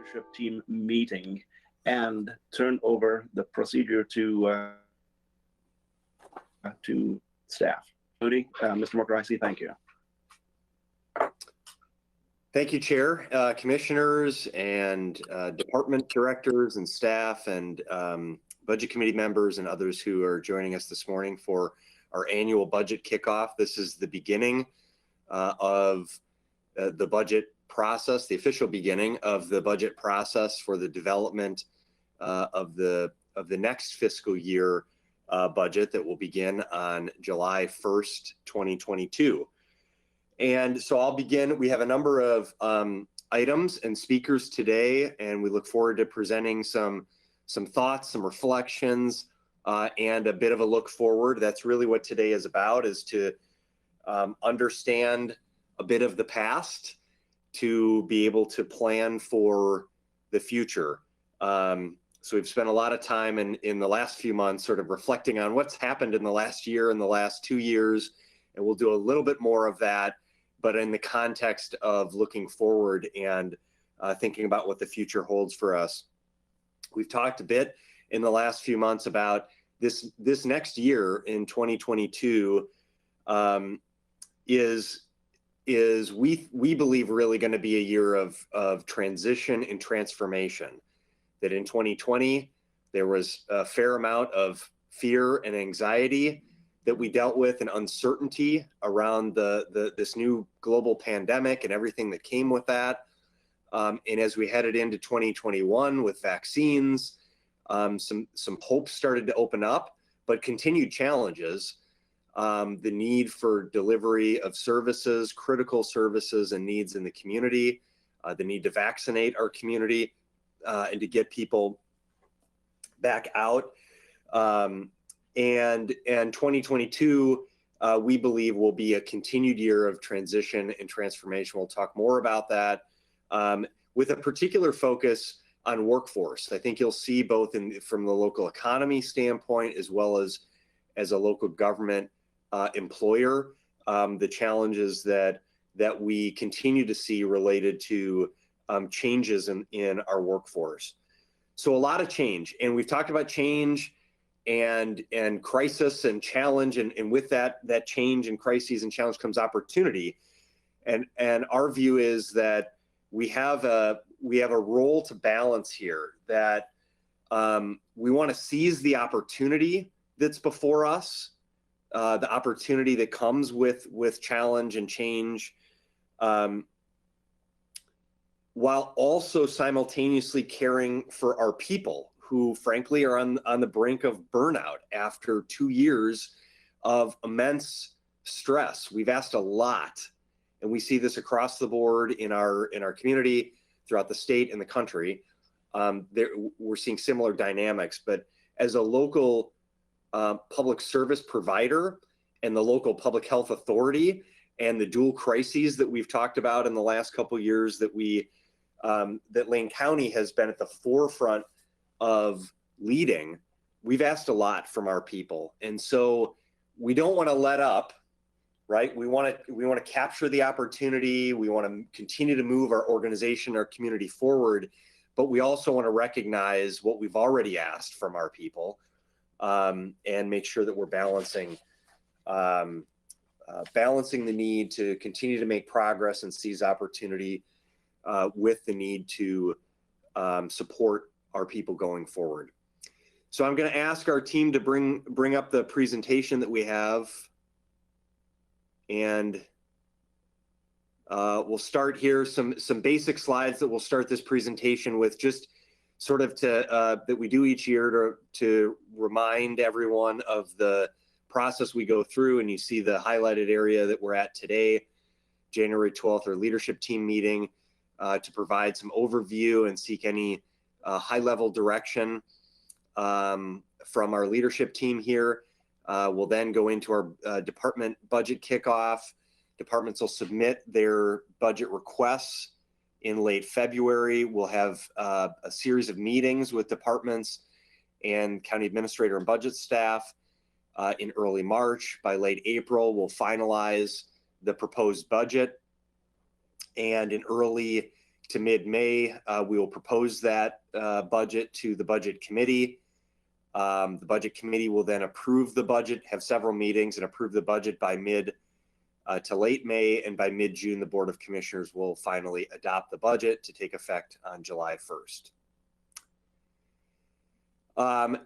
leadership team meeting and turn over the procedure to staff. Moody, Mr. Morcarisi, thank you. Thank you, Chair, Commissioners, and department directors and staff, and Budget Committee members and others who are joining us this morning for our annual budget kickoff. This is the beginning of the budget process, the official beginning of the budget process for the development of the next fiscal year budget that will begin on July 1st, 2022. And so I'll begin. We have a number of items and speakers today, and we look forward to presenting some thoughts, some reflections, and a bit of a look forward. That's really what today is about, is to understand a bit of the past to be able to plan for the future. So we've spent a lot of time in the last few months sort of reflecting on what's happened in the last year and the last 2 years, and we'll do a little bit more of that, but in the context of looking forward and thinking about what the future holds for us. We've talked a bit in the last few months about this next year in 2022 is we believe really going to be a year of transition and transformation. That in 2020 there was a fair amount of fear and anxiety that we dealt with, and uncertainty around this new global pandemic and everything that came with that. And as we headed into 2021 with vaccines, some hope started to open up, but continued challenges. The need for delivery of services, critical services and needs in the community, the need to vaccinate our community and to get people back out. And 2022, we believe, will be a continued year of transition and transformation. We'll talk more about that with a particular focus on workforce. I think you'll see both from the local economy standpoint as well as a local government employer, the challenges that we continue to see related to changes in our workforce. So a lot of change, and we've talked about change and crisis and challenge, and with that change and crises and challenge comes opportunity. And our view is that we have a role to balance here, that we want to seize the opportunity that's before us, the opportunity that comes with challenge and change, while also simultaneously caring for our people who frankly are on the brink of burnout after 2 years of immense stress. We've asked a lot, and we see this across the board in our community, throughout the state and the country. We're seeing similar dynamics, but as a local public service provider and the local public health authority and the dual crises that we've talked about in the last couple of years that that Lane County has been at the forefront of leading, we've asked a lot from our people. And so we don't want to let up, right? We want to capture the opportunity. We want to continue to move our organization, our community forward, but we also want to recognize what we've already asked from our people, and make sure that we're balancing the need to continue to make progress and seize opportunity with the need to support our people going forward. So I'm going to ask our team to bring up the presentation that we have, and we'll start here, some basic slides that we'll start this presentation with, just sort of that we do each year to remind everyone of the process we go through. And you see the highlighted area that we're at today, January 12th, our leadership team meeting, to provide some overview and seek any high-level direction from our leadership team here. We'll then go into our department budget kickoff. Departments will submit their budget requests in late February. We'll have a series of meetings with departments and county administrator and budget staff in early March. By late April, we'll finalize the proposed budget. And in early to mid-May. We will propose that budget to the Budget Committee. The Budget Committee will then approve the budget, have several meetings, and approve the budget by mid to late May, and by mid-June, the Board of Commissioners will finally adopt the budget to take effect on July 1st.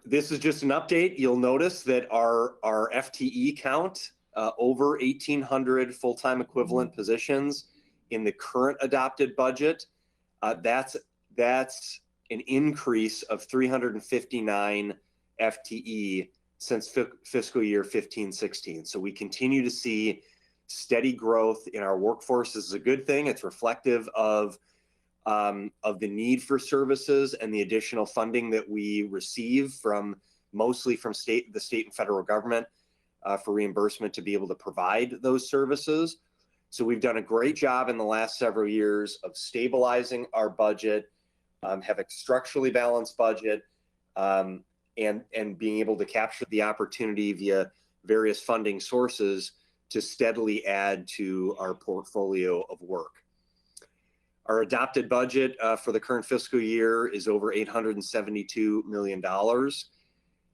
This is just an update. You'll notice that our FTE count, over 1,800 full-time equivalent positions in the current adopted budget, that's an increase of 359 FTE since fiscal year 15-16. So we continue to see steady growth in our workforce. This is a good thing. It's reflective of the need for services and the additional funding that we receive mostly from the state and federal government for reimbursement to be able to provide those services. So we've done a great job in the last several years of stabilizing our budget, have a structurally balanced budget, and being able to capture the opportunity via various funding sources to steadily add to our portfolio of work. Our adopted budget for the current fiscal year is over $872 million.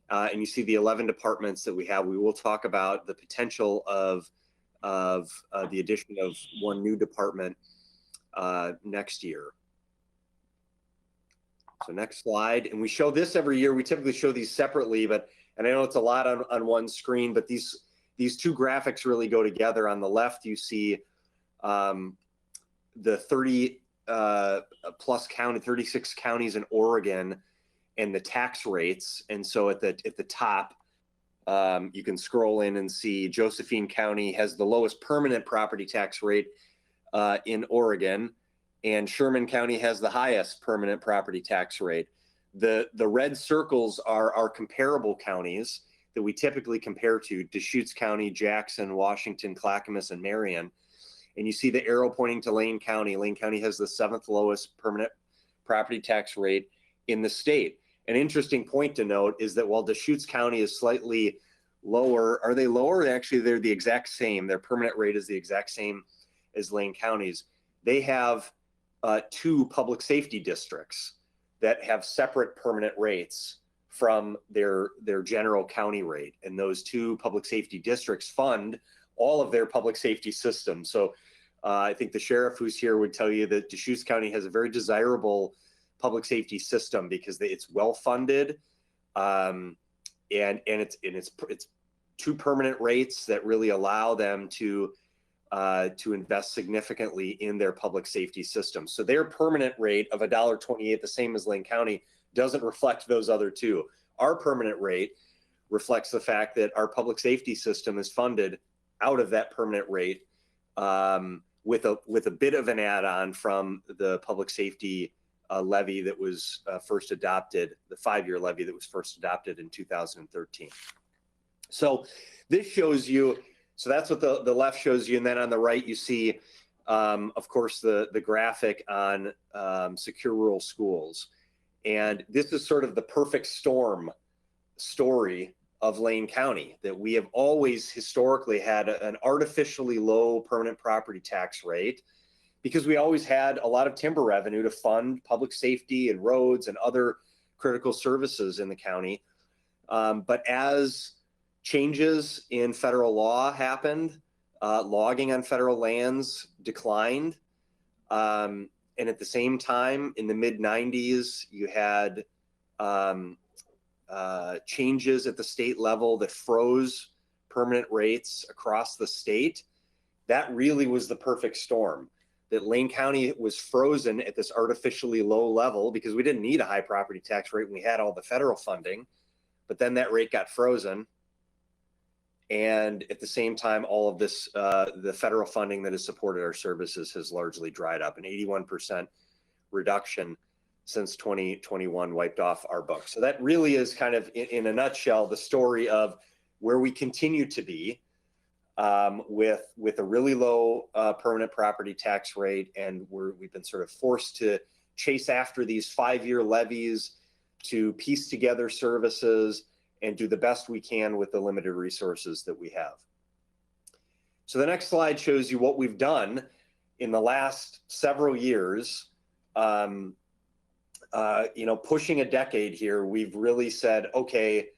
And you see the 11 departments that we have. We will talk about the potential of the addition of one new department next year. So next slide. And we show this every year. We typically show these separately, and I know it's a lot on one screen, but these two graphics really go together. On the left, you see the 30 plus 36 counties in Oregon and the tax rates. And so at the top, you can scroll in and see Josephine County has the lowest permanent property tax rate in Oregon, and Sherman County has the highest permanent property tax rate. The red circles are our comparable counties that we typically compare to: Deschutes County, Jackson, Washington, Clackamas, and Marion. And you see the arrow pointing to Lane County. Lane County has the 7th lowest permanent property tax rate in the state. An interesting point to note is that while Deschutes County is slightly lower, are they lower? Actually, they're the exact same. Their permanent rate is the exact same as Lane County's. They have 2 public safety districts that have separate permanent rates from their general county rate. And those 2 public safety districts fund all of their public safety systems. So I think the sheriff who's here would tell you that Deschutes County has a very desirable public safety system because it's well funded, and it's 2 permanent rates that really allow them to invest significantly in their public safety system. So their permanent rate of $1.28, the same as Lane County, doesn't reflect those other 2. Our permanent rate reflects the fact that our public safety system is funded out of that permanent rate, with a bit of an add-on from the public safety levy that was first adopted, the 5-year levy that was first adopted in 2013. So this shows you, so that's what the left shows you, and then on the right you see, of course, the graphic on secure rural schools. And this is sort of the perfect storm story of Lane County, that we have always historically had an artificially low permanent property tax rate because we always had a lot of timber revenue to fund public safety and roads and other critical services in the county. But as changes in federal law happened, logging on federal lands declined. And at the same time, in the mid-90s, you had changes at the state level that froze permanent rates across the state. That really was the perfect storm, that Lane County was frozen at this artificially low level because we didn't need a high property tax rate when we had all the federal funding, but then that rate got frozen. And at the same time, all of this, the federal funding that has supported our services has largely dried up. An 81% reduction since 2021 wiped off our books. So that really is kind of, in a nutshell, the story of where we continue to be with a really low permanent property tax rate. And we've been sort of forced to chase after these 5-year levies to piece together services and do the best we can with the limited resources that we have. So the next slide shows you what we've done in the last several years pushing a decade here, we've really said, okay,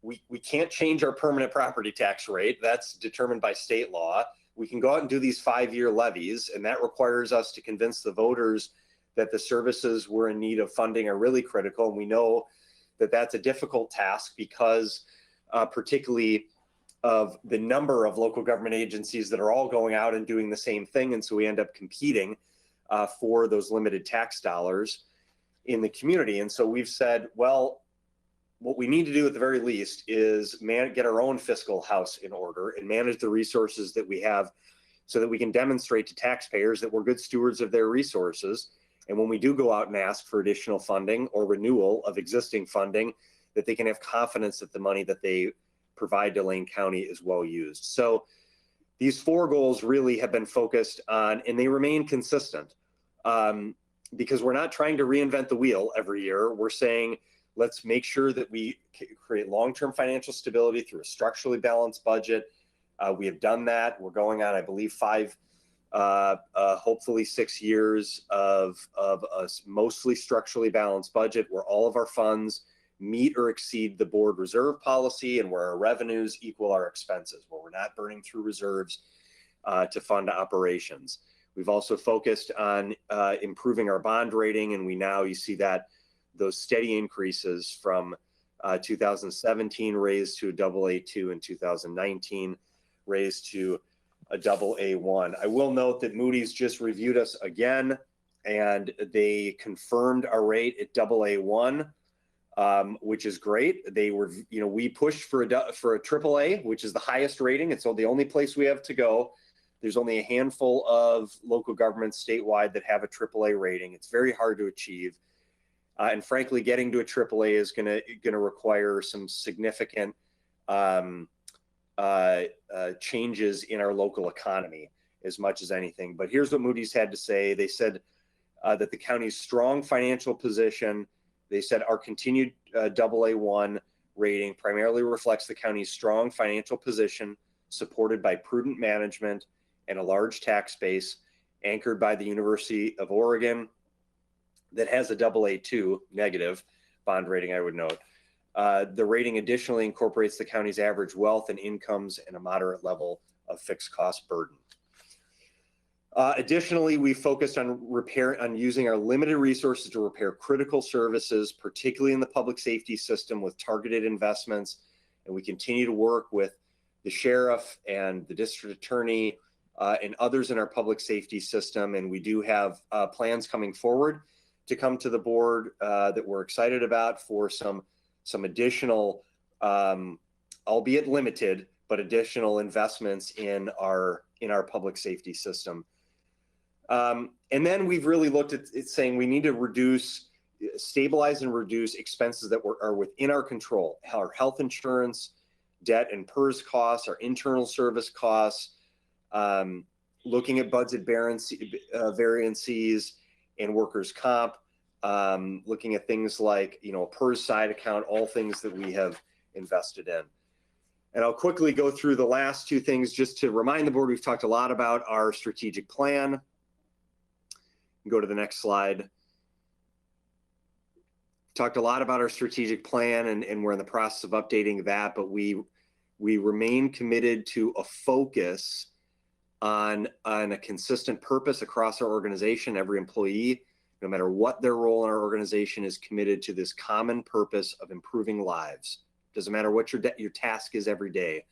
we can't change our permanent property tax rate. That's determined by state law. We can go out and do these 5-year levies, and that requires us to convince the voters that the services we're in need of funding are really critical. And we know that that's a difficult task because particularly of the number of local government agencies that are all going out and doing the same thing. And so we end up competing for those limited tax dollars in the community. And so we've said, well, what we need to do at the very least is get our own fiscal house in order and manage the resources that we have so that we can demonstrate to taxpayers that we're good stewards of their resources. And when we do go out and ask for additional funding or renewal of existing funding, that they can have confidence that the money that they provide to Lane County is well used. So these 4 goals really have been focused on, and they remain consistent because we're not trying to reinvent the wheel every year. We're saying, let's make sure that we create long-term financial stability through a structurally balanced budget. We have done that. We're going on, I believe, 5, hopefully 6 years of a mostly structurally balanced budget where all of our funds meet or exceed the board reserve policy and where our revenues equal our expenses, where we're not burning through reserves to fund operations. We've also focused on improving our bond rating, and you see that those steady increases from 2017 raised to a AA2 in 2019, raised to a AA1. I will note that Moody's just reviewed us again, and they confirmed our rate at AA1, which is great. They were, we pushed for a AAA, which is the highest rating. It's the only place we have to go. There's only a handful of local governments statewide that have a AAA rating. It's very hard to achieve. And frankly, getting to a AAA is going to require some significant changes in our local economy as much as anything. But here's what Moody's had to say. They said that the county's strong financial position, they said our continued AA1 rating primarily reflects the county's strong financial position supported by prudent management and a large tax base anchored by the University of Oregon that has a AA2 negative bond rating, I would note. The rating additionally incorporates the county's average wealth and incomes and a moderate level of fixed cost burden. Additionally, we focused on using our limited resources to repair critical services, particularly in the public safety system with targeted investments. And we continue to work with the sheriff and the district attorney and others in our public safety system. And we do have plans coming forward to come to the board that we're excited about for some additional, albeit limited, but additional investments in our public safety system. And then we've really looked at it saying we need to stabilize and reduce expenses that are within our control. Our health insurance, debt and PERS costs, our internal service costs, looking at budget variances and workers' comp, looking at things like, a PERS side account, all things that we have invested in. And I'll quickly go through the last 2 things just to remind the board. We've talked a lot about our strategic plan. Go to the next slide. Talked a lot about our strategic plan, and we're in the process of updating that, but we remain committed to a focus on a consistent purpose across our organization. Every employee, no matter what their role in our organization, is committed to this common purpose of improving lives. Doesn't matter what your task is every day.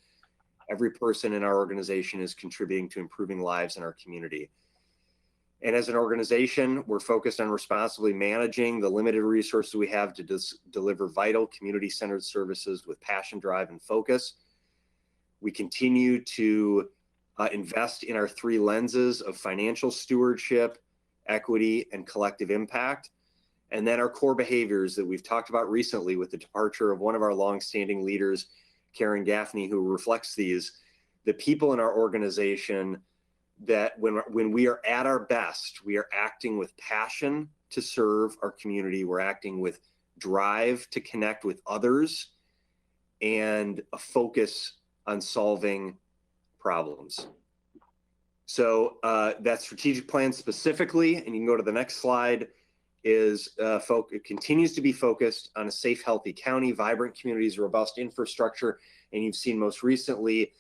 Every person in our organization is contributing to improving lives in our community. And as an organization, we're focused on responsibly managing the limited resources we have to deliver vital community-centered services with passion, drive, and focus. We continue to invest in our 3 lenses of financial stewardship, equity, and collective impact. And then our core behaviors that we've talked about recently with the departure of one of our longstanding leaders, Karen Gaffney, who reflects these. The people in our organization that when we are at our best, we are acting with passion to serve our community. We're acting with drive to connect with others and a focus on solving problems. So that strategic plan specifically, and you can go to the next slide, is it continues to be focused on a safe, healthy county, vibrant communities, robust infrastructure, and you've seen most recently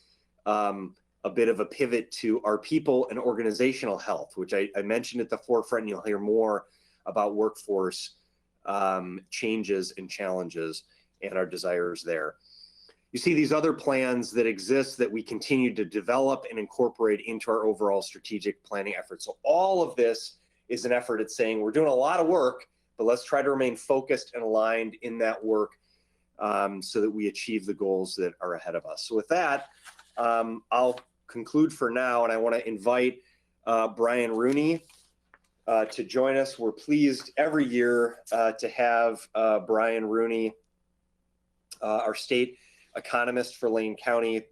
a bit of a pivot to our people and organizational health, which I mentioned at the forefront, and you'll hear more about workforce changes and challenges and our desires there. You see these other plans that exist that we continue to develop and incorporate into our overall strategic planning efforts. So all of this is an effort at saying we're doing a lot of work, but let's try to remain focused and aligned in that work so that we achieve the goals that are ahead of us. So with that, I'll conclude for now, and I want to invite Brian Rooney to join us. We're pleased every year to have Brian Rooney, our state economist for Lane County,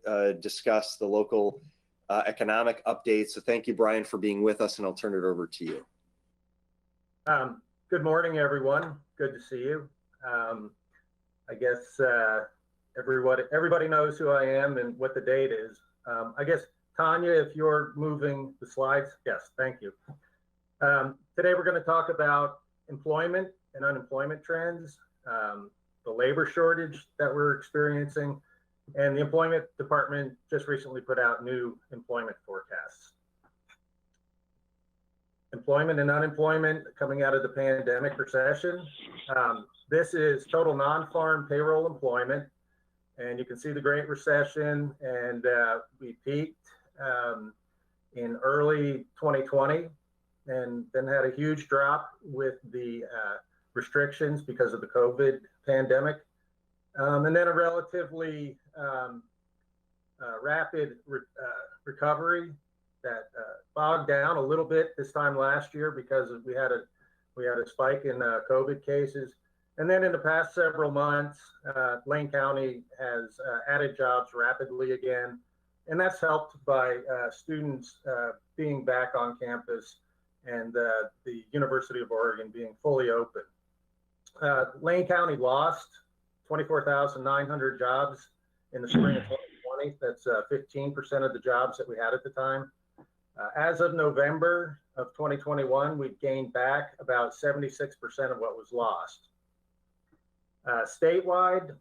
discuss the local economic updates. So thank you, Brian, for being with us, and I'll turn it over to you. Good morning, everyone. Good to see you. I guess everybody knows who I am and what the date is. I guess, Tanya, if you're moving the slides. Yes, thank you. Today we're going to talk about employment and unemployment trends, the labor shortage that we're experiencing, and the Employment Department just recently put out new employment forecasts. Employment and unemployment coming out of the pandemic recession. This is total non-farm payroll employment, and you can see the Great Recession, and we peaked in early 2020, and then had a huge drop with the restrictions because of the COVID pandemic, and then a relatively rapid recovery that bogged down a little bit this time last year because we had a spike in COVID cases. And then in the past several months, Lane County has added jobs rapidly again, and that's helped by students being back on campus and the University of Oregon being fully open. Lane County lost 24,900 jobs in the spring of 2020. That's 15% of the jobs that we had at the time. As of November of 2021, we've gained back about 76% of what was lost. Statewide,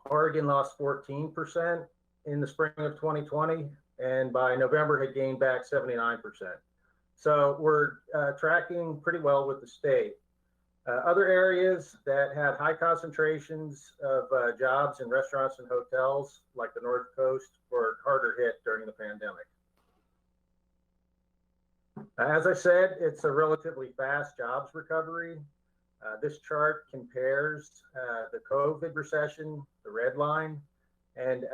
Oregon lost 14% in the spring of 2020, and by November had gained back 79%. So we're tracking pretty well with the state. Other areas that had high concentrations of jobs in restaurants and hotels, like the North Coast, were harder hit during the pandemic. As I said, it's a relatively fast jobs recovery. This chart compares the COVID recession, the red line, and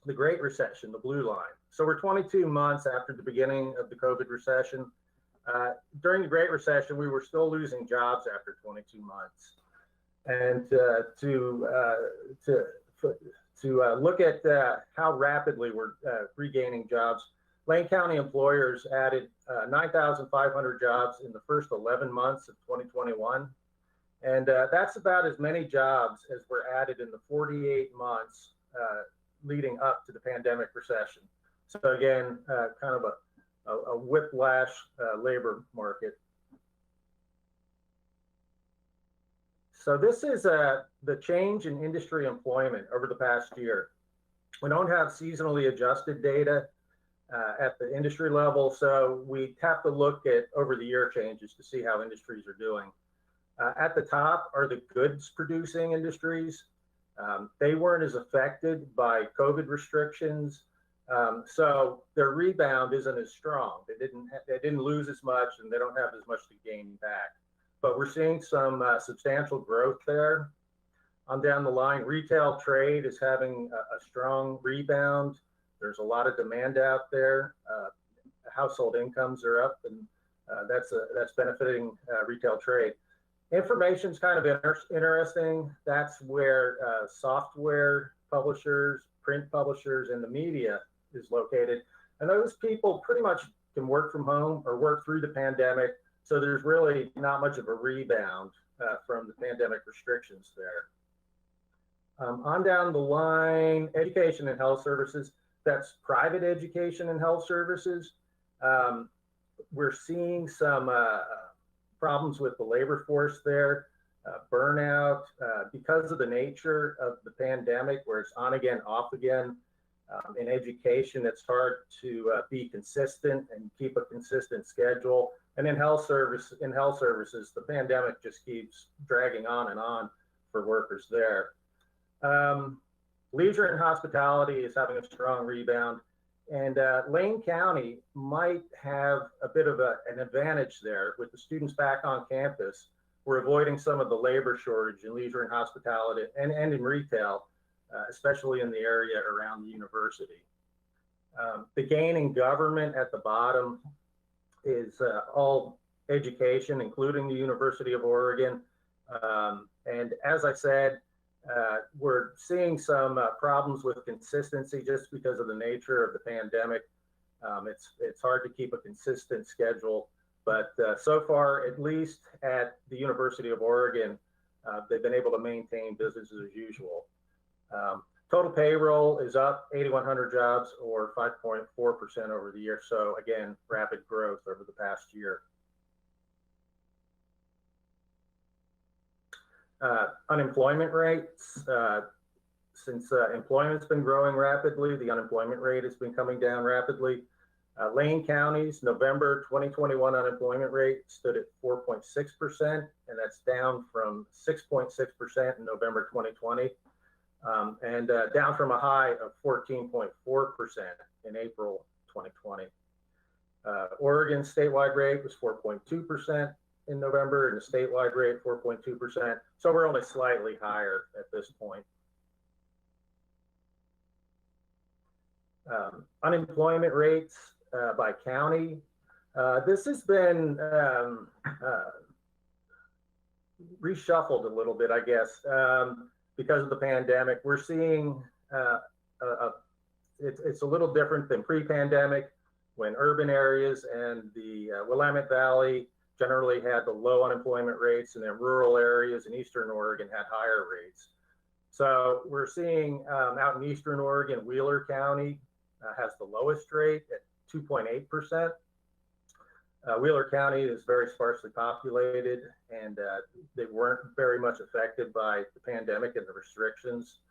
the Great Recession, the blue line. So we're 22 months after the beginning of the COVID recession. During the Great Recession, we were still losing jobs after 22 months. And to look at how rapidly we're regaining jobs, Lane County employers added 9,500 jobs in the first 11 months of 2021. And that's about as many jobs as were added in the 48 months leading up to the pandemic recession. So again, kind of a whiplash labor market. So this is the change in industry employment over the past year. We don't have seasonally adjusted data at the industry level, so we have to look at over the year changes to see how industries are doing. At the top are the goods producing industries. They weren't as affected by COVID restrictions, so their rebound isn't as strong. They didn't lose as much, and they don't have as much to gain back. But we're seeing some substantial growth there. On down the line, retail trade is having a strong rebound. There's a lot of demand out there. Household incomes are up, and that's benefiting retail trade. Information's kind of interesting. That's where software publishers, print publishers, and the media is located. And those people pretty much can work from home or work through the pandemic. So there's really not much of a rebound from the pandemic restrictions there. On down the line, education and health services. That's private education and health services. We're seeing some problems with the labor force there, burnout, because of the nature of the pandemic, where it's on again, off again. In education, it's hard to be consistent and keep a consistent schedule. And in health services, the pandemic just keeps dragging on and on for workers there. Leisure and hospitality is having a strong rebound, and Lane County might have a bit of an advantage there with the students back on campus. We're avoiding some of the labor shortage in leisure and hospitality and in retail, especially in the area around the university. The gain in government at the bottom is all education, including the University of Oregon. And as I said, we're seeing some problems with consistency just because of the nature of the pandemic. It's hard to keep a consistent schedule, but so far, at least at the University of Oregon, they've been able to maintain business as usual. Total payroll is up 8,100 jobs, or 5.4% over the year. So again, rapid growth over the past year. Unemployment rates, since employment's been growing rapidly, the unemployment rate has been coming down rapidly. Lane County's November 2021 unemployment rate stood at 4.6%, and that's down from 6.6% in November 2020, and down from a high of 14.4% in April 2020. Oregon's statewide rate was 4.2% in November, and the statewide rate 4.2%. So we're only slightly higher at this point. Unemployment rates by county. This has been reshuffled a little bit, I guess, because of the pandemic. We're seeing it's a little different than pre-pandemic, when urban areas and the Willamette Valley generally had the low unemployment rates, and then rural areas in Eastern Oregon had higher rates. So we're seeing out in Eastern Oregon, Wheeler County has the lowest rate at 2.8%. Wheeler County is very sparsely populated, and they weren't very much affected by the pandemic and the restrictions.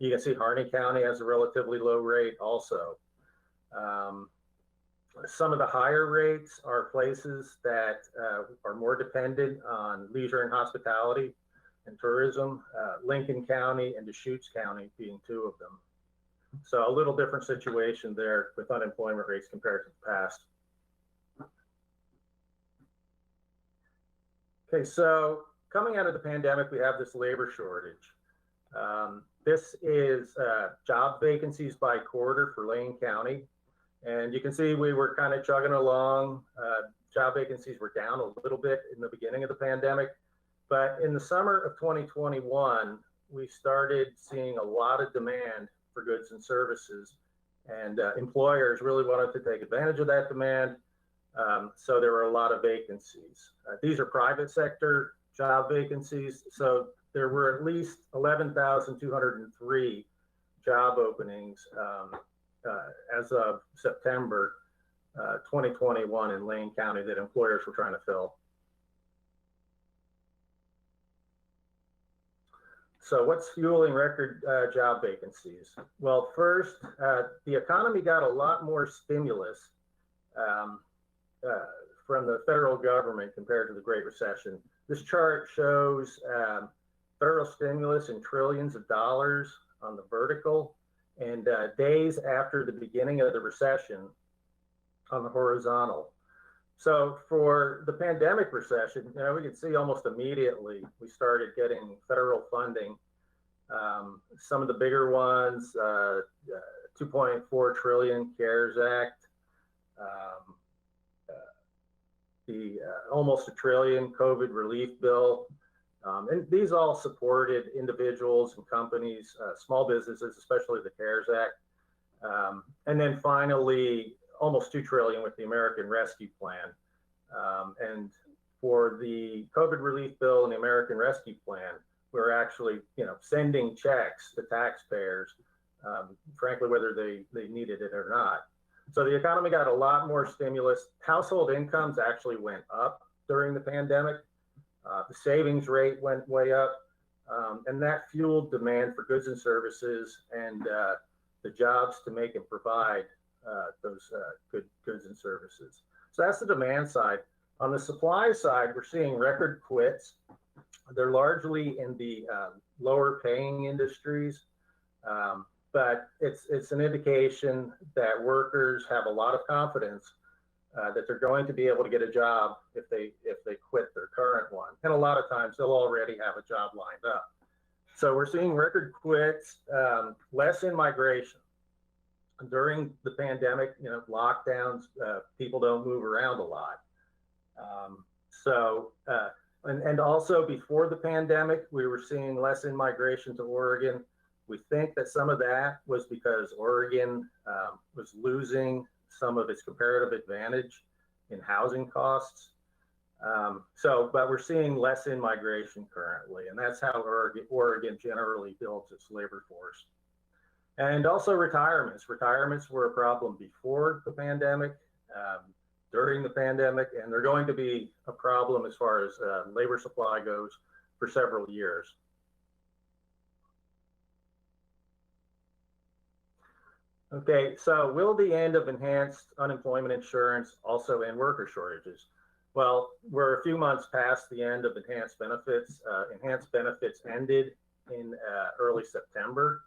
You can see Harney County has a relatively low rate also. Some of the higher rates are places that are more dependent on leisure and hospitality and tourism, Lincoln County and Deschutes County being two of them. So a little different situation there with unemployment rates compared to the past. Okay, so coming out of the pandemic, we have this labor shortage. This is job vacancies by quarter for Lane County. And you can see we were kind of chugging along. Job vacancies were down a little bit in the beginning of the pandemic. But in the summer of 2021, we started seeing a lot of demand for goods and services. And employers really wanted to take advantage of that demand. So there were a lot of vacancies. These are private sector job vacancies. So there were at least 11,203 job openings as of September 2021 in Lane County that employers were trying to fill. So what's fueling record job vacancies? Well, first, the economy got a lot more stimulus from the federal government compared to the Great Recession. This chart shows federal stimulus in trillions of dollars on the vertical, and days after the beginning of the recession on the horizontal. So for the pandemic recession, we could see almost immediately we started getting federal funding. Some of the bigger ones, 2.4 trillion CARES Act, the almost $1 trillion COVID relief bill. And these all supported individuals and companies, small businesses, especially the CARES Act. And then finally, almost $2 trillion with the American Rescue Plan. And for the COVID relief bill and the American Rescue Plan, we're actually, sending checks to taxpayers frankly, whether they needed it or not. So the economy got a lot more stimulus. Household incomes actually went up during the pandemic. The savings rate went way up, and that fueled demand for goods and services and the jobs to make and provide those goods and services. So that's the demand side. On the supply side, we're seeing record quits. They're largely in the lower paying industries, but it's an indication that workers have a lot of confidence that they're going to be able to get a job if they quit their current one. And a lot of times they'll already have a job lined up. So we're seeing record quits, less in migration. During the pandemic, lockdowns, people don't move around a lot. And also before the pandemic, we were seeing less in migration to Oregon. We think that some of that was because Oregon was losing some of its comparative advantage in housing costs. But we're seeing less in migration currently, and that's how Oregon generally builds its labor force. And also retirements. Retirements were a problem before the pandemic, during the pandemic, and they're going to be a problem as far as labor supply goes for several years. Okay, so will the end of enhanced unemployment insurance also end worker shortages? Well, we're a few months past the end of enhanced benefits. Enhanced benefits ended in early September.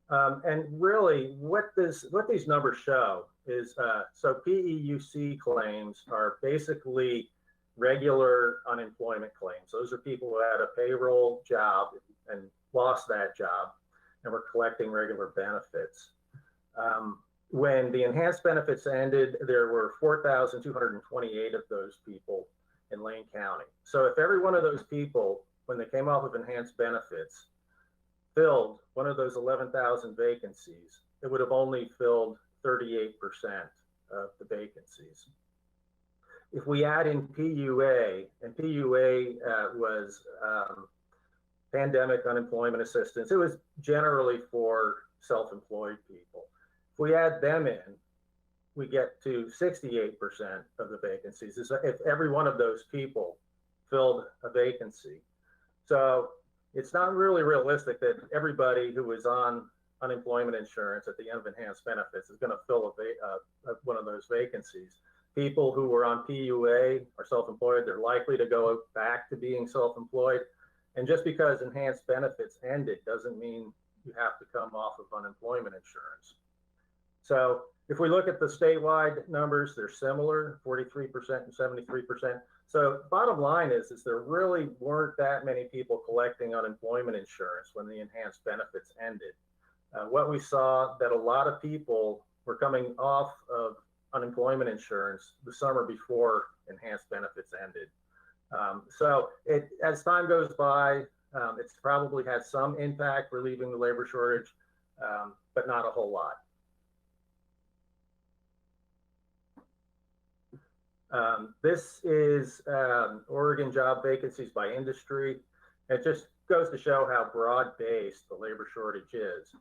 And really what these numbers show is, so PEUC claims are basically regular unemployment claims. Those are people who had a payroll job and lost that job and were collecting regular benefits. When the enhanced benefits ended, there were 4,228 of those people in Lane County. So if every one of those people, when they came off of enhanced benefits, filled one of those 11,000 vacancies, it would have only filled 38% of the vacancies. If we add in PUA, and PUA was pandemic unemployment assistance, it was generally for self-employed people. If we add them in, we get to 68% of the vacancies, if every one of those people filled a vacancy. So it's not really realistic that everybody who is on unemployment insurance at the end of enhanced benefits is going to fill one of those vacancies. People who were on PUA are self-employed, they're likely to go back to being self-employed. And just because enhanced benefits ended doesn't mean you have to come off of unemployment insurance. So if we look at the statewide numbers, they're similar, 43% and 73%. So bottom line is there really weren't that many people collecting unemployment insurance when the enhanced benefits ended. What we saw that a lot of people were coming off of unemployment insurance the summer before enhanced benefits ended. So as time goes by, it's probably had some impact relieving the labor shortage, but not a whole lot. This is Oregon job vacancies by industry. It just goes to show how broad-based the labor shortage is.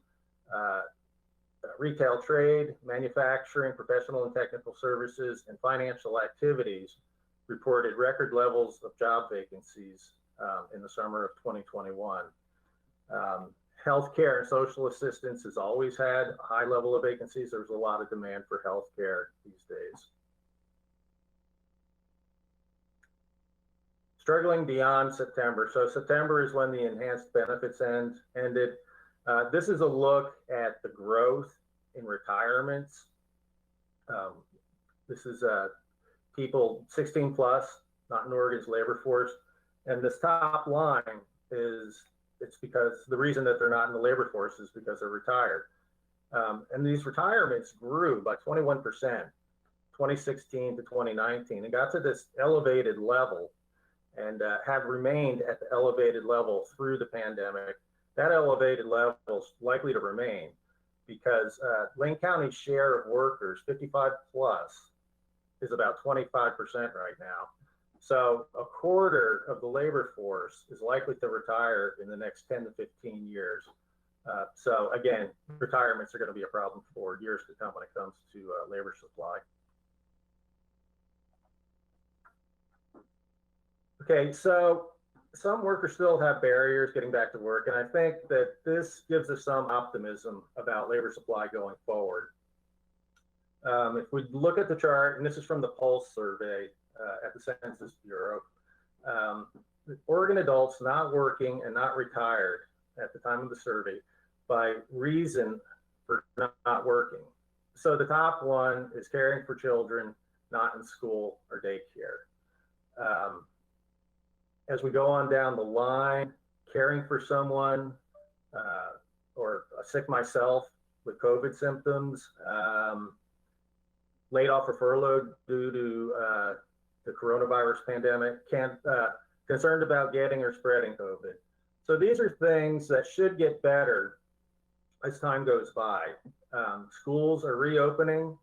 Retail trade, manufacturing, professional and technical services, and financial activities reported record levels of job vacancies in the summer of 2021. Healthcare and social assistance has always had a high level of vacancies. There's a lot of demand for healthcare these days. Struggling beyond September. So September is when the enhanced benefits ended. This is a look at the growth in retirements. This is people 16 plus, not in Oregon's labor force. And this top line it's because the reason that they're not in the labor force is because they're retired. And these retirements grew by 21%, 2016 to 2019, and got to this elevated level and have remained at the elevated level through the pandemic. That elevated level is likely to remain because Lane County's share of workers 55 plus is about 25% right now. So a quarter of the labor force is likely to retire in the next 10 to 15 years. So again, retirements are going to be a problem for years to come when it comes to labor supply. Okay, so some workers still have barriers getting back to work, and I think that this gives us some optimism about labor supply going forward. If we look at the chart, and this is from the Pulse survey at the Census Bureau, Oregon adults not working and not retired at the time of the survey by reason for not working. So the top one is caring for children not in school or daycare. As we go on down the line, caring for someone or sick myself with COVID symptoms, laid off or furloughed due to the coronavirus pandemic, concerned about getting or spreading COVID. So these are things that should get better as time goes by. Schools are reopening.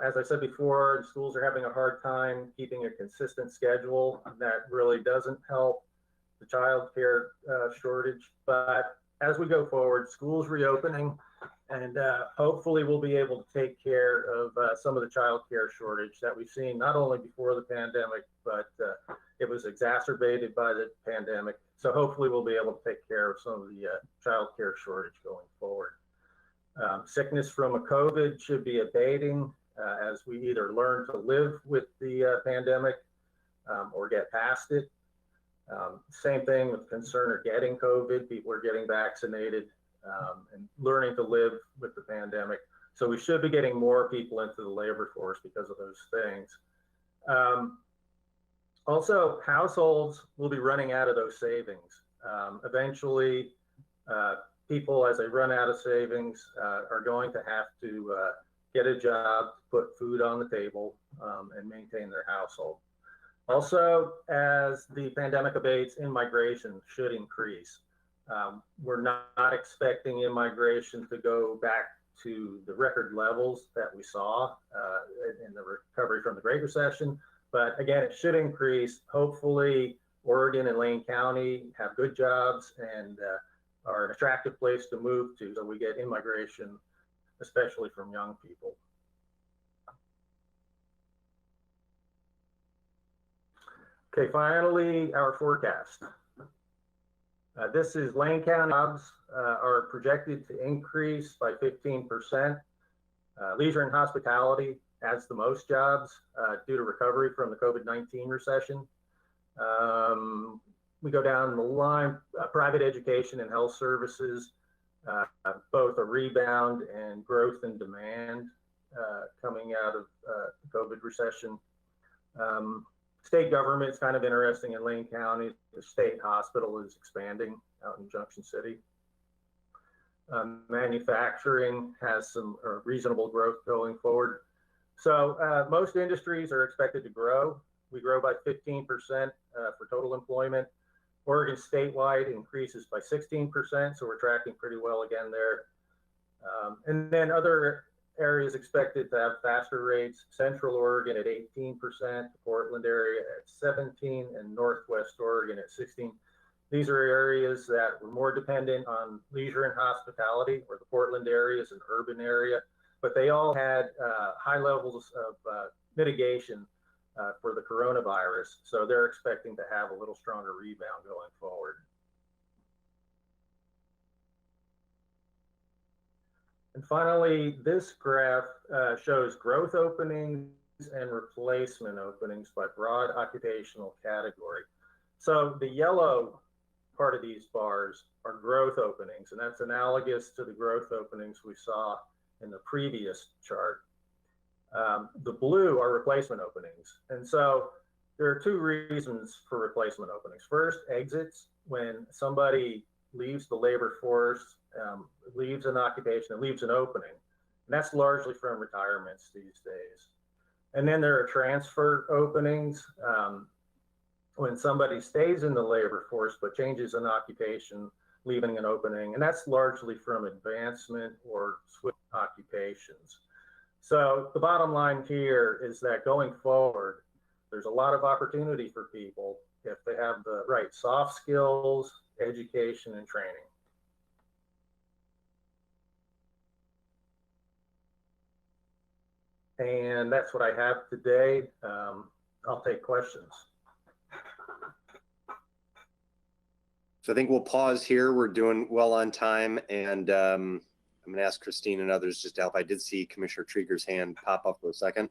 As I said before, the schools are having a hard time keeping a consistent schedule. That really doesn't help the child care shortage. But as we go forward, schools reopening, and hopefully we'll be able to take care of some of the child care shortage that we've seen not only before the pandemic, but it was exacerbated by the pandemic. So hopefully we'll be able to take care of some of the child care shortage going forward. Sickness from a COVID should be abating as we either learn to live with the pandemic or get past it. Same thing with concern of getting COVID. People are getting vaccinated and learning to live with the pandemic. So we should be getting more people into the labor force because of those things. Also, households will be running out of those savings. Eventually, people, as they run out of savings, are going to have to get a job, to put food on the table, and maintain their household. Also, as the pandemic abates, in-migration should increase. We're not expecting in-migration to go back to the record levels that we saw in the recovery from the Great Recession, but again, it should increase. Hopefully, Oregon and Lane County have good jobs and are an attractive place to move to, so we get in-migration, especially from young people. Okay, finally, our forecast. This is Lane County jobs are projected to increase by 15%. Leisure and hospitality has the most jobs due to recovery from the COVID-19 recession. We go down the line, private education and health services, both a rebound and growth in demand coming out of the COVID recession. State government is kind of interesting in Lane County. The state hospital is expanding out in Junction City. Manufacturing has some reasonable growth going forward. So most industries are expected to grow. We grow by 15% for total employment. Oregon statewide increases by 16%, so we're tracking pretty well again there. And then other areas expected to have faster rates. Central Oregon at 18%, the Portland area at 17%, and Northwest Oregon at 16%. These are areas that were more dependent on leisure and hospitality, where the Portland area is an urban area, but they all had high levels of mitigation for the coronavirus. So they're expecting to have a little stronger rebound going forward. And finally, this graph shows growth openings and replacement openings by broad occupational category. So the yellow part of these bars are growth openings, and that's analogous to the growth openings we saw in the previous chart. The blue are replacement openings. And so there are two reasons for replacement openings. First, exits, when somebody leaves the labor force, leaves an occupation, and leaves an opening. And that's largely from retirements these days. And then there are transfer openings, when somebody stays in the labor force but changes an occupation, leaving an opening, and that's largely from advancement or switch occupations. So the bottom line here is that going forward, there's a lot of opportunity for people if they have the right soft skills, education, and training. And that's what I have today. I'll take questions. So I think we'll pause here. We're doing well on time, and I'm going to ask Christine and others just to help. I did see Commissioner Trieger's hand pop up for a second.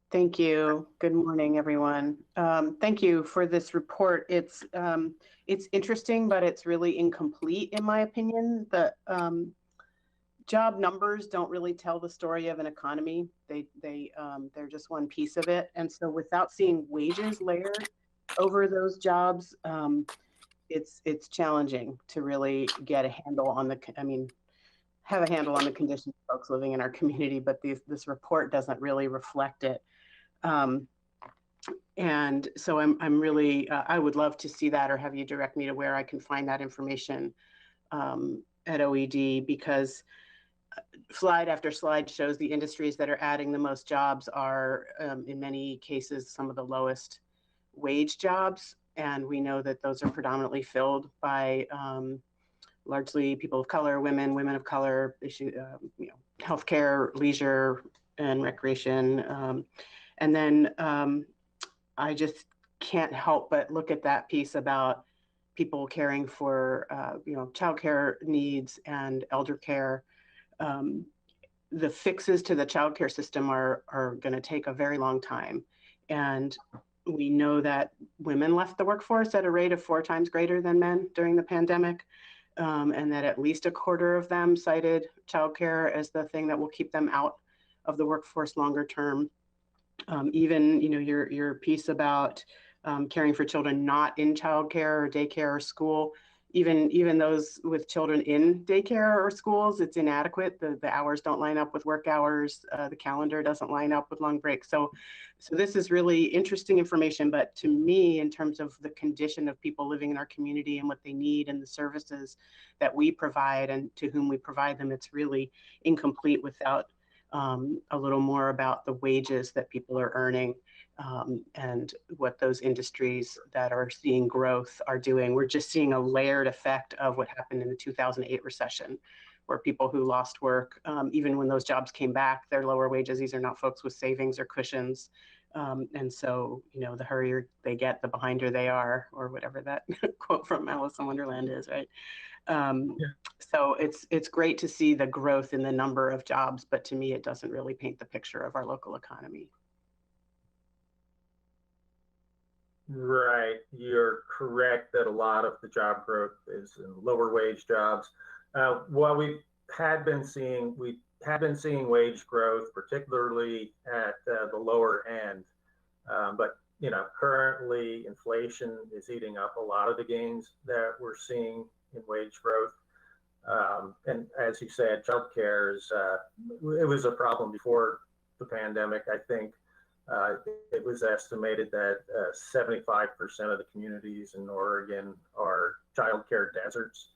Thank you. Good morning, everyone. Thank you for this report. It's interesting, but it's really incomplete, in my opinion. The job numbers don't really tell the story of an economy. They're just one piece of it. And so without seeing wages layered over those jobs, it's challenging to really get a handle on have a handle on the conditions of folks living in our community, but this report doesn't really reflect it. And so I'm really, I would love to see that, or have you direct me to where I can find that information at OED, because slide after slide shows the industries that are adding the most jobs are in many cases some of the lowest wage jobs. And we know that those are predominantly filled by largely people of color, women of color, healthcare, leisure, and recreation. And then I just can't help but look at that piece about people caring for, childcare needs and elder care. The fixes to the childcare system are going to take a very long time. And we know that women left the workforce at a rate of 4 times greater than men during the pandemic. And that at least a quarter of them cited childcare as the thing that will keep them out of the workforce longer term. Even, your piece about caring for children not in childcare or daycare or school, even those with children in daycare or schools, it's inadequate. The hours don't line up with work hours. The calendar doesn't line up with long breaks. So this is really interesting information, but to me, in terms of the condition of people living in our community and what they need and the services that we provide and to whom we provide them, it's really incomplete without a little more about the wages that people are earning and what those industries that are seeing growth are doing. We're just seeing a layered effect of what happened in the 2008 recession, where people who lost work, even when those jobs came back, they're lower wages. These are not folks with savings or cushions. And so, the hurrier they get, the behinder they are, or whatever that quote from Alice in Wonderland is, right? So it's great to see the growth in the number of jobs, but to me, it doesn't really paint the picture of our local economy. Right. You're correct that a lot of the job growth is in lower wage jobs. What we had been seeing wage growth, particularly at the lower end. But, currently inflation is eating up a lot of the gains that we're seeing in wage growth. And as you said, childcare it was a problem before the pandemic. I think it was estimated that 75% of the communities in Oregon are childcare deserts.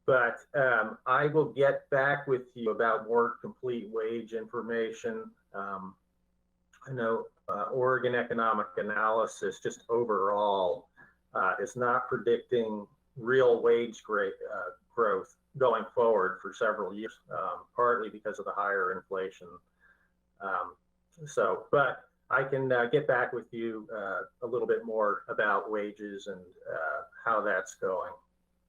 But I will get back with you about more complete wage information. I know Oregon Economic Analysis just overall is not predicting real wage growth going forward for several years, partly because of the higher inflation. But I can get back with you a little bit more about wages and how that's going.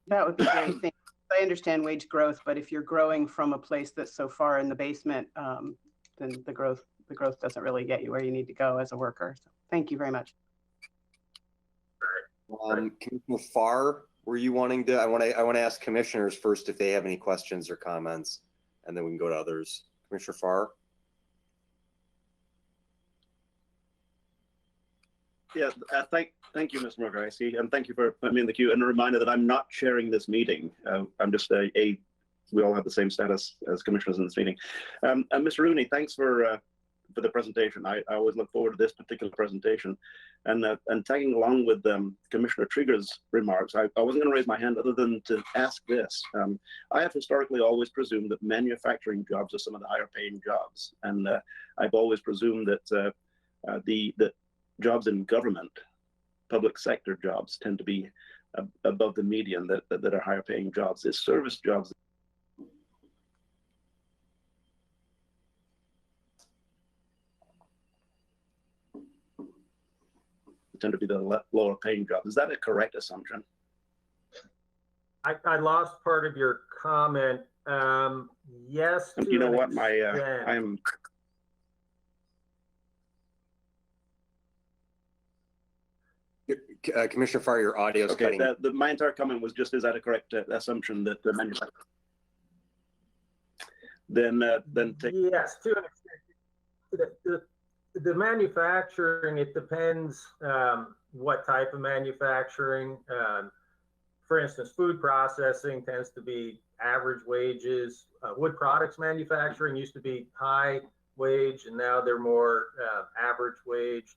That would be great. Thanks. I understand wage growth, but if you're growing from a place that's so far in the basement, then the growth doesn't really get you where you need to go as a worker. So thank you very much. Commissioner Farr, were you wanting to? I want to ask commissioners first if they have any questions or comments, and then we can go to others. Commissioner Farr. Yeah, thank you, Mr. Morgaisi, and thank you for putting me in the queue. And a reminder that I'm not chairing this meeting. I'm just we all have the same status as commissioners in this meeting. And Mr. Rooney, thanks for the presentation. I always look forward to this particular presentation. And tagging along with Commissioner Trieger's remarks, I wasn't going to raise my hand other than to ask this. I have historically always presumed that manufacturing jobs are some of the higher paying jobs. And I've always presumed that the jobs in government, public sector jobs, tend to be above the median, that are higher paying jobs. It's service jobs tend to be the lower paying jobs. Is that a correct assumption? I lost part of your comment. Yes. You know what? I'm. Commissioner Farr, your audio is Okay, cutting. my entire comment was just, is that a correct assumption that the manufacturer? Then take. Yes, to an extent. The manufacturing, it depends what type of manufacturing. For instance, food processing tends to be average wages. Wood products manufacturing used to be high wage, and now they're more average wage.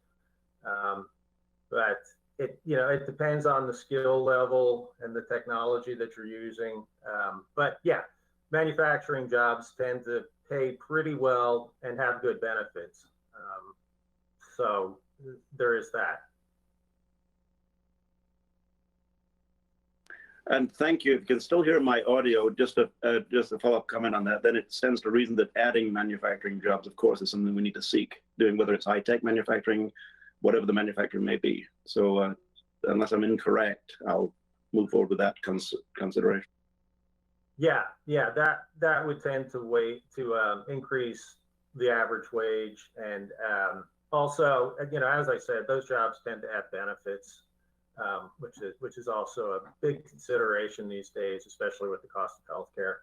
But it depends on the skill level and the technology that you're using. But yeah, manufacturing jobs tend to pay pretty well and have good benefits. So there is that. And thank you. If you can still hear my audio, just a follow-up comment on that, then it stands to reason that adding manufacturing jobs, of course, is something we need to seek doing, whether it's high-tech manufacturing, whatever the manufacturing may be. So unless I'm incorrect, I'll move forward with that consideration. Yeah, that would tend to increase the average wage, and also, as I said, those jobs tend to have benefits, which is also a big consideration these days, especially with the cost of healthcare.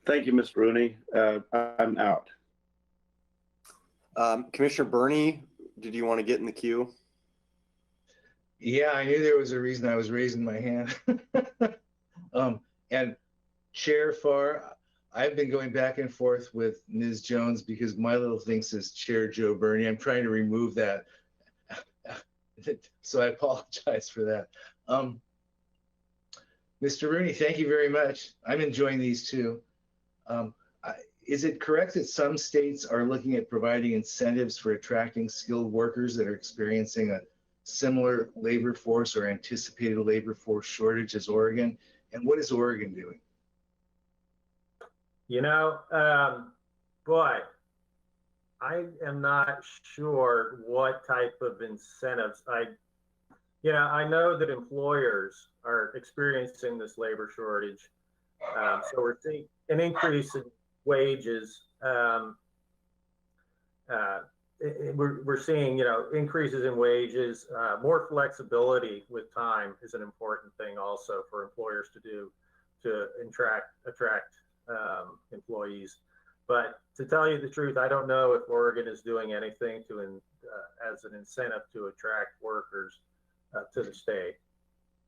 Thank you, Mr. Rooney. I'm out. Commissioner Burney, did you want to get in the queue? Yeah, I knew there was a reason I was raising my hand. And Chair Farr, I've been going back and forth with Ms. Jones because my little thing says Chair Joe Burney. I'm trying to remove that. So I apologize for that. Mr. Rooney, thank you very much. I'm enjoying these too. Is it correct that some states are looking at providing incentives for attracting skilled workers that are experiencing a similar labor force or anticipated labor force shortage as Oregon? And what is Oregon doing? Boy, I am not sure what type of incentives. I know that employers are experiencing this labor shortage. So we're seeing an increase in wages. We're seeing, increases in wages. More flexibility with time is an important thing also for employers to do to attract employees. But to tell you the truth, I don't know if Oregon is doing anything as an incentive to attract workers to the state.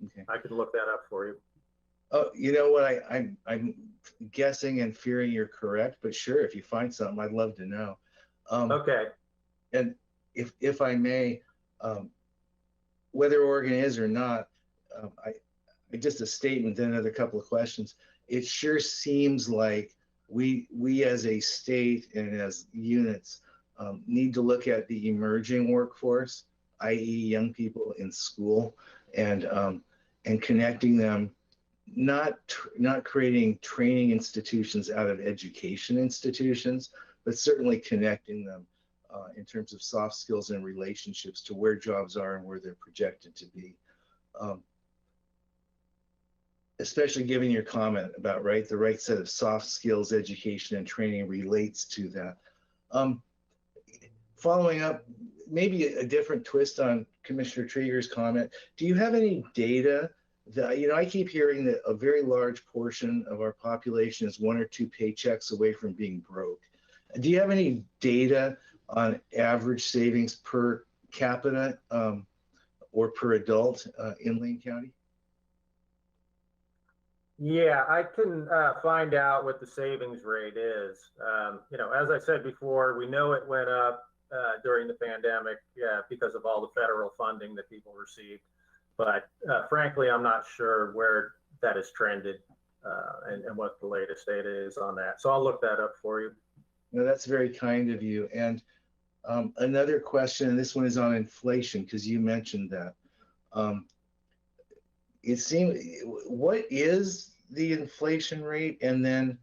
Okay. I could look that up for you. Oh, you know what? I'm guessing and fearing you're correct, but sure, if you find something, I'd love to know. Okay. And if I may, whether Oregon is or not, just a statement, then another couple of questions. It sure seems like we as a state and as units need to look at the emerging workforce, i.e. young people in school, and connecting them, not creating training institutions out of education institutions, but certainly connecting them in terms of soft skills and relationships to where jobs are and where they're projected to be. Especially given your comment about the right set of soft skills, education, and training relates to that. Following up, maybe a different twist on Commissioner Trieger's comment. Do you have any data that, I keep hearing that a very large portion of our population is 1 or 2 paychecks away from being broke. Do you have any data on average savings per capita or per adult in Lane County? Yeah, I can find out what the savings rate is. As I said before, we know it went up during the pandemic because of all the federal funding that people received. But frankly, I'm not sure where that has trended and what the latest data is on that. So I'll look that up for you. No, that's very kind of you. And another question, and this one is on inflation, because you mentioned that. It seems, what is the inflation rate, and then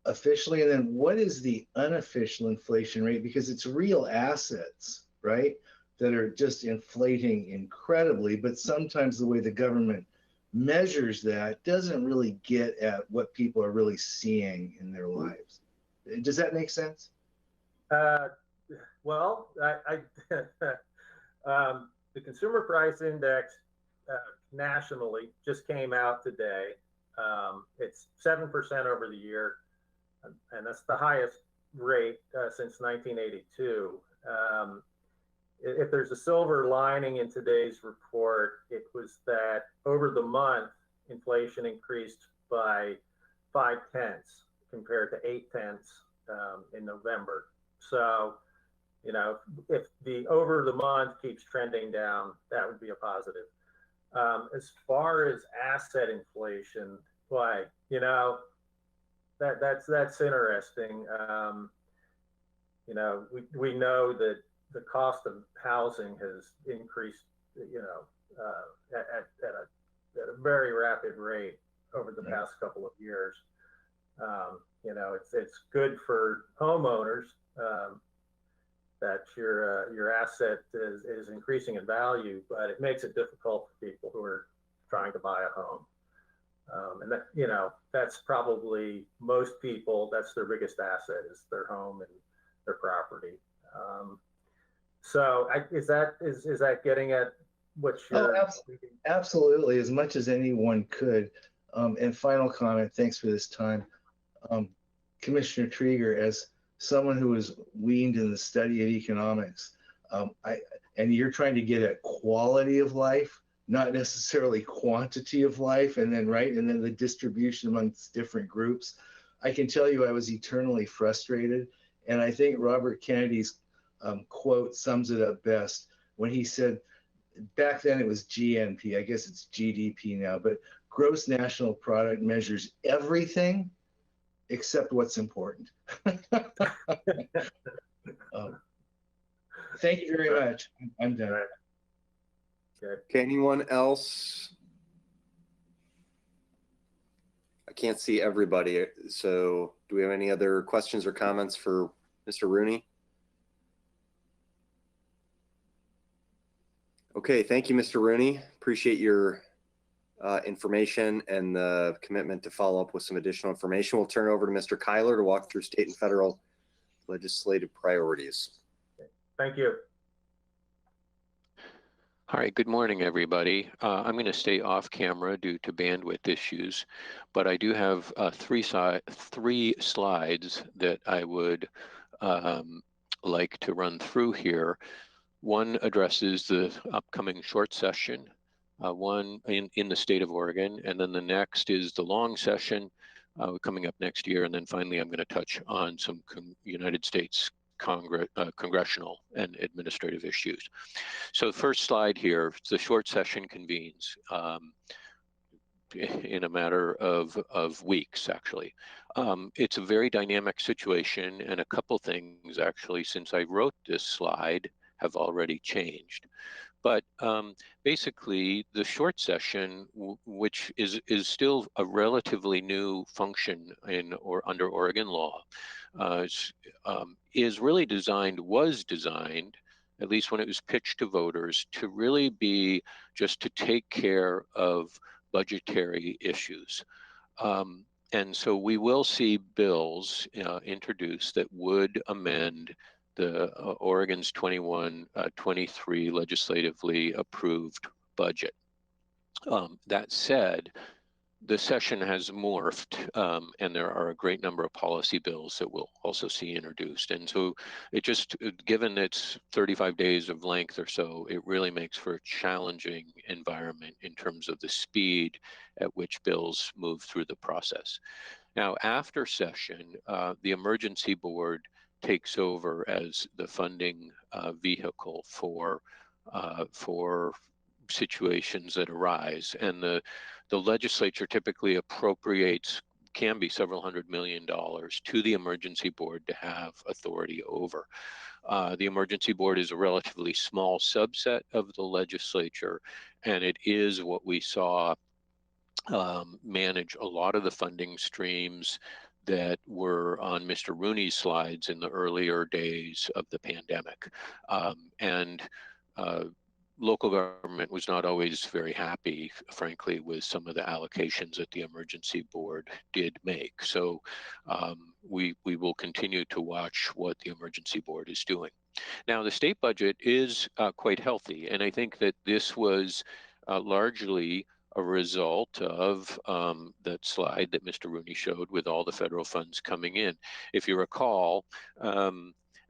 officially, and then what is the unofficial inflation rate? Because it's real assets right? That are just inflating incredibly, but sometimes the way the government measures that doesn't really get at what people are really seeing in their lives. Does that make sense? Well, the consumer price index nationally just came out today. It's 7% over the year, and that's the highest rate since 1982. If there's a silver lining in today's report, it was that over the month, inflation increased by 0.5 compared to 0.8 in November. So, you know, if the over the month keeps trending down, that would be a positive. As far as asset inflation, why, you know, that's interesting. You know, we know that the cost of housing has increased, you know, at a very rapid rate over the past couple of years. You know, it's good for homeowners that your asset is increasing in value, but it makes it difficult for people who are trying to buy a home. And that, you know, that's probably most people, that's their biggest asset, is their home and their property. So is that getting at what you're? Oh, absolutely, as much as anyone could. And final comment, thanks for this time. Commissioner Trieger, as someone who was weaned in the study of economics, and you're trying to get at quality of life, not necessarily quantity of life, and then the distribution amongst different groups. I can tell you I was eternally frustrated, and I think Robert Kennedy's quote sums it up best when he said, back then it was GNP, I guess it's GDP now, but gross national product measures everything except what's important. Thank you very much. I'm done. Okay, anyone else? I can't see everybody. So do we have any other questions or comments for Mr. Rooney? Okay, thank you, Mr. Rooney. Appreciate your information and the commitment to follow up with some additional information. We'll turn it over to Mr. Kyler to walk through state and federal legislative priorities. Thank you. All right, good morning, everybody. I'm going to stay off camera due to bandwidth issues, but I do have three slides that I would like to run through here. One addresses the upcoming short session, one in the state of Oregon, and then the next is the long session coming up next year, and then finally I'm going to touch on some United States congressional and administrative issues. So the first slide here, the short session convenes in a matter of weeks, actually. It's a very dynamic situation, and a couple things actually since I wrote this slide have already changed. But basically, the short session, which is still a relatively new function under Oregon law, is really was designed, at least when it was pitched to voters, to really be just to take care of budgetary issues. And so we will see bills introduced that would amend the Oregon's 21-23 legislatively approved budget. That said, the session has morphed, and there are a great number of policy bills that we'll also see introduced. And so it just, given its 35 days of length or so, it really makes for a challenging environment in terms of the speed at which bills move through the process. Now, after session, the Emergency Board takes over as the funding vehicle for situations that arise, and the legislature typically can be several $100 million to the Emergency Board to have authority over. The Emergency Board is a relatively small subset of the legislature, and it is what we saw manage a lot of the funding streams that were on Mr. Rooney's slides in the earlier days of the pandemic. And local government was not always very happy, frankly, with some of the allocations that the emergency board did make. So we will continue to watch what the emergency board is doing. Now, the state budget is quite healthy, and I think that this was largely a result of that slide that Mr. Rooney showed with all the federal funds coming in. If you recall,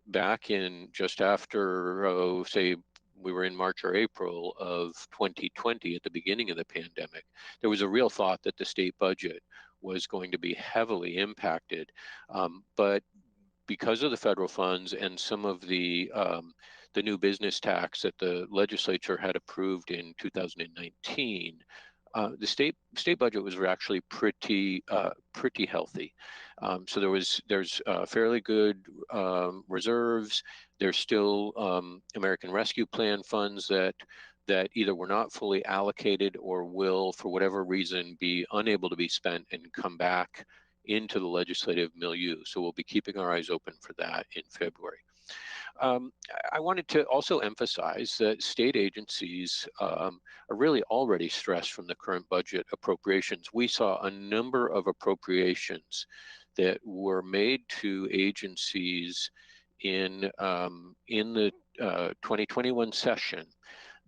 back in just after, say, we were in March or April of 2020 at the beginning of the pandemic, there was a real thought that the state budget was going to be heavily impacted. But because of the federal funds and some of the new business tax that the legislature had approved in 2019, the state budget was actually pretty healthy. So there's fairly good reserves. There's still American Rescue Plan funds that either were not fully allocated or will, for whatever reason, be unable to be spent and come back into the legislative milieu. So we'll be keeping our eyes open for that in February. I wanted to also emphasize that state agencies are really already stressed from the current budget appropriations. We saw a number of appropriations that were made to agencies in the 2021 session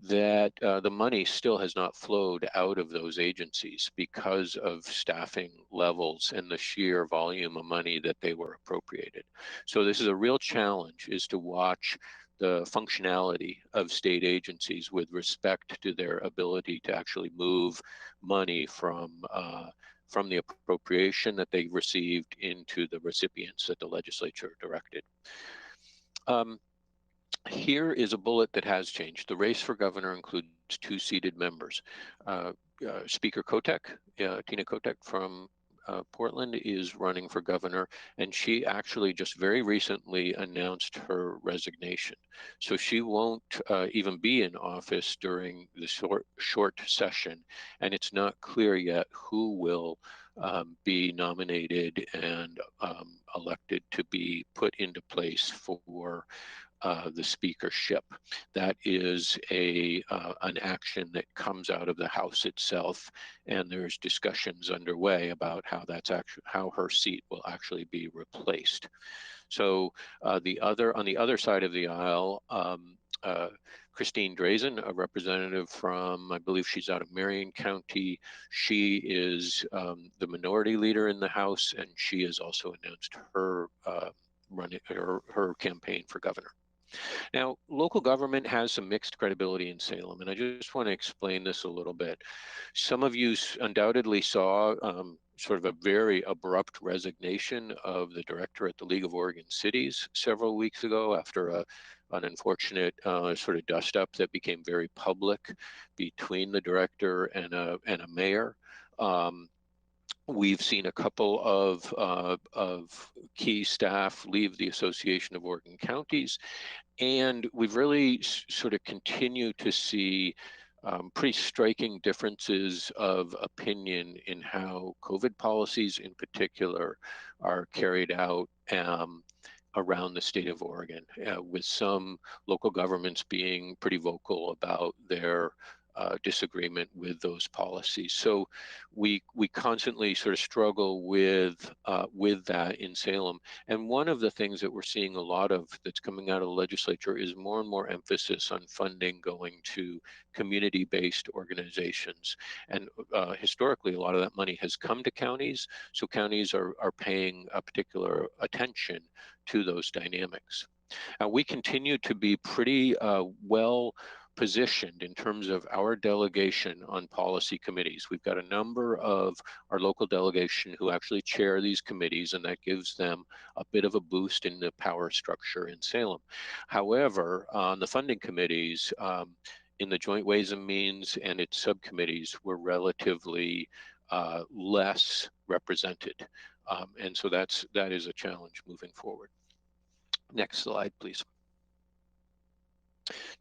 that the money still has not flowed out of those agencies because of staffing levels and the sheer volume of money that they were appropriated. So this is a real challenge, is to watch the functionality of state agencies with respect to their ability to actually move money from the appropriation that they received into the recipients that the legislature directed. Here is a bullet that has changed. The race for governor includes 2 seated members. Speaker Kotek, Tina Kotek from Portland, is running for governor, and she actually just very recently announced her resignation. So she won't even be in office during the short session, and it's not clear yet who will be nominated and elected to be put into place for the speakership. That is an action that comes out of the House itself, and there's discussions underway about how her seat will actually be replaced. So on the other side of the aisle, Christine Drazen, a representative from, I believe she's out of Marion County. She is the minority leader in the House, and she has also announced her her campaign for governor. Now, local government has some mixed credibility in Salem, and I just want to explain this a little bit. Some of you undoubtedly saw sort of a very abrupt resignation of the director at the League of Oregon Cities several weeks ago after an unfortunate sort of dust-up that became very public between the director and a mayor. We've seen a couple of key staff leave the Association of Oregon Counties, and we've really sort of continued to see pretty striking differences of opinion in how COVID policies in particular are carried out around the state of Oregon, with some local governments being pretty vocal about their disagreement with those policies. So we constantly sort of struggle with that in Salem. And one of the things that we're seeing a lot of that's coming out of the legislature is more and more emphasis on funding going to community-based organizations. And historically, a lot of that money has come to counties. So counties are paying a particular attention to those dynamics. We continue to be pretty well positioned in terms of our delegation on policy committees. We've got a number of our local delegation who actually chair these committees, and that gives them a bit of a boost in the power structure in Salem. However, on the funding committees, in the Joint Ways and Means and its subcommittees, we're relatively less represented. And so that is a challenge moving forward. Next slide, please.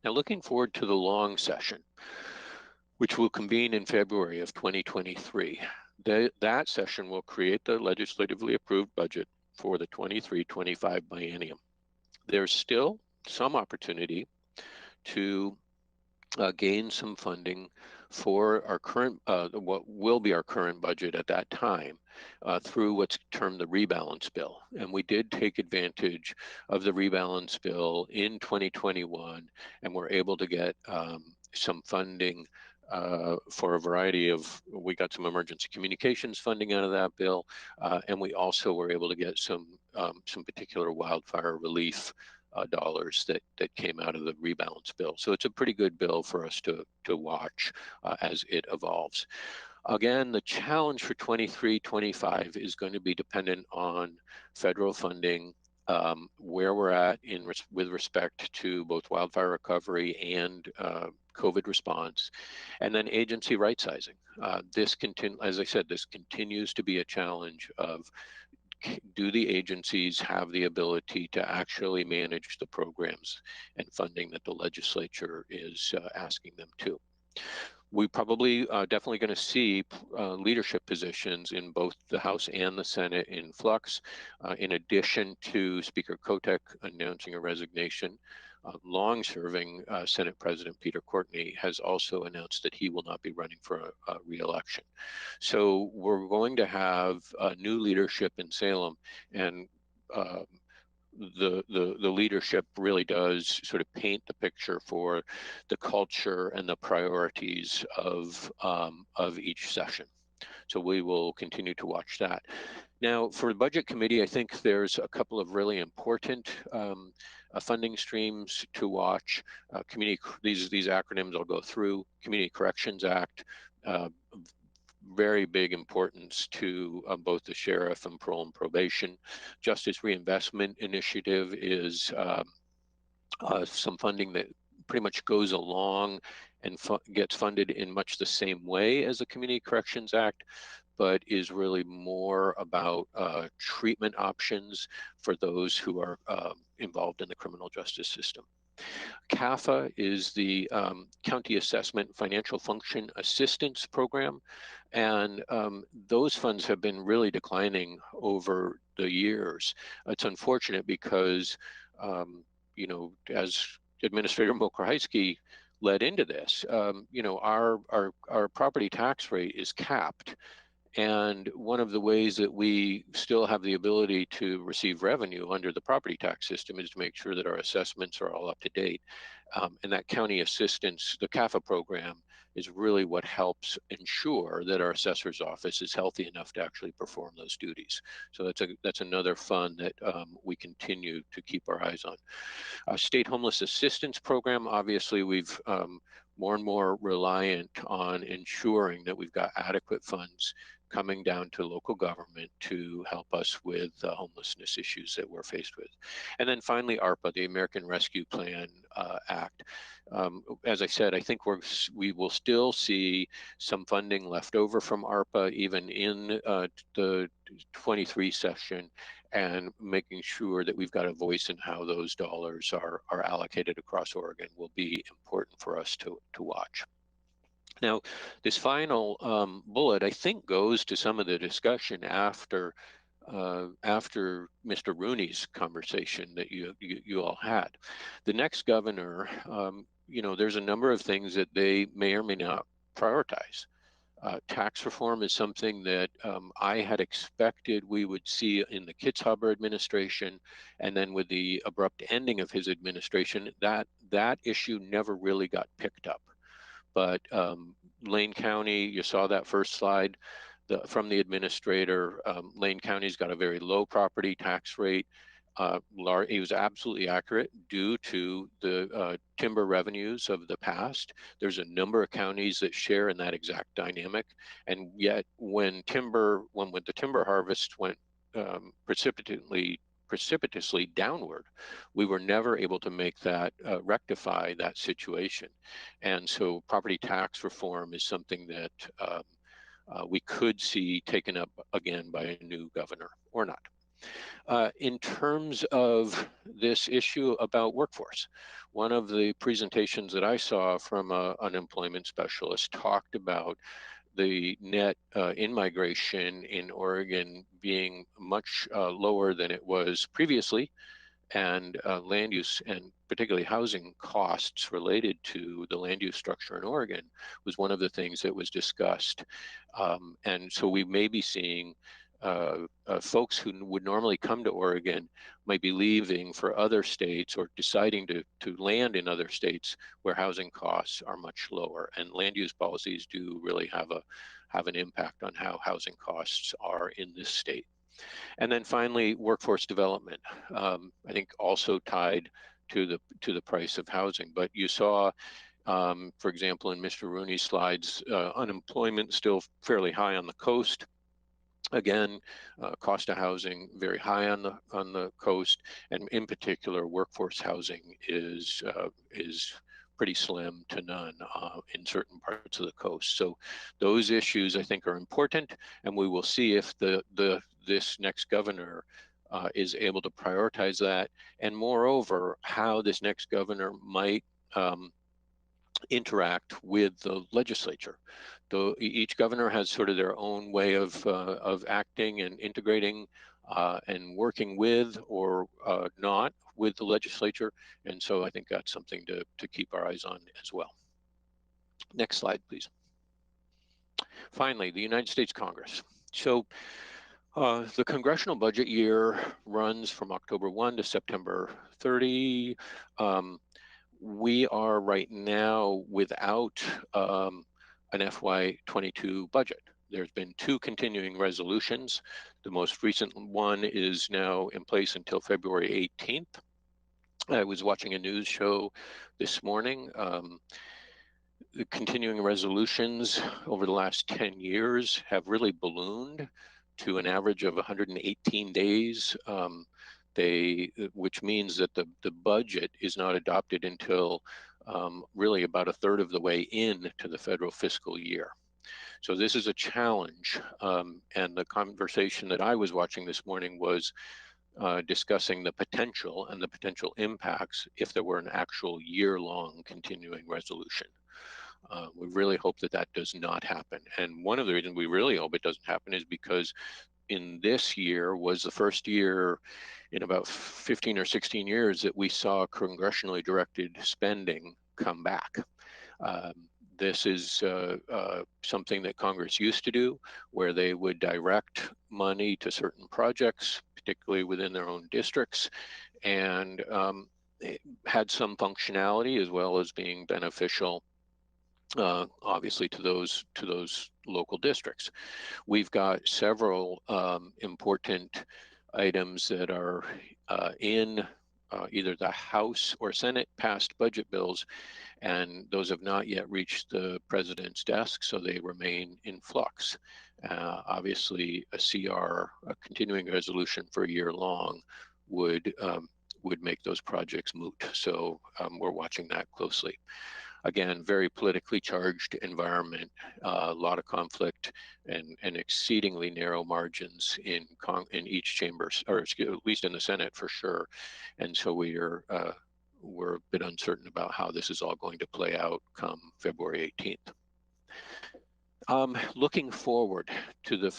Now, looking forward to the long session, which will convene in February of 2023. that session will create the legislatively approved budget for the 23-25 biennium. There's still some opportunity to gain some funding for our current, what will be our current budget at that time, through what's termed the rebalance bill. And we did take advantage of the rebalance bill in 2021, and we're able to get some funding for a variety of, we got some emergency communications funding out of that bill, and we also were able to get some particular wildfire relief dollars that came out of the rebalance bill. So it's a pretty good bill for us to watch as it evolves. Again, the challenge for 23-25 is going to be dependent on federal funding, where we're at with respect to both wildfire recovery and COVID response, and then agency right sizing. As I said, this continues to be a challenge of, do the agencies have the ability to actually manage the programs and funding that the legislature is asking them to? We probably definitely going to see leadership positions in both the House and the Senate in flux, in addition to Speaker Kotek announcing a resignation. Long-serving Senate President Peter Courtney has also announced that he will not be running for a re-election. So we're going to have new leadership in Salem, and the leadership really does sort of paint the picture for the culture and the priorities of each session. So we will continue to watch that. Now, for the Budget Committee, I think there's a couple of really important funding streams to watch. These acronyms I'll go through. Community Corrections Act, very big importance to both the sheriff and parole and probation. Justice Reinvestment Initiative is some funding that pretty much goes along and gets funded in much the same way as the Community Corrections Act, but is really more about treatment options for those who are involved in the criminal justice system. CAFA is the County Assessment Financial Function Assistance Program, and those funds have been really declining over the years. It's unfortunate because, you know, as Administrator Mokrahysky led into this, you know, our property tax rate is capped. And one of the ways that we still have the ability to receive revenue under the property tax system is to make sure that our assessments are all up to date. And that county assistance, the CAFA program, is really what helps ensure that our assessor's office is healthy enough to actually perform those duties. So that's another fund that we continue to keep our eyes on. State Homeless Assistance Program, obviously we've more and more reliant on ensuring that we've got adequate funds coming down to local government to help us with the homelessness issues that we're faced with. And then finally, ARPA, the American Rescue Plan Act. As I said, I think we will still see some funding left over from ARPA even in the 23 session, and making sure that we've got a voice in how those dollars are allocated across Oregon will be important for us to watch. Now, this final bullet, I think, goes to some of the discussion after Mr. Rooney's conversation that you all had. The next governor, you know, there's a number of things that they may or may not prioritize. Tax reform is something that I had expected we would see in the Kitzhaber administration, and then with the abrupt ending of his administration, that issue never really got picked up. But Lane County, you saw that first slide from the administrator. Lane County's got a very low property tax rate. He was absolutely accurate due to the timber revenues of the past. There's a number of counties that share in that exact dynamic, and yet when the timber harvest went precipitously downward, we were never able to make that rectify that situation. And so property tax reform is something that we could see taken up again by a new governor or not. In terms of this issue about workforce, one of the presentations that I saw from an unemployment specialist talked about the net in-migration in Oregon being much lower than it was previously, and land use and particularly housing costs related to the land use structure in Oregon was one of the things that was discussed. And so we may be seeing folks who would normally come to Oregon might be leaving for other states or deciding to land in other states where housing costs are much lower. And land use policies do really have an impact on how housing costs are in this state. And then finally, workforce development, I think also tied to the price of housing. But you saw, for example, in Mr. Rooney's slides, unemployment still fairly high on the coast. Again, cost of housing very high on the coast, and in particular, workforce housing is pretty slim to none in certain parts of the coast. So those issues I think are important, and we will see if this next governor is able to prioritize that, and moreover, how this next governor might interact with the legislature. Though each governor has sort of their own way of acting and integrating and working with or not with the legislature. And so I think that's something to keep our eyes on as well. Next slide, please. Finally, the United States Congress. So the congressional budget year runs from October 1 to September 30. We are right now without an FY22 budget. There's been 2 continuing resolutions. The most recent one is now in place until February 18th. I was watching a news show this morning. The continuing resolutions over the last 10 years have really ballooned to an average of 118 days. Which means that the budget is not adopted until really about a third of the way in to the federal fiscal year. So this is a challenge. And the conversation that I was watching this morning was discussing the potential and the potential impacts if there were an actual year-long continuing resolution. We really hope that does not happen. And one of the reasons we really hope it doesn't happen is because in this year was the first year in about 15 or 16 years that we saw congressionally directed spending come back. This is something that Congress used to do, where they would direct money to certain projects, particularly within their own districts, and it had some functionality as well as being beneficial, obviously, to those local districts. We've got several important items that are in either the House or Senate passed budget bills, and those have not yet reached the president's desk, so they remain in flux. Obviously, a CR, a continuing resolution for a year long, would make those projects moot. So we're watching that closely. Again, very politically charged environment, a lot of conflict, and exceedingly narrow margins in each chamber, or at least in the Senate for sure. And so we're a bit uncertain about how this is all going to play out come February 18th. Looking forward to the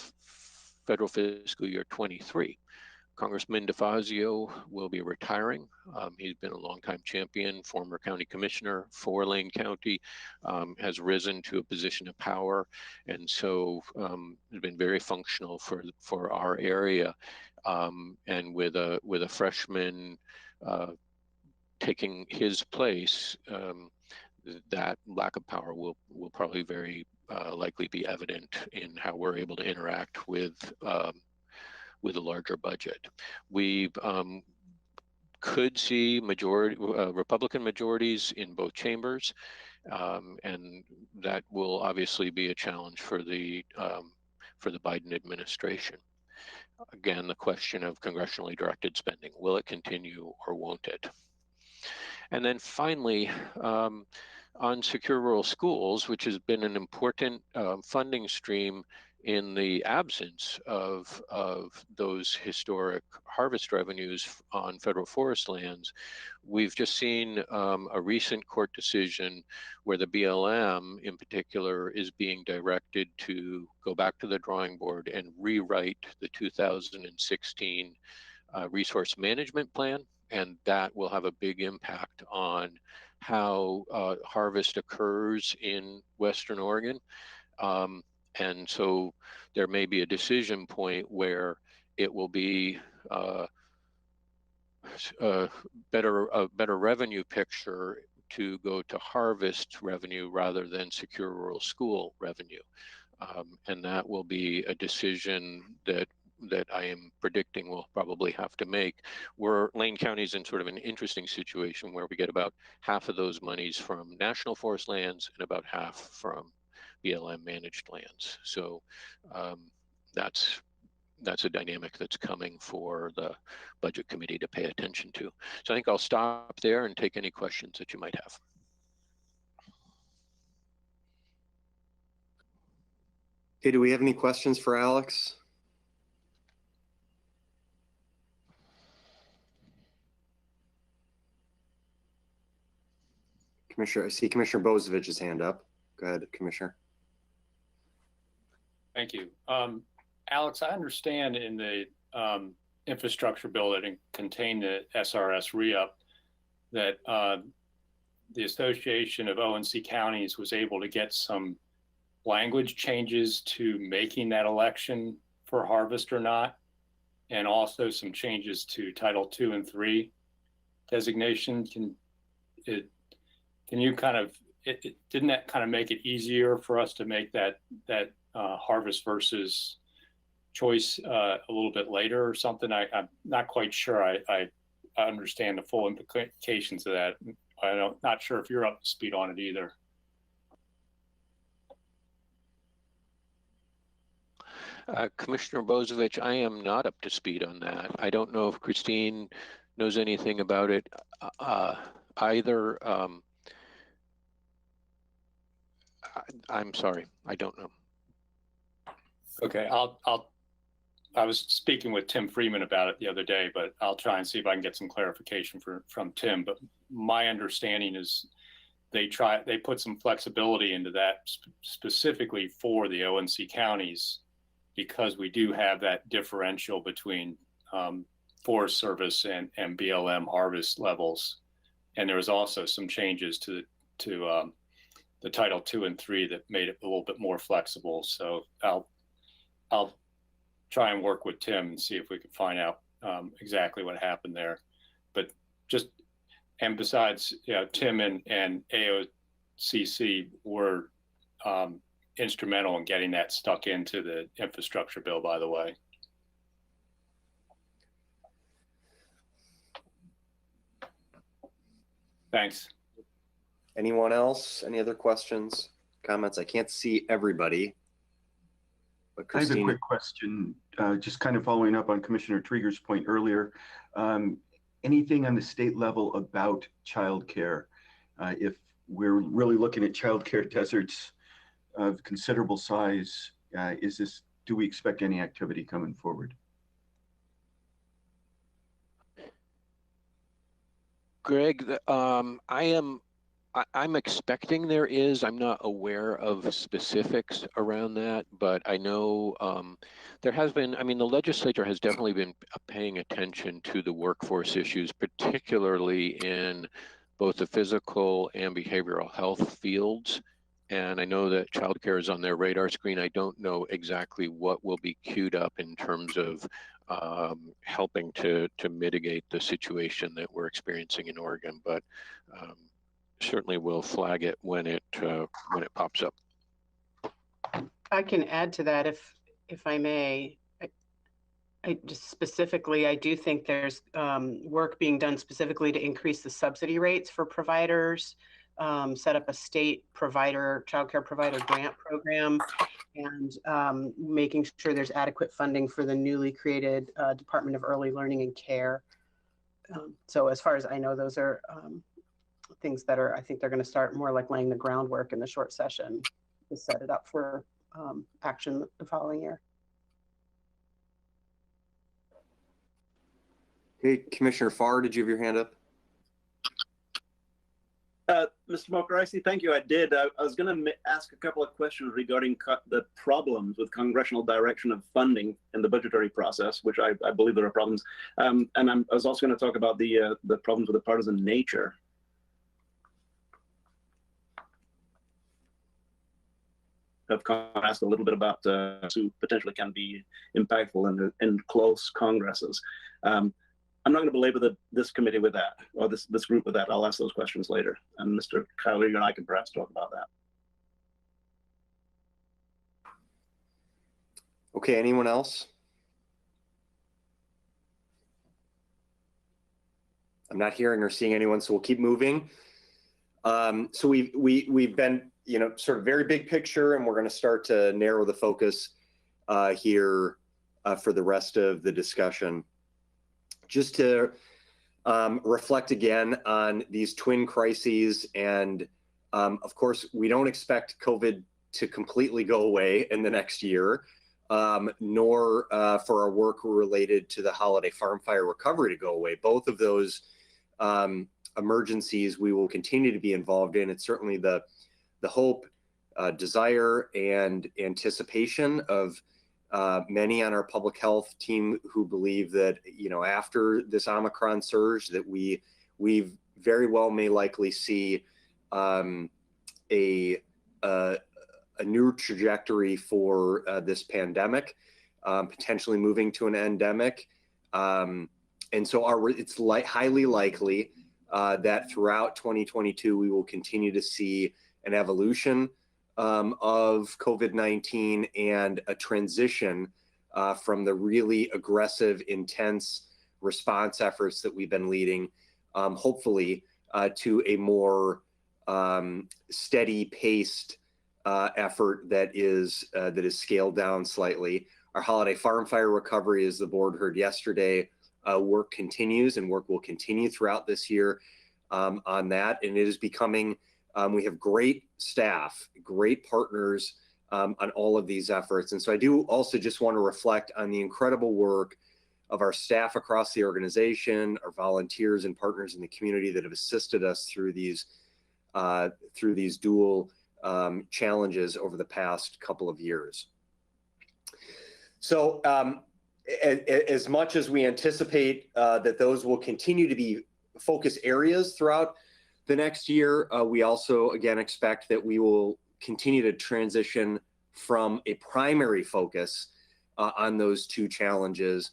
federal fiscal year 23. Congressman DeFazio will be retiring. He's been a longtime champion, former county commissioner for Lane County, has risen to a position of power, and so has been very functional for our area. And with a freshman taking his place, that lack of power will probably very likely be evident in how we're able to interact with a larger budget. We could see Republican majorities in both chambers, and that will obviously be a challenge for the Biden administration. Again, the question of congressionally directed spending, will it continue or won't it? And then finally, on secure rural schools, which has been an important funding stream in the absence of those historic harvest revenues on federal forest lands. We've just seen a recent court decision where the BLM in particular is being directed to go back to the drawing board and rewrite the 2016 resource management plan, and that will have a big impact on how harvest occurs in Western Oregon. And so there may be a decision point where it will be a better revenue picture to go to harvest revenue rather than secure rural school revenue. And that will be a decision that I am predicting we'll probably have to make. Lane County is in sort of an interesting situation where we get about half of those monies from national forest lands and about half from BLM managed lands. So that's a dynamic that's coming for the Budget Committee to pay attention to. So I think I'll stop there and take any questions that you might have. Okay, do we have any questions for Alex? Commissioner, I see Commissioner Bozovich's hand up. Go ahead, Commissioner. Thank you. Alex, I understand in the infrastructure bill that contained the SRS re-up that the Association of O&C Counties was able to get some language changes to making that election for harvest or not, and also some changes to Title II and III designation. Can you kind of, didn't that kind of make it easier for us to make that harvest versus choice a little bit later or something? I'm not quite sure I understand the full implications of that. Not sure if you're up to speed on it either. Commissioner Bozovich, I am not up to speed on that. I don't know if Christine knows anything about it either. I'm sorry, I don't know. Okay, I was speaking with Tim Freeman about it the other day, but I'll try and see if I can get some clarification from Tim. But my understanding is they put some flexibility into that specifically for the O&C counties, because we do have that differential between Forest Service and BLM harvest levels. And there was also some changes to the Title II and III that made it a little bit more flexible. So I'll try and work with Tim and see if we can find out exactly what happened there. But and besides, Tim and AOCC were instrumental in getting that stuck into the infrastructure bill, by the way. Thanks. Anyone else? Any other questions, comments? I can't see everybody. But Christine, I have a quick question, just kind of following up on Commissioner Trieger's point earlier. Anything on the state level about childcare? If we're really looking at childcare deserts of considerable size, do we expect any activity coming forward? Greg, I'm expecting there is. I'm not aware of specifics around that, but I know there has been, the legislature has definitely been paying attention to the workforce issues, particularly in both the physical and behavioral health fields. And I know that childcare is on their radar screen. I don't know exactly what will be queued up in terms of helping to mitigate the situation that we're experiencing in Oregon, but certainly will flag it when it pops up. I can add to that if I may. I just specifically, I do think there's work being done specifically to increase the subsidy rates for providers, set up a state childcare provider grant program, and making sure there's adequate funding for the newly created Department of Early Learning and Care. So as far as I know, those are things that I think they're going to start more like laying the groundwork in the short session to set it up for action the following year. Hey, Commissioner Farr, did you have your hand up? Mr. Mokarisi, thank you. I did. I was going to ask a couple of questions regarding the problems with congressional direction of funding in the budgetary process, which I believe there are problems. And I was also going to talk about the problems with the partisan nature of Congress, a little bit about who potentially can be impactful in close Congresses. I'm not going to belabor this committee with that, or this group with that. I'll ask those questions later. And Mr. Kyler, you and I can perhaps talk about that. Okay, anyone else? I'm not hearing or seeing anyone, so we'll keep moving. So we've been, sort of very big picture, and we're going to start to narrow the focus here for the rest of the discussion. Just to reflect again on these twin crises, and of course, we don't expect COVID to completely go away in the next year, nor for our work related to the holiday farm fire recovery to go away. Both of those emergencies we will continue to be involved in. It's certainly the hope, desire, and anticipation of many on our public health team who believe that, after this Omicron surge, that we very well may likely see a new trajectory for this pandemic, potentially moving to an endemic. And so it's highly likely that throughout 2022, we will continue to see an evolution of COVID-19 and a transition from the really aggressive, intense response efforts that we've been leading, hopefully to a more steady paced effort that is scaled down slightly. Our holiday farm fire recovery, as the board heard yesterday, work continues, and work will continue throughout this year on that. And it is becoming, we have great staff, great partners on all of these efforts. And so I do also just want to reflect on the incredible work of our staff across the organization, our volunteers and partners in the community that have assisted us through these dual challenges over the past couple of years. So as much as we anticipate that those will continue to be focus areas throughout the next year, we also, again, expect that we will continue to transition from a primary focus on those two challenges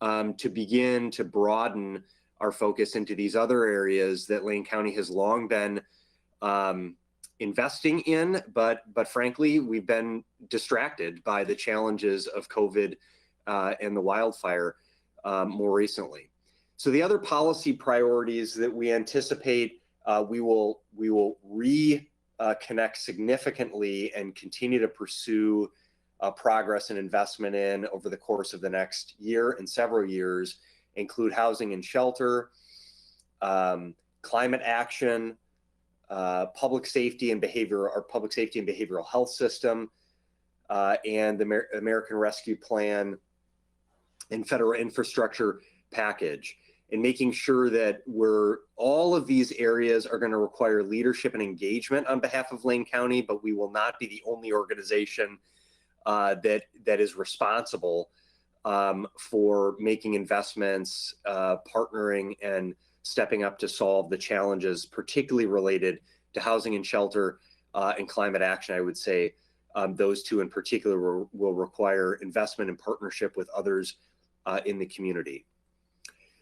to begin to broaden our focus into these other areas that Lane County has long been investing in, but frankly, we've been distracted by the challenges of COVID and the wildfire more recently. So the other policy priorities that we anticipate we will reconnect significantly and continue to pursue progress and investment in over the course of the next year and several years include housing and shelter, climate action, public safety and behavioral health system, and the American Rescue Plan and federal infrastructure package, and making sure that all of these areas are going to require leadership and engagement on behalf of Lane County, but we will not be the only organization that is responsible for making investments, partnering, and stepping up to solve the challenges, particularly related to housing and shelter and climate action. I would say those two in particular will require investment and partnership with others in the community.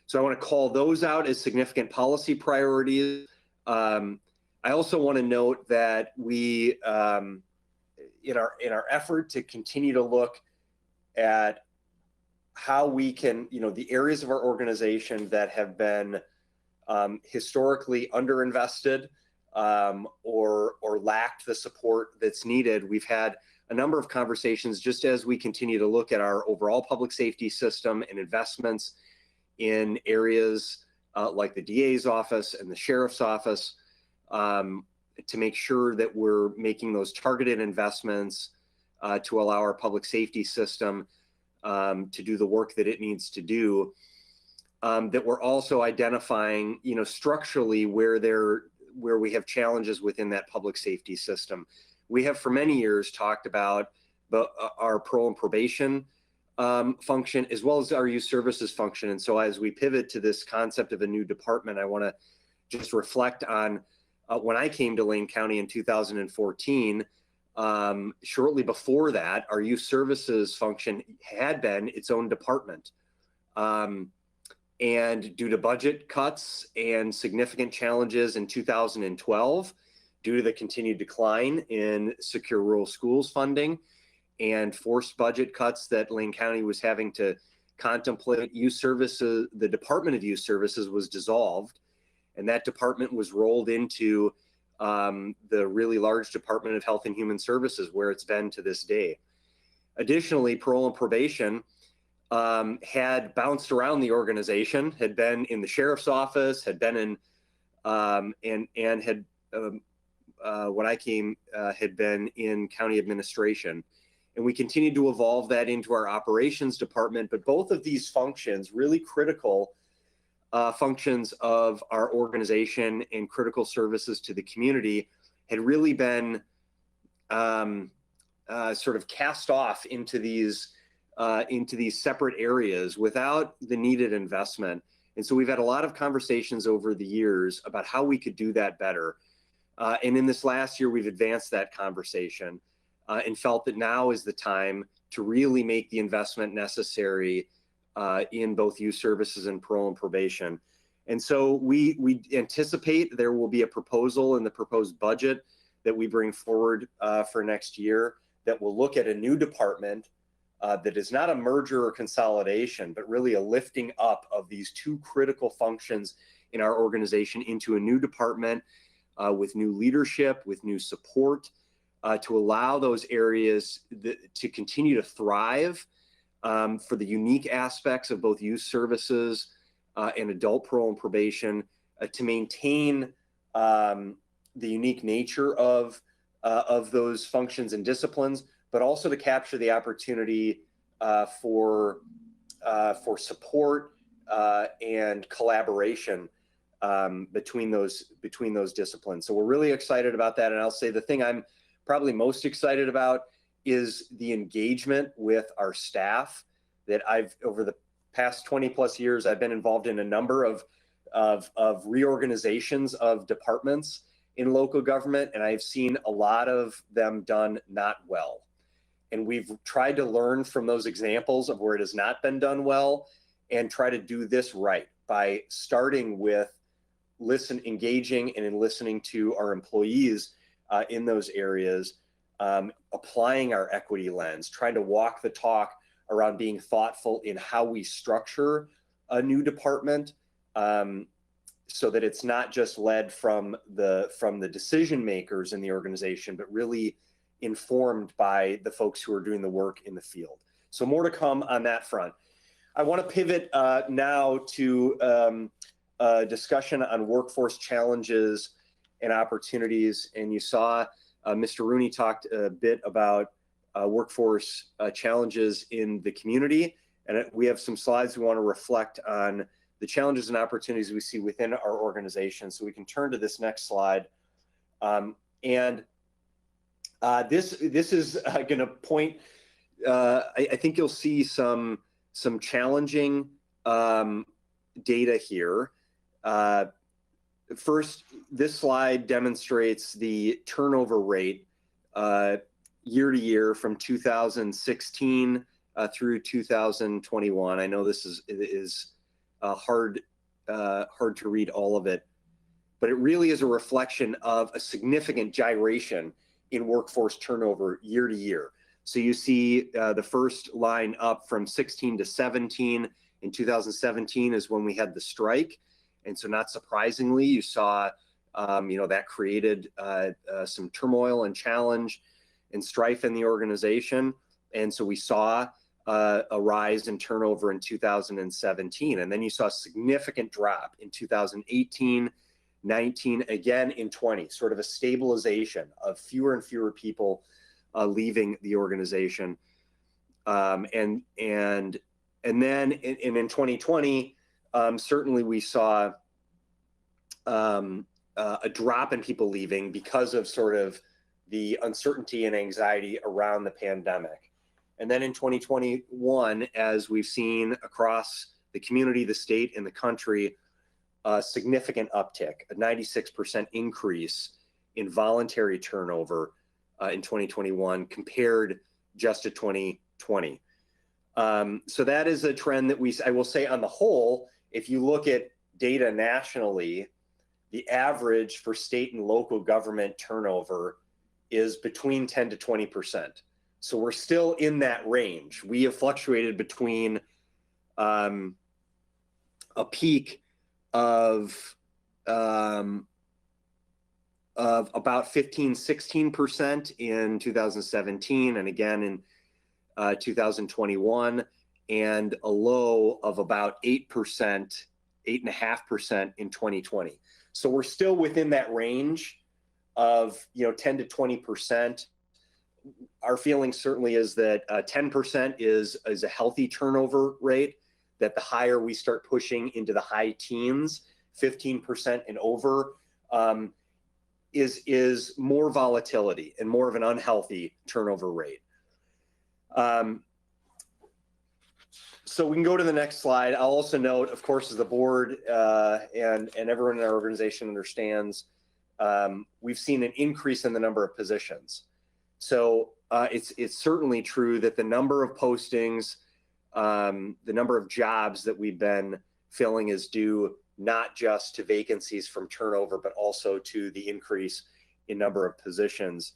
So I want to call those out as significant policy priorities. I also want to note that we, in our effort to continue to look at how we can, the areas of our organization that have been historically underinvested or lacked the support that's needed. We've had a number of conversations just as we continue to look at our overall public safety system and investments in areas like the DA's office and the sheriff's office to make sure that we're making those targeted investments to allow our public safety system to do the work that it needs to do. That we're also identifying, structurally where we have challenges within that public safety system. We have for many years talked about our parole and probation function, as well as our youth services function. And so as we pivot to this concept of a new department, I want to just reflect on when I came to Lane County in 2014. Shortly before that, our youth services function had been its own department. And due to budget cuts and significant challenges in 2012, due to the continued decline in secure rural schools funding and forced budget cuts that Lane County was having to contemplate, youth services, the Department of Youth Services was dissolved, and that department was rolled into the really large Department of Health and Human Services, where it's been to this day. Additionally, parole and probation had bounced around the organization, had been in the sheriff's office, had been in, and had, when I came, had been in county administration. And we continued to evolve that into our operations department. But both of these functions, really critical functions of our organization and critical services to the community, had really been sort of cast off into these separate areas without the needed investment. And so we've had a lot of conversations over the years about how we could do that better. And in this last year, we've advanced that conversation and felt that now is the time to really make the investment necessary in both youth services and parole and probation. And so we anticipate there will be a proposal in the proposed budget that we bring forward for next year that will look at a new department that is not a merger or consolidation, but really a lifting up of these two critical functions in our organization into a new department with new leadership, with new support, to allow those areas to continue to thrive for the unique aspects of both youth services and adult parole and probation, to maintain the unique nature of those functions and disciplines, but also to capture the opportunity for support and collaboration between those disciplines. So we're really excited about that. And I'll say the thing I'm probably most excited about is the engagement with our staff. That over the past 20 plus years, I've been involved in a number of reorganizations of departments in local government, and I've seen a lot of them done not well. And we've tried to learn from those examples of where it has not been done well and try to do this right by starting with engaging and in listening to our employees in those areas, applying our equity lens, trying to walk the talk around being thoughtful in how we structure a new department, so that it's not just led from the decision makers in the organization, but really informed by the folks who are doing the work in the field. So more to come on that front. I want to pivot now to a discussion on workforce challenges and opportunities. And you saw Mr. Rooney talked a bit about workforce challenges in the community. And we have some slides we want to reflect on the challenges and opportunities we see within our organization. So we can turn to this next slide. This is going to point, I think you'll see some challenging data here. First, this slide demonstrates the turnover rate year to year from 2016 through 2021. I know this is hard to read all of it, but it really is a reflection of a significant gyration in workforce turnover year to year. So you see the first line up from 16 to 17. In 2017 is when we had the strike. And so not surprisingly, you saw, that created some turmoil and challenge and strife in the organization. And so we saw a rise in turnover in 2017. And then you saw a significant drop in 2018, 19, again in 20, sort of a stabilization of fewer and fewer people leaving the organization. And then in 2020, certainly we saw a drop in people leaving because of sort of the uncertainty and anxiety around the pandemic. And then in 2021, as we've seen across the community, the state, and the country, a significant uptick, a 96% increase in voluntary turnover in 2021 compared just to 2020. So that is a trend that I will say on the whole, if you look at data nationally, the average for state and local government turnover is between 10 to 20%. So we're still in that range. We have fluctuated between a peak of about 15-16% in 2017, and again in 2021, and a low of about 8%, 8.5% in 2020. So we're still within that range of 10 to 20%. Our feeling certainly is that 10% is a healthy turnover rate, that the higher we start pushing into the high teens, 15% and over, is more volatility and more of an unhealthy turnover rate. So we can go to the next slide. I'll also note, of course, as the board and everyone in our organization understands, we've seen an increase in the number of positions. So it's certainly true that the number of postings, the number of jobs that we've been filling is due not just to vacancies from turnover, but also to the increase in number of positions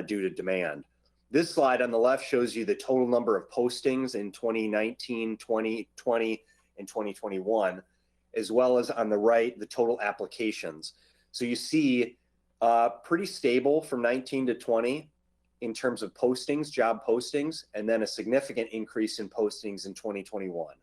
due to demand. This slide on the left shows you the total number of postings in 2019, 2020, and 2021, as well as on the right, the total applications. So you see pretty stable from 19 to 20 in terms of postings, job postings, and then a significant increase in postings in 2021.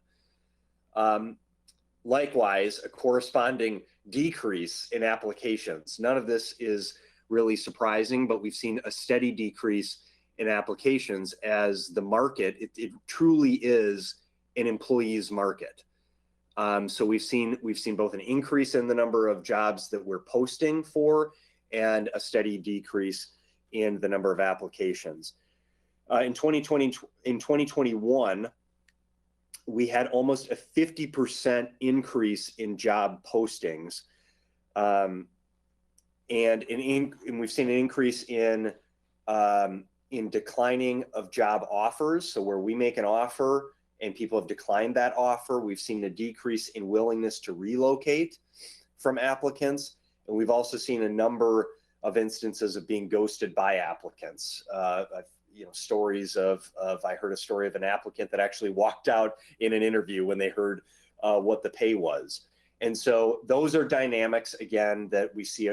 Likewise, a corresponding decrease in applications. None of this is really surprising, but we've seen a steady decrease in applications as the market, it truly is an employee's market. So we've seen both an increase in the number of jobs that we're posting for and a steady decrease in the number of applications. In 2021, we had almost a 50% increase in job postings, and we've seen an increase in declining of job offers. So where we make an offer and people have declined that offer, we've seen a decrease in willingness to relocate from applicants. And we've also seen a number of instances of being ghosted by applicants. Stories of I heard a story of an applicant that actually walked out in an interview when they heard what the pay was. And so those are dynamics, again, that we see,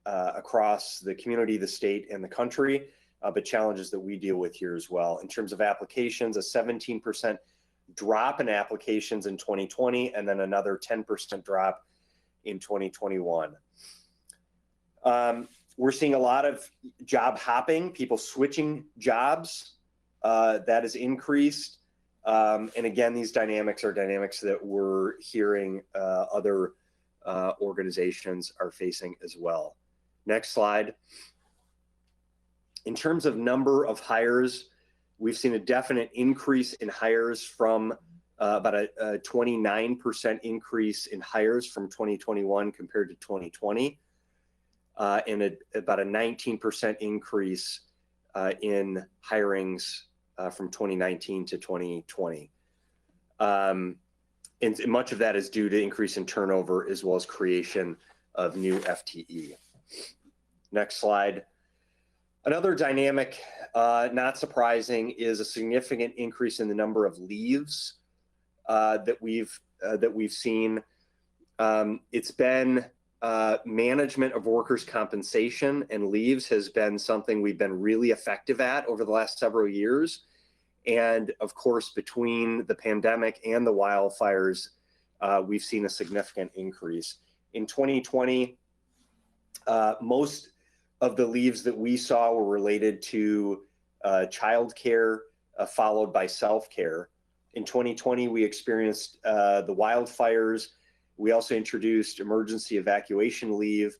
across the community, the state, and the country, but challenges that we deal with here as well. In terms of applications, a 17% drop in applications in 2020, and then another 10% drop in 2021. We're seeing a lot of job hopping, people switching jobs. That has increased. And again, these dynamics are dynamics that we're hearing other organizations are facing as well. Next slide. In terms of number of hires, we've seen a definite increase in hires from about a 29% increase in hires from 2021 compared to 2020, and about a 19% increase in hirings from 2019 to 2020. And much of that is due to increase in turnover as well as creation of new FTE. Next slide. Another dynamic, not surprising, is a significant increase in the number of leaves that we've seen. It's been management of workers' compensation and leaves has been something we've been really effective at over the last several years. And of course, between the pandemic and the wildfires, we've seen a significant increase. In 2020, most of the leaves that we saw were related to childcare, followed by self-care. In 2020, we experienced the wildfires. We also introduced emergency evacuation leave,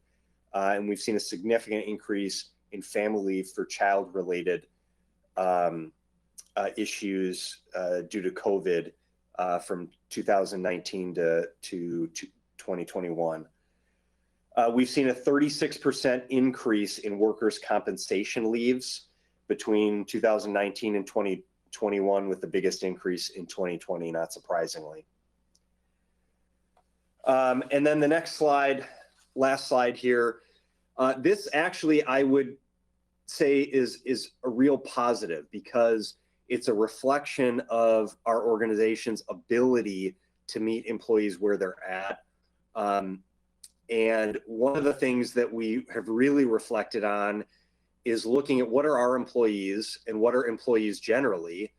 and we've seen a significant increase in family leave for child-related issues due to COVID from 2019 to 2021. We've seen a 36% increase in workers' compensation leaves between 2019 and 2021, with the biggest increase in 2020, not surprisingly. And then the next slide, last slide here. This actually, I would say, is a real positive, because it's a reflection of our organization's ability to meet employees where they're at. And one of the things that we have really reflected on is looking at what are our employees and what are employees generally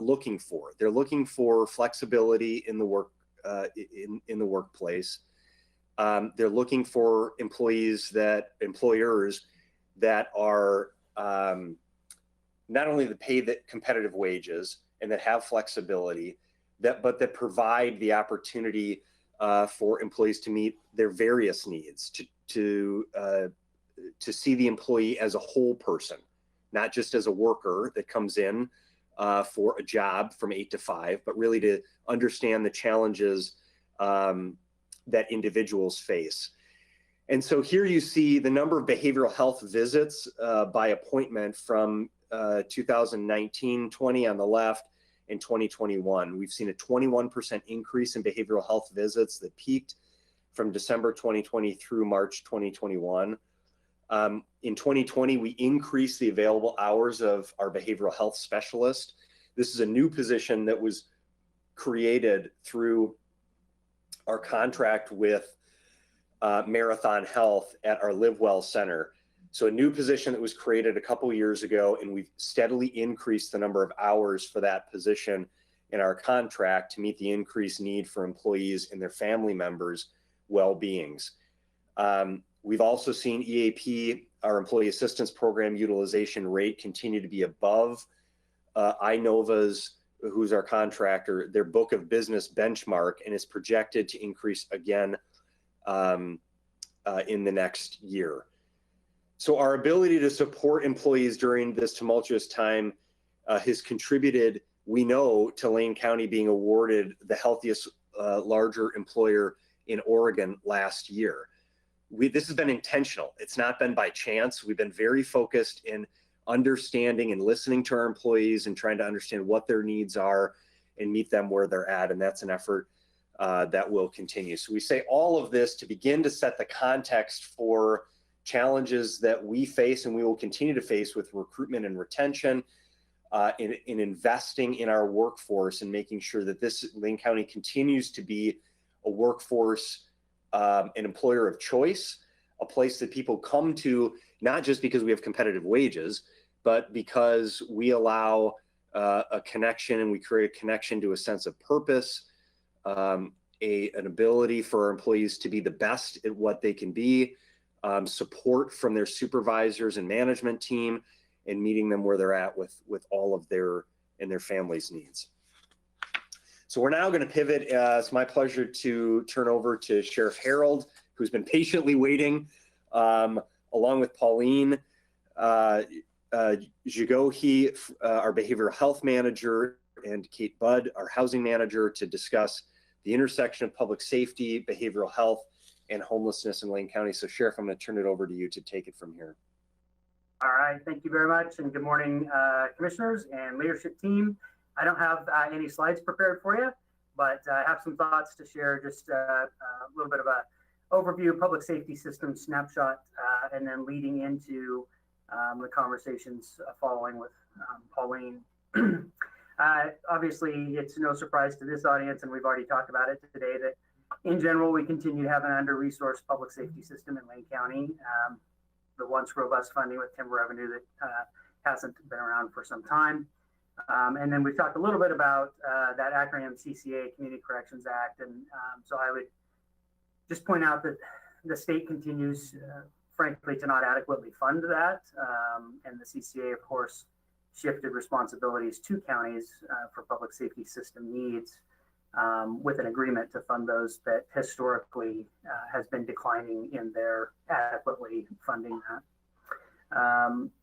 looking for. They're looking for flexibility in the work in the workplace. They're looking for employers that are not only that pay the competitive wages and that have flexibility, but that provide the opportunity for employees to meet their various needs, to see the employee as a whole person, not just as a worker that comes in for a job from 8 to 5, but really to understand the challenges that individuals face. And so here you see the number of behavioral health visits by appointment from 2019-20 on the left and 2021. We've seen a 21% increase in behavioral health visits that peaked from December 2020 through March 2021. In 2020, we increased the available hours of our behavioral health specialist. This is a new position that was created through our contract with Marathon Health at our Live Well Center. So a new position that was created a couple years ago, and we've steadily increased the number of hours for that position in our contract to meet the increased need for employees and their family members' well-beings. We've also seen EAP, our Employee Assistance Program utilization rate, continue to be above INOVA's, who's our contractor, their book of business benchmark, and is projected to increase again in the next year. So our ability to support employees during this tumultuous time has contributed, we know, to Lane County being awarded the healthiest larger employer in Oregon last year. This has been intentional. It's not been by chance. We've been very focused in understanding and listening to our employees and trying to understand what their needs are and meet them where they're at. And that's an effort that will continue. So we say all of this to begin to set the context for challenges that we face and we will continue to face with recruitment and retention, in investing in our workforce and making sure that this Lane County continues to be a workforce, an employer of choice, a place that people come to, not just because we have competitive wages, but because we allow a connection, and we create a connection to a sense of purpose, an ability for our employees to be the best at what they can be, support from their supervisors and management team, and meeting them where they're at with all of their and their families' needs. So we're now going to pivot. It's my pleasure to turn over to Sheriff Harold, who's been patiently waiting, along with Pauline Jigohi, our behavioral health manager, and Kate Budd, our housing manager, to discuss the intersection of public safety, behavioral health, and homelessness in Lane County. So Sheriff, I'm going to turn it over to you to take it from here. All right, thank you very much, and good morning, commissioners and leadership team. I don't have any slides prepared for you, but I have some thoughts to share, just a little bit of a overview, public safety system snapshot, and then leading into the conversations following with Pauline. Obviously, it's no surprise to this audience, and we've already talked about it today, that in general, we continue to have an under-resourced public safety system in Lane County. The once robust funding with timber revenue that hasn't been around for some time. And then we've talked a little bit about that acronym CCA, Community Corrections Act. And so I would just point out that the state continues frankly, to not adequately fund that. And the CCA, of course, shifted responsibilities to counties for public safety system needs, with an agreement to fund those that historically has been declining in their adequately funding that.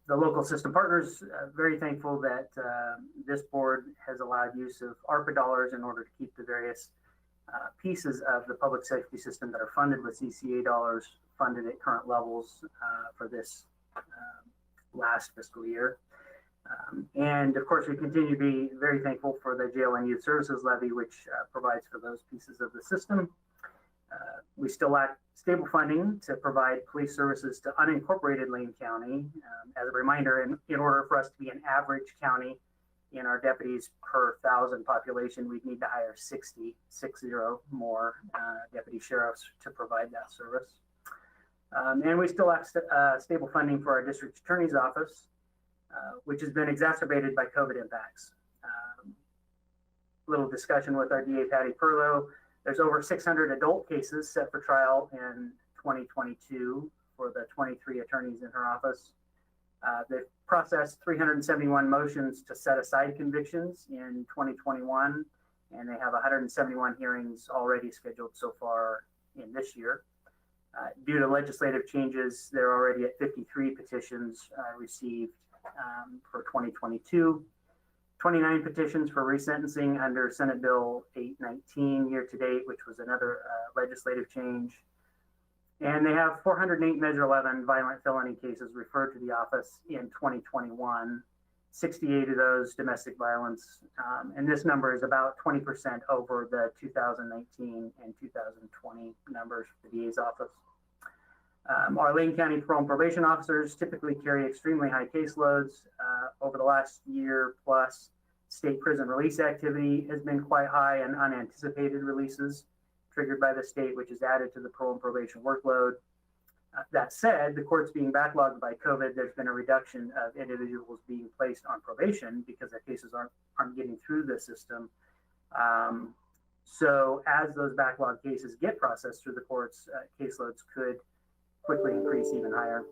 The local system partners, very thankful that this board has allowed use of ARPA dollars in order to keep the various pieces of the public safety system that are funded with CCA dollars funded at current levels for this last fiscal year. And of course, we continue to be very thankful for the Jail and Youth Services Levy, which provides for those pieces of the system. We still lack stable funding to provide police services to unincorporated Lane County. As a reminder, in order for us to be an average county in our deputies per 1,000 population, we'd need to hire 60 more deputy sheriffs to provide that service. And we still lack stable funding for our district attorney's office, which has been exacerbated by COVID impacts. Little discussion with our DA, Patty Perlow. There's over 600 adult cases set for trial in 2022 for the 23 attorneys in her office. They've processed 371 motions to set aside convictions in 2021, and they have 171 hearings already scheduled so far in this year. Due to legislative changes, they're already at 53 petitions received for 2022. 29 petitions for resentencing under Senate Bill 819 year to date, which was another legislative change. And they have 408 Measure 11 violent felony cases referred to the office in 2021, 68 of those domestic violence. And this number is about 20% over the 2019 and 2020 numbers for the DA's office. Our Lane County parole and probation officers typically carry extremely high caseloads. Over the last year plus, state prison release activity has been quite high, and unanticipated releases triggered by the state, which is added to the parole and probation workload. That said, the courts being backlogged by COVID, there's been a reduction of individuals being placed on probation because their cases aren't getting through the system. So as those backlog cases get processed through the courts, caseloads could quickly increase even higher.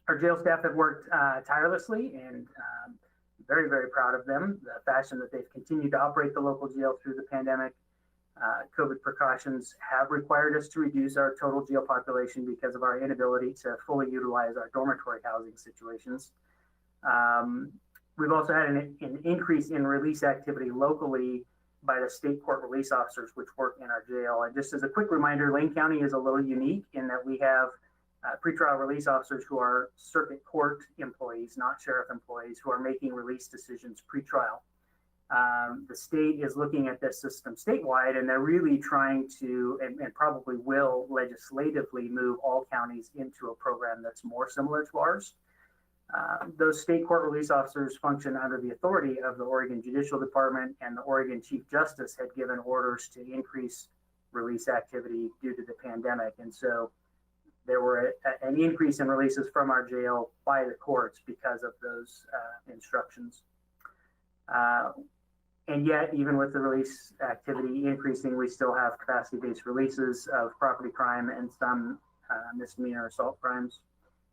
Our jail staff have worked tirelessly, and very, very proud of them, the fashion that they've continued to operate the local jail through the pandemic. COVID precautions have required us to reduce our total jail population because of our inability to fully utilize our dormitory housing situations. We've also had an increase in release activity locally by the state court release officers which work in our jail. And just as a quick reminder, Lane County is a little unique in that we have pretrial release officers who are circuit court employees, not sheriff employees, who are making release decisions pretrial. The state is looking at this system statewide, and they're really trying to, and probably will legislatively move all counties into a program that's more similar to ours. Those state court release officers function under the authority of the Oregon Judicial Department, and the Oregon Chief Justice had given orders to increase release activity due to the pandemic. And so there were an increase in releases from our jail by the courts because of those instructions. And yet, even with the release activity increasing, we still have capacity-based releases of property crime and some misdemeanor assault crimes,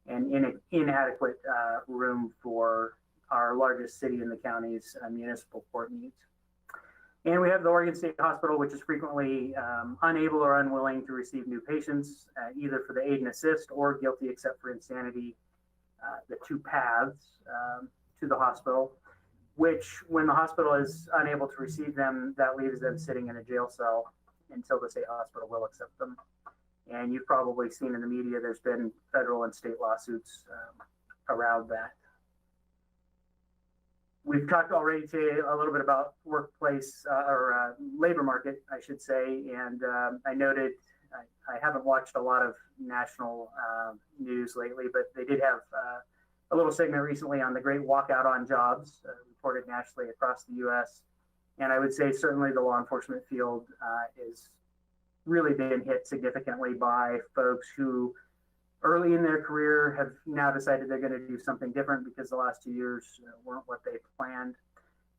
and inadequate room for our largest city in the county's municipal court needs. And we have the Oregon State Hospital, which is frequently unable or unwilling to receive new patients, either for the aid and assist or guilty except for insanity, the two paths to the hospital, which when the hospital is unable to receive them, that leaves them sitting in a jail cell until the state hospital will accept them. And you've probably seen in the media, there's been federal and state lawsuits around that. We've talked already today a little bit about workplace or labor market, I should say. And I noted, I haven't watched a lot of national news lately, but they did have a little segment recently on the great walkout on jobs reported nationally across the U.S. And I would say certainly the law enforcement field is really been hit significantly by folks who early in their career have now decided they're going to do something different because the last 2 years weren't what they planned.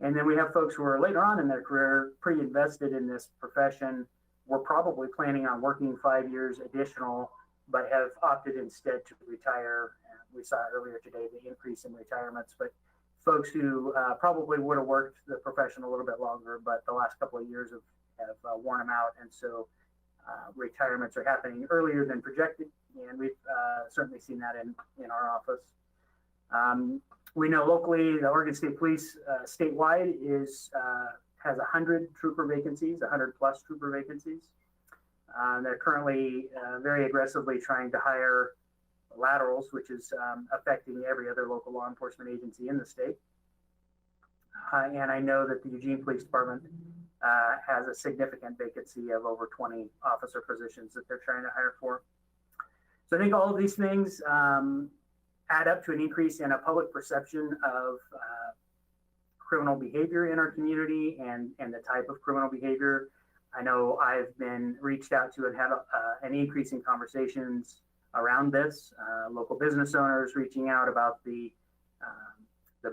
And then we have folks who are later on in their career pretty invested in this profession. We're probably planning on working 5 years additional, but have opted instead to retire. We saw earlier today the increase in retirements, but folks who probably would have worked the profession a little bit longer, but the last couple of years have worn them out. And so retirements are happening earlier than projected. And we've certainly seen that in our office. We know locally, the Oregon State Police statewide has 100 trooper vacancies, 100 plus trooper vacancies. They're currently very aggressively trying to hire laterals, which is affecting every other local law enforcement agency in the state. And I know that the Eugene Police Department has a significant vacancy of over 20 officer positions that they're trying to hire for. So I think all of these things add up to an increase in a public perception of criminal behavior in our community and the type of criminal behavior. I know I've been reached out to and had an increase in conversations around this. Local business owners reaching out about the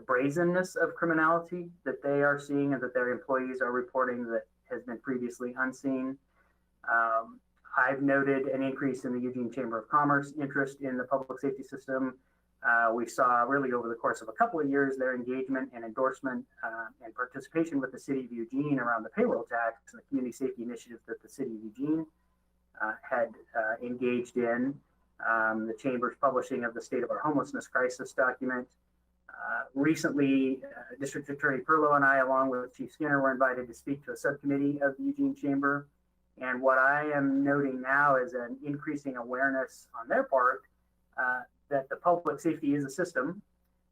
brazenness of criminality that they are seeing and that their employees are reporting that has been previously unseen. I've noted an increase in the Eugene Chamber of Commerce interest in the public safety system. We saw really over the course of a couple of years their engagement and endorsement and participation with the city of Eugene around the payroll tax and the community safety initiative that the city of Eugene had engaged in. The Chamber's publishing of the State of Our Homelessness Crisis document. Recently, District Attorney Perlow and I, along with Chief Skinner, were invited to speak to a subcommittee of the Eugene Chamber. And what I am noting now is an increasing awareness on their part that the public safety is a system,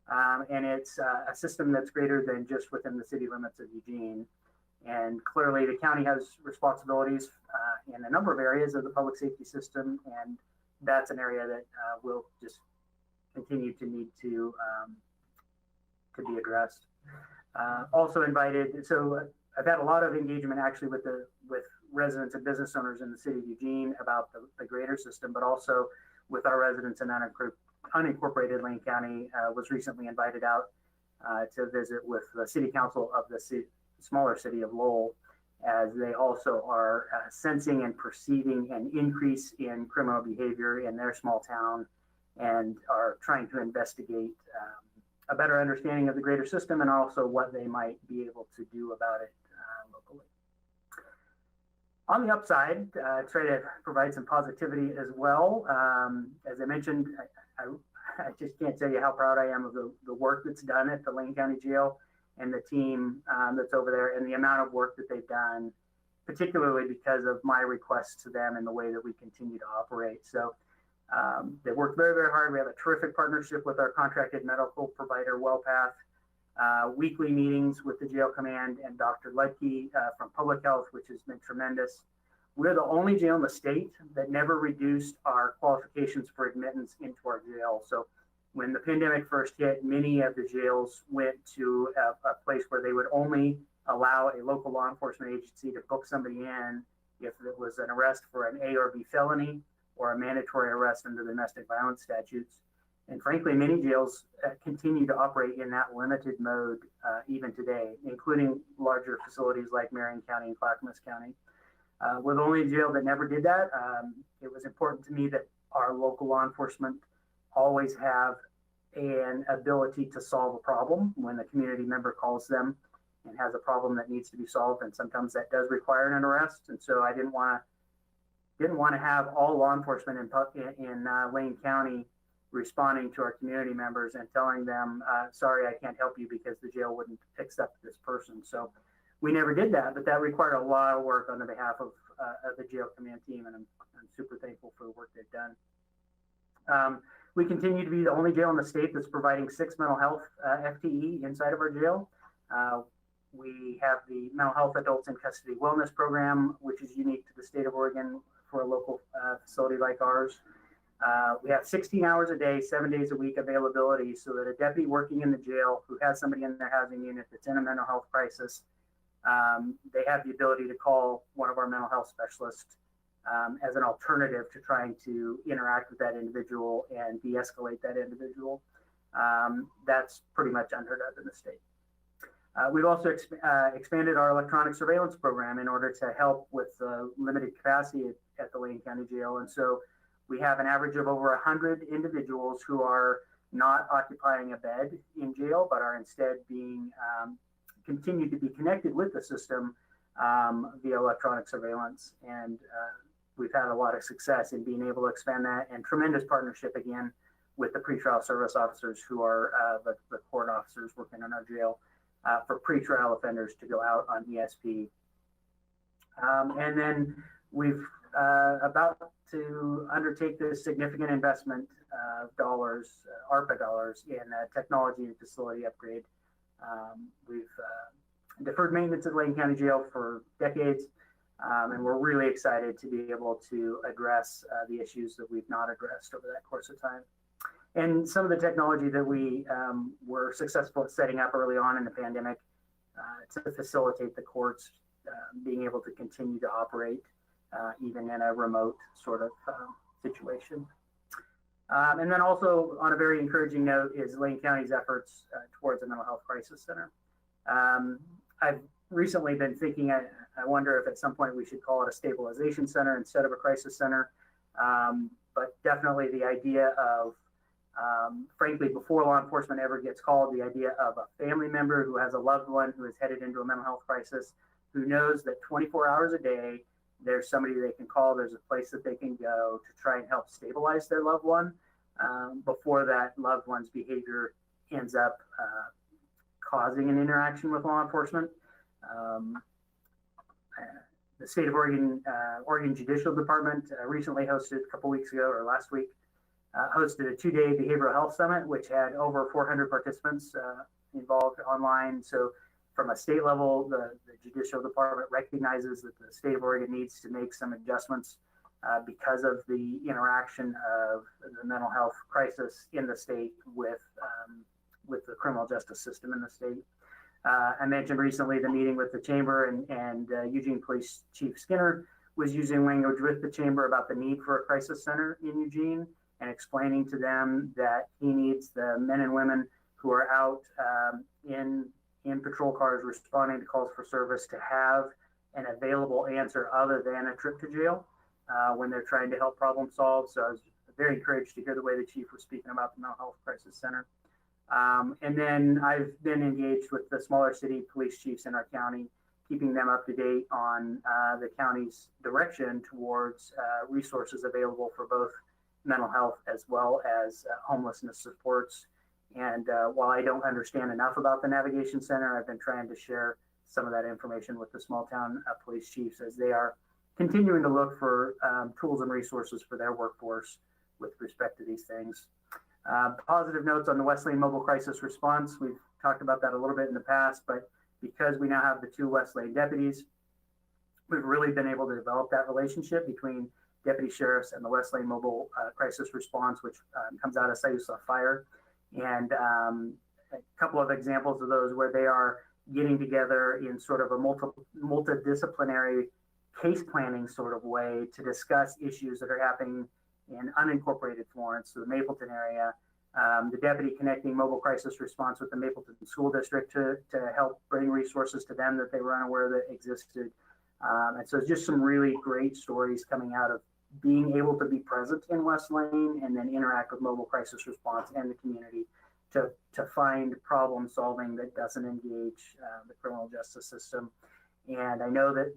and it's a system that's greater than just within the city limits of Eugene. And clearly the county has responsibilities in a number of areas of the public safety system, and that's an area that will just continue to need to be addressed. Also invited, so I've had a lot of engagement actually with residents and business owners in the city of Eugene about the greater system, but also with our residents in unincorporated Lane County. Was recently invited out to visit with the city council of the smaller city of Lowell, as they also are sensing and perceiving an increase in criminal behavior in their small town and are trying to investigate a better understanding of the greater system and also what they might be able to do about it locally. On the upside, try to provide some positivity as well. As I mentioned, I just can't tell you how proud I am of the work that's done at the Lane County Jail and the team that's over there and the amount of work that they've done, particularly because of my requests to them and the way that we continue to operate. So they worked very, very hard. We have a terrific partnership with our contracted medical provider, WellPath, weekly meetings with the jail command and Dr. Ludke from Public Health, which has been tremendous. We're the only jail in the state that never reduced our qualifications for admittance into our jail. So when the pandemic first hit, many of the jails went to a place where they would only allow a local law enforcement agency to book somebody in if it was an arrest for an A or B felony or a mandatory arrest under the domestic violence statutes. And frankly, many jails continue to operate in that limited mode even today, including larger facilities like Marion County and Clackamas County. We're the only jail that never did that. It was important to me that our local law enforcement always have an ability to solve a problem when the community member calls them and has a problem that needs to be solved, and sometimes that does require an arrest. And so I didn't want to have all law enforcement in Lane County responding to our community members and telling them, sorry, I can't help you because the jail wouldn't accept this person. So we never did that, but that required a lot of work on the behalf of the jail command team, and I'm super thankful for the work they've done. We continue to be the only jail in the state that's providing 6 mental health FTE inside of our jail. We have the Mental Health Adults in Custody Wellness Program, which is unique to the state of Oregon for a local facility like ours. We have 16 hours a day, 7 days a week availability, so that a deputy working in the jail who has somebody in their housing unit that's in a mental health crisis, they have the ability to call one of our mental health specialists as an alternative to trying to interact with that individual and de-escalate that individual. That's pretty much unheard of in the state. We've also expanded our electronic surveillance program in order to help with the limited capacity at the Lane County Jail. And so We have an average of over 100 individuals who are not occupying a bed in jail, but are instead being continue to be connected with the system via electronic surveillance. And we've had a lot of success in being able to expand that, and tremendous partnership again with the pretrial service officers who are the court officers working in our jail for pretrial offenders to go out on ESP. And then we've about to undertake this significant investment of dollars, ARPA dollars, in technology and facility upgrade. We've deferred maintenance at Lane County Jail for decades, and we're really excited to be able to address the issues that we've not addressed over that course of time. And some of the technology that we were successful at setting up early on in the pandemic to facilitate the courts being able to continue to operate even in a remote sort of situation. And then also on a very encouraging note is Lane County's efforts towards a mental health crisis center. I've recently been thinking, I wonder if at some point we should call it a stabilization center instead of a crisis center. But definitely the idea of, frankly, before law enforcement ever gets called, the idea of a family member who has a loved one who is headed into a mental health crisis, who knows that 24 hours a day, there's somebody they can call, there's a place that they can go to try and help stabilize their loved one before that loved one's behavior ends up causing an interaction with law enforcement. The state of Oregon, Oregon Judicial Department recently hosted a couple weeks ago or last week, hosted a 2-day behavioral health summit, which had over 400 participants involved online. So from a state level, the Judicial Department recognizes that the state of Oregon needs to make some adjustments because of the interaction of the mental health crisis in the state with the criminal justice system in the state. I mentioned recently the meeting with the chamber, and Eugene Police Chief Skinner was using language with the chamber about the need for a crisis center in Eugene, and explaining to them that he needs the men and women who are out in patrol cars responding to calls for service to have an available answer other than a trip to jail when they're trying to help problem solve. So I was very encouraged to hear the way the chief was speaking about the mental health crisis center. And then I've been engaged with the smaller city police chiefs in our county, keeping them up to date on the county's direction towards resources available for both mental health as well as homelessness supports. And while I don't understand enough about the Navigation Center, I've been trying to share some of that information with the small town police chiefs as they are continuing to look for tools and resources for their workforce with respect to these things. Positive notes on the West Lane Mobile Crisis Response. We've talked about that a little bit in the past, but because we now have the 2 West Lane deputies, we've really been able to develop that relationship between deputy sheriffs and the West Lane Mobile Crisis Response, which comes out of Sayusa Fire. And a couple of examples of those where they are getting together in sort of a multidisciplinary case planning sort of way to discuss issues that are happening in unincorporated Florence, so the Mapleton area. The deputy connecting mobile crisis response with the Mapleton School District to help bring resources to them that they were unaware that existed. And so just some really great stories coming out of being able to be present in West Lane and then interact with mobile crisis response and the community to find problem solving that doesn't engage the criminal justice system. And I know that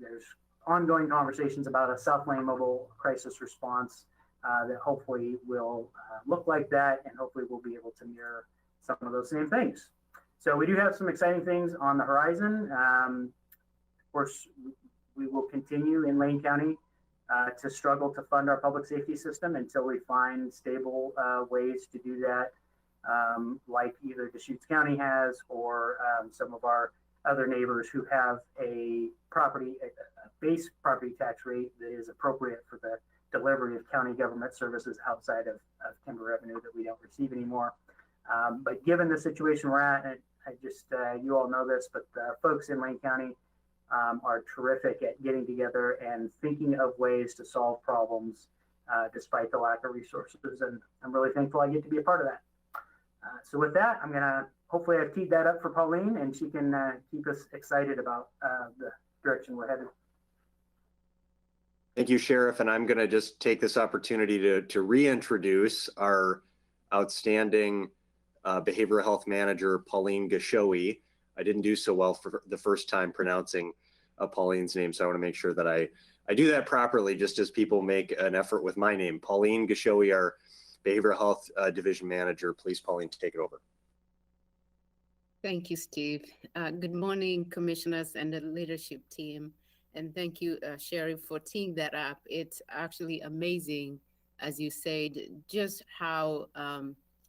there's ongoing conversations about a South Lane mobile crisis response that hopefully will look like that, and hopefully we'll be able to mirror some of those same things. So we do have some exciting things on the horizon. Of course, we will continue in Lane County to struggle to fund our public safety system until we find stable ways to do that, like either Deschutes County has or some of our other neighbors who have a base property tax rate that is appropriate for the delivery of county government services outside of timber revenue that we don't receive anymore. But given the situation we're at, and I just, you all know this, but folks in Lane County are terrific at getting together and thinking of ways to solve problems despite the lack of resources. And I'm really thankful I get to be a part of that. So with that, I'm gonna, hopefully I've teed that up for Pauline and she can keep us excited about the direction we're headed. Thank you, Sheriff. And I'm going to just take this opportunity to reintroduce our outstanding behavioral health manager, Pauline Gashoui. I didn't do so well for the first time pronouncing Pauline's name, so I want to make sure that I do that properly, just as people make an effort with my name. Pauline Gashoui, our behavioral health division manager. Please, Pauline, take it over. Thank you, Steve. Good morning, commissioners and the leadership team. And thank you, Sherry, for teeing that up. It's actually amazing, as you said, just how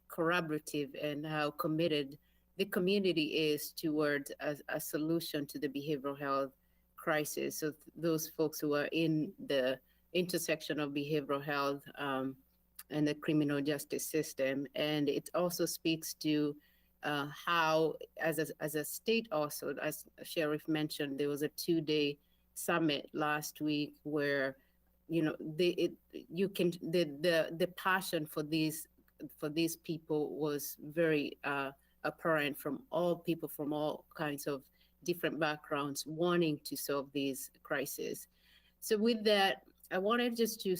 collaborative and how committed the community is towards a solution to the behavioral health crisis. So those folks who are in the intersection of behavioral health and the criminal justice system. And it also speaks to how, as a state also, as Sheriff mentioned, there was a 2-day summit last week where, you know, the passion for these people was very apparent from all people from all kinds of different backgrounds wanting to solve these crises. So with that, I wanted just to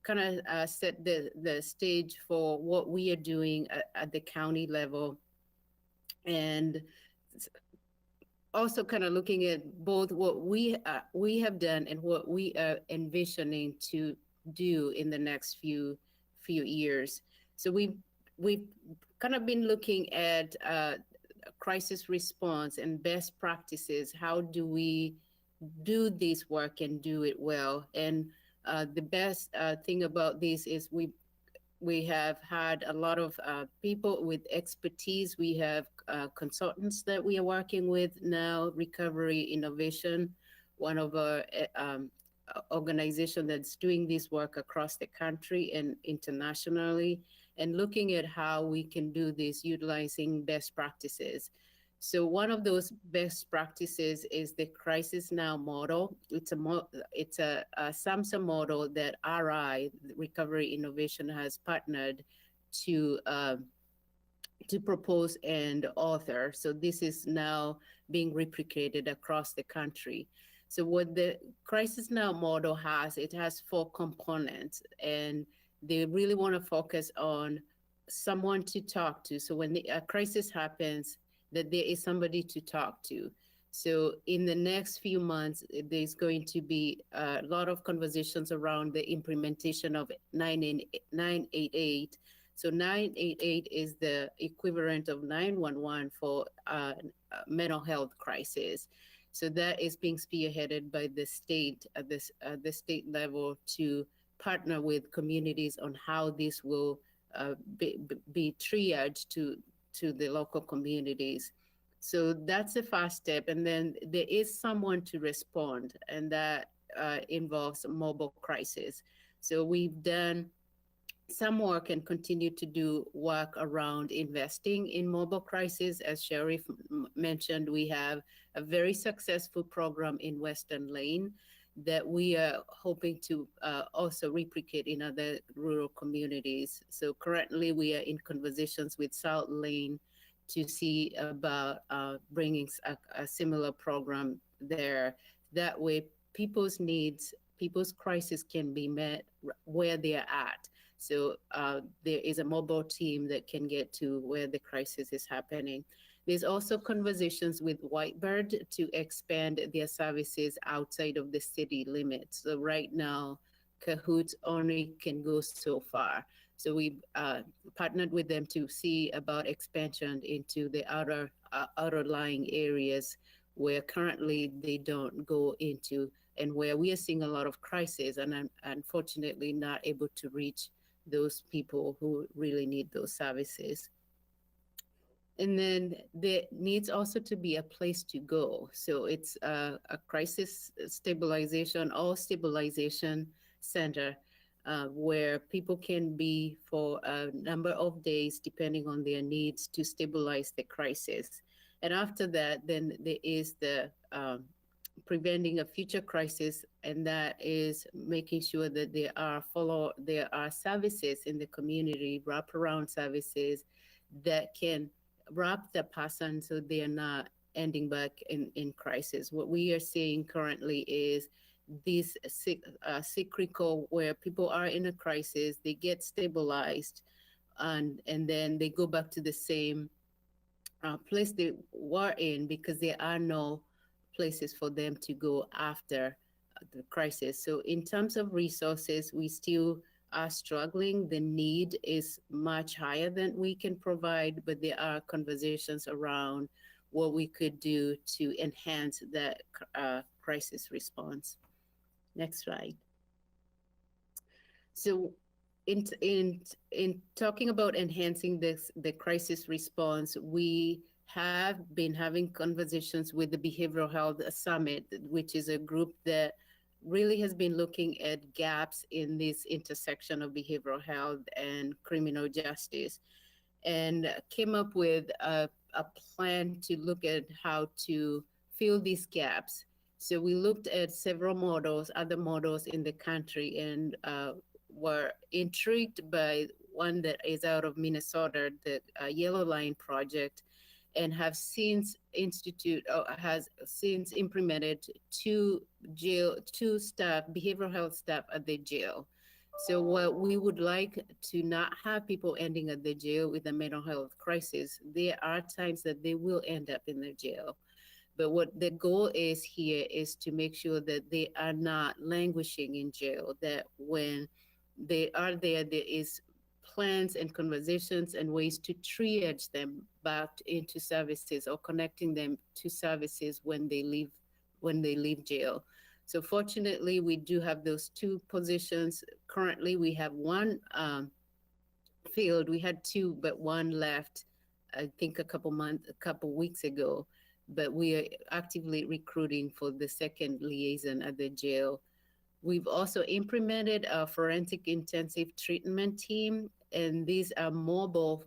kind of set the stage for what we are doing at the county level, and also kind of looking at both what we have done and what we are envisioning to do in the next few years. So we've kind of been looking at crisis response and best practices. How do we do this work and do it well? And the best thing about this is we have had a lot of people with expertise. We have consultants that we are working with now, Recovery Innovation, one of our organizations that's doing this work across the country and internationally, and looking at how we can do this utilizing best practices. So one of those best practices is the Crisis Now model. It's a SAMHSA model that RI, Recovery Innovation, has partnered to propose and author. So this is now being replicated across the country. So what the Crisis Now model has, it has 4 components, and they really want to focus on someone to talk to. So when a crisis happens, that there is somebody to talk to. So in the next few months, there's going to be a lot of conversations around the implementation of 988. So 988 is the equivalent of 911 for mental health crisis. So that is being spearheaded by the state at the state level to partner with communities on how this will be triaged to the local communities. So that's the first step. And then there is someone to respond, and that involves mobile crisis. So we've done some work and continue to do work around investing in mobile crisis. As Sheriff mentioned, we have a very successful program in Western Lane that we are hoping to also replicate in other rural communities. So currently we are in conversations with South Lane to see about bringing a similar program there. That way people's needs, people's crisis can be met where they're at. So there is a mobile team that can get to where the crisis is happening. There's also conversations with Whitebird to expand their services outside of the city limits. So right now, Cahoots only can go so far. So we partnered with them to see about expansion into the outer lying areas where currently they don't go into, and where we are seeing a lot of crisis and unfortunately not able to reach those people who really need those services. And then there needs also to be a place to go. So it's a crisis stabilization or stabilization center where people can be for a number of days, depending on their needs, to stabilize the crisis. And after that, then there is the preventing a future crisis, and that is making sure that there are services in the community, wraparound services that can wrap the person so they are not ending back in crisis. What we are seeing currently is this cyclical where people are in a crisis, they get stabilized, and then they go back to the same place they were in because there are no places for them to go after the crisis. So in terms of resources, we still are struggling. The need is much higher than we can provide, but there are conversations around what we could do to enhance that crisis response. Next slide. So in talking about enhancing the crisis response, we have been having conversations with the Behavioral Health Summit, which is a group that really has been looking at gaps in this intersection of behavioral health and criminal justice, and came up with a plan to look at how to fill these gaps. So we looked at several models, other models in the country, and were intrigued by one that is out of Minnesota, the Yellow Line Project, and have since has since implemented two behavioral health staff at the jail. So what we would like to not have people ending at the jail with a mental health crisis. There are times that they will end up in the jail. But what the goal is here is to make sure that they are not languishing in jail, that when they are there, there is plans and conversations and ways to triage them back into services or connecting them to services when they leave jail. So fortunately, we do have those two positions. Currently, we have one filled. We had two, but one left, I think a couple weeks ago. But we are actively recruiting for the second liaison at the jail. We've also implemented a forensic intensive treatment team, and these are mobile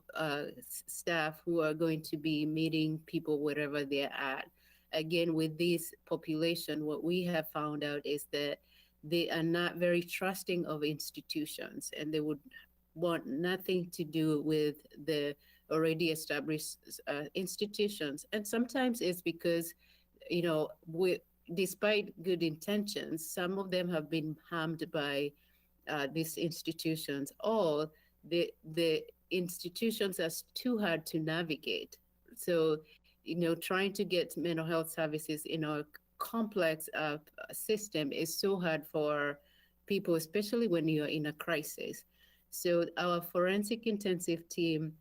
staff who are going to be meeting people wherever they're at. Again, with this population, what we have found out is that they are not very trusting of institutions, and they would want nothing to do with the already established institutions. And sometimes it's because, despite good intentions, some of them have been harmed by these institutions, or the institutions are too hard to navigate. So, trying to get mental health services in a complex system is so hard for people, especially when you're in a crisis. So our forensic intensive team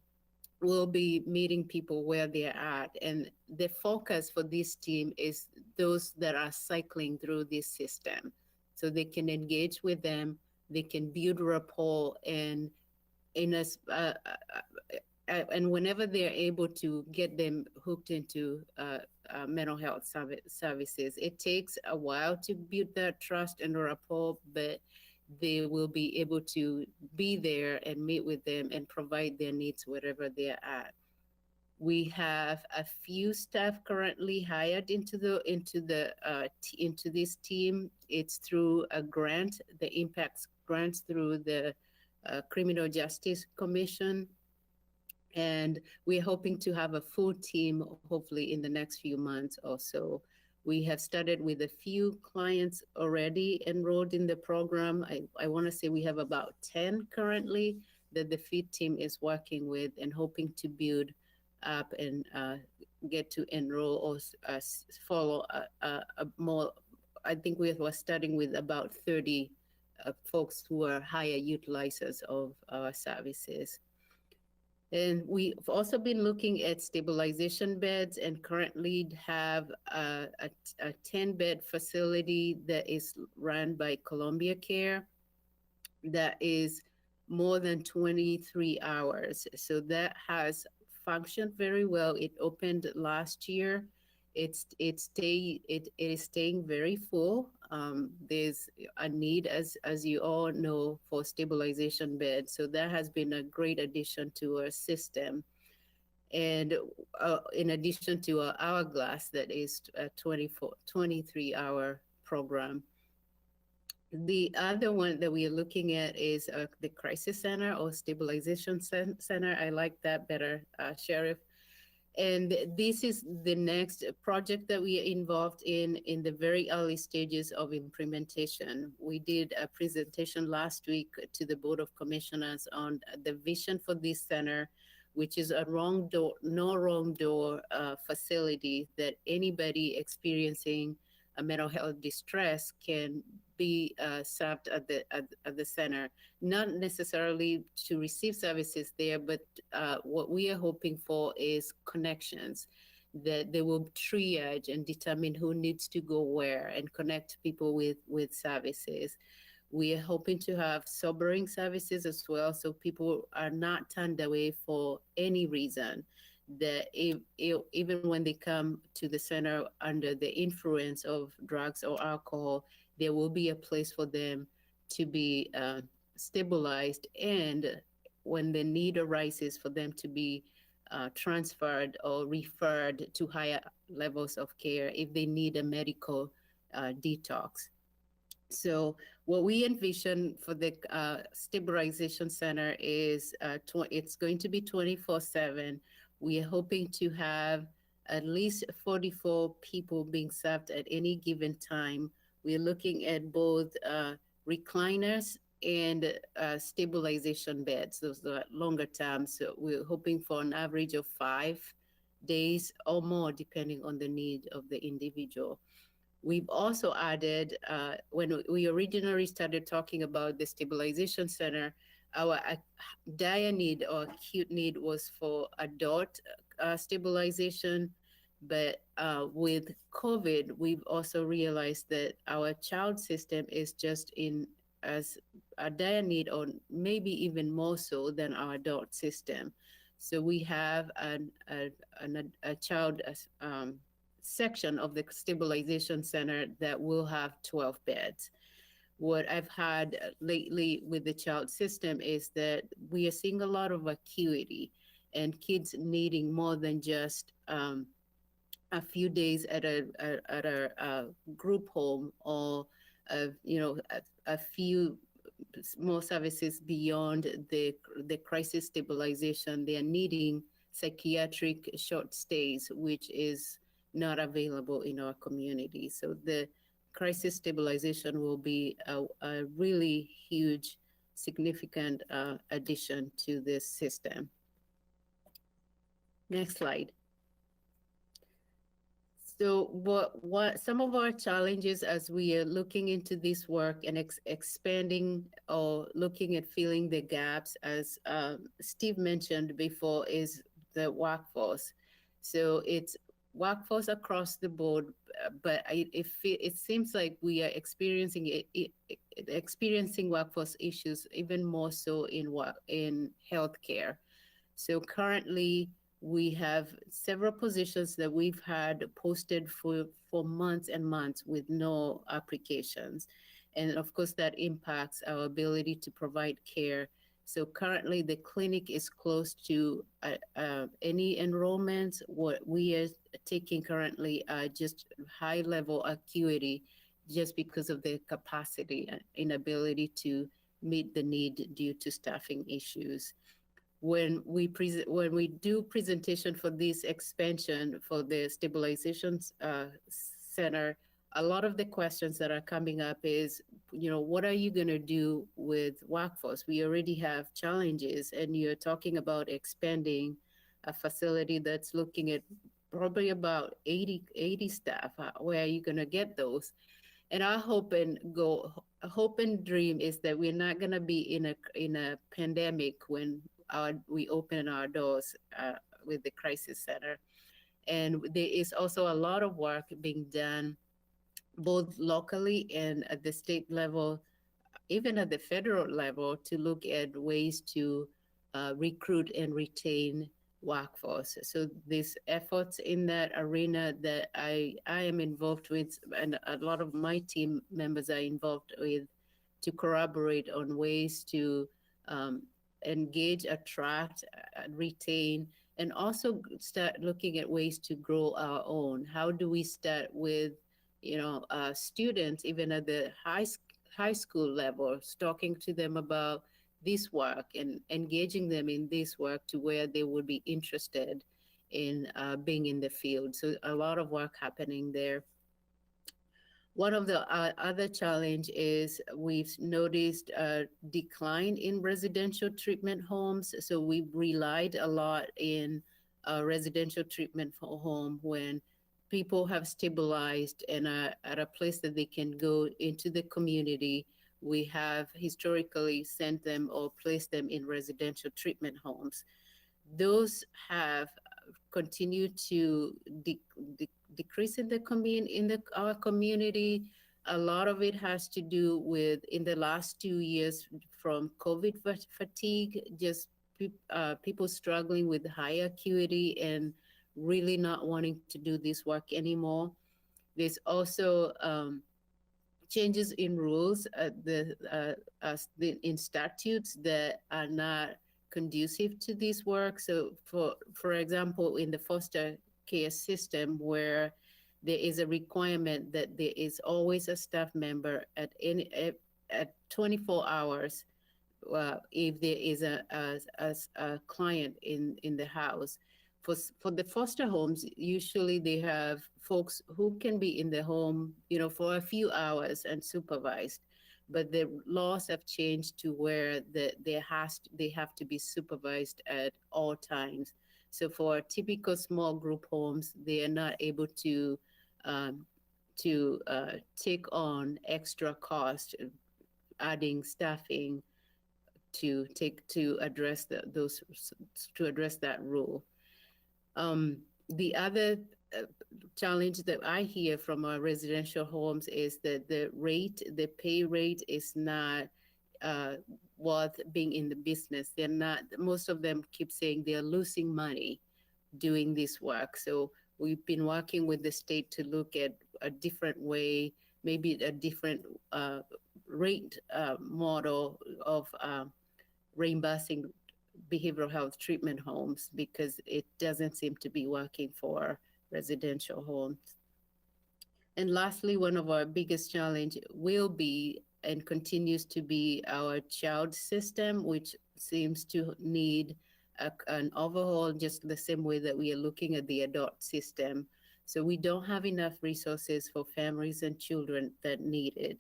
will be meeting people where they're at. And the focus for this team is those that are cycling through this system. So they can engage with them, they can build rapport, and and whenever they're able to get them hooked into mental health services, it takes a while to build that trust and rapport, but they will be able to be there and meet with them and provide their needs wherever they're at. We have a few staff currently hired into this team. It's through a grant, the impacts grants through the Criminal Justice Commission. And we're hoping to have a full team, hopefully in the next few months or so. We have started with a few clients already enrolled in the program. I want to say we have about 10 currently that the FEED team is working with and hoping to build up and get to enroll or follow more. I think we were starting with about 30 folks who are higher utilizers of our services. And we've also been looking at stabilization beds and currently have a 10-bed facility that is run by Columbia Care that is more than 23 hours. So that has functioned very well. It opened last year. It is staying very full. There's a need, as you all know, for stabilization beds. So that has been a great addition to our system. And in addition to our Hourglass, that is a 23-hour program. The other one that we are looking at is the Crisis Center or Stabilization Center. I like that better, Sheriff. And this is the next project that we are involved in the very early stages of implementation. We did a presentation last week to the Board of Commissioners on the vision for this center, which is a no wrong door facility that anybody experiencing a mental health distress can be served at the center, not necessarily to receive services there, but what we are hoping for is connections, that they will triage and determine who needs to go where and connect people with services. We are hoping to have sobering services as well, so people are not turned away for any reason, that even when they come to the center under the influence of drugs or alcohol, there will be a place for them to be stabilized, and when the need arises for them to be transferred or referred to higher levels of care if they need a medical detox. So what we envision for the Stabilization Center is it's going to be 24/7. We are hoping to have at least 44 people being served at any given time. We're looking at both recliners and stabilization beds. Those are longer term. So we're hoping for an average of 5 days or more, depending on the need of the individual. We've also added, when we originally started talking about the Stabilization Center, our dire need or acute need was for adult stabilization. But with COVID, we've also realized that our child system is just in as a dire need, or maybe even more so than our adult system. So we have a child section of the Stabilization Center that will have 12 beds. What I've had lately with the child system is that we are seeing a lot of acuity and kids needing more than just a few days at a group home, or a few more services beyond the crisis stabilization. They are needing psychiatric short stays, which is not available in our community. So the crisis stabilization will be a really huge, significant addition to this system. Next slide. So what some of our challenges as we are looking into this work and expanding or looking at filling the gaps, as Steve mentioned before, is the workforce. So it's workforce across the board, but it seems like we are experiencing workforce issues even more so in healthcare. So currently, we have several positions that we've had posted for months and months with no applications. And of course, that impacts our ability to provide care. So currently, the clinic is close to any enrollments. What we are taking currently are just high-level acuity, just because of the capacity and inability to meet the need due to staffing issues. When we do presentation for this expansion for the Stabilization Center, a lot of the questions that are coming up is, what are you going to do with workforce? We already have challenges, and you're talking about expanding a facility that's looking at probably about 80 staff. Where are you going to get those? And our hope and dream is that we're not going to be in a pandemic when we open our doors with the Crisis Center. And there is also a lot of work being done both locally and at the state level, even at the federal level, to look at ways to recruit and retain workforce. So these efforts in that arena that I am involved with, and a lot of my team members are involved with, to corroborate on ways to engage, attract, retain, and also start looking at ways to grow our own. How do we start with students, even at the high school level, talking to them about this work and engaging them in this work to where they would be interested in being in the field. So a lot of work happening there. One of the other challenge is we've noticed a decline in residential treatment homes. So we relied a lot in residential treatment home when people have stabilized and are at a place that they can go into the community. We have historically sent them or placed them in residential treatment homes. Those have continued to decrease in our community. A lot of it has to do with in the last 2 years from COVID fatigue, just people struggling with high acuity and really not wanting to do this work anymore. There's also changes in rules in statutes that are not conducive to this work. So for example, in the foster care system, where there is a requirement that there is always a staff member at 24 hours if there is a client in the house. For the foster homes, usually they have folks who can be in the home, for a few hours and supervised. But the laws have changed to where they have to be supervised at all times. So for typical small group homes, they are not able to take on extra cost, adding staffing to address that rule. The other challenge that I hear from our residential homes is that the pay rate is not worth being in the business. They're not, most of them keep saying they're losing money doing this work. So we've been working with the state to look at a different way, maybe a different rate model of reimbursing behavioral health treatment homes, because it doesn't seem to be working for residential homes. And lastly, one of our biggest challenge will be and continues to be our child system, which seems to need an overhaul, just the same way that we are looking at the adult system. So we don't have enough resources for families and children that need it.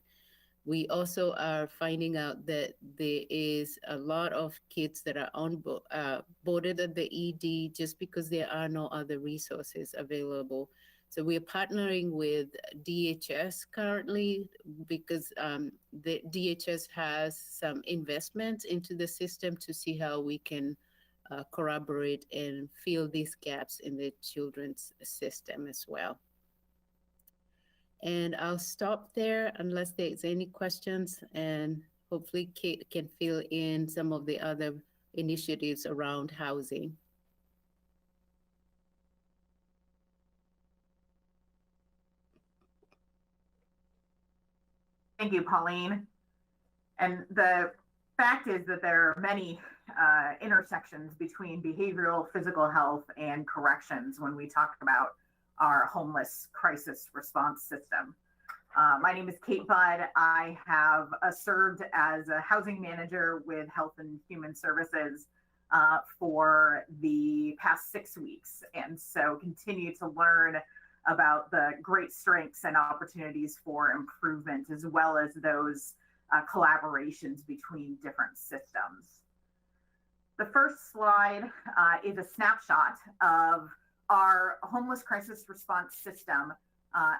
We also are finding out that there is a lot of kids that are boarded at the ED just because there are no other resources available. So we are partnering with DHS currently because the DHS has some investments into the system to see how we can corroborate and fill these gaps in the children's system as well. And I'll stop there unless there's any questions, and hopefully Kate can fill in some of the other initiatives around housing. Thank you, Pauline. And the fact is that there are many intersections between behavioral, physical health, and corrections when we talk about our homeless crisis response system. My name is Kate Budd. I have served as a housing manager with Health and Human Services for the past 6 weeks, and so continue to learn about the great strengths and opportunities for improvement, as well as those collaborations between different systems. The first slide is a snapshot of our homeless crisis response system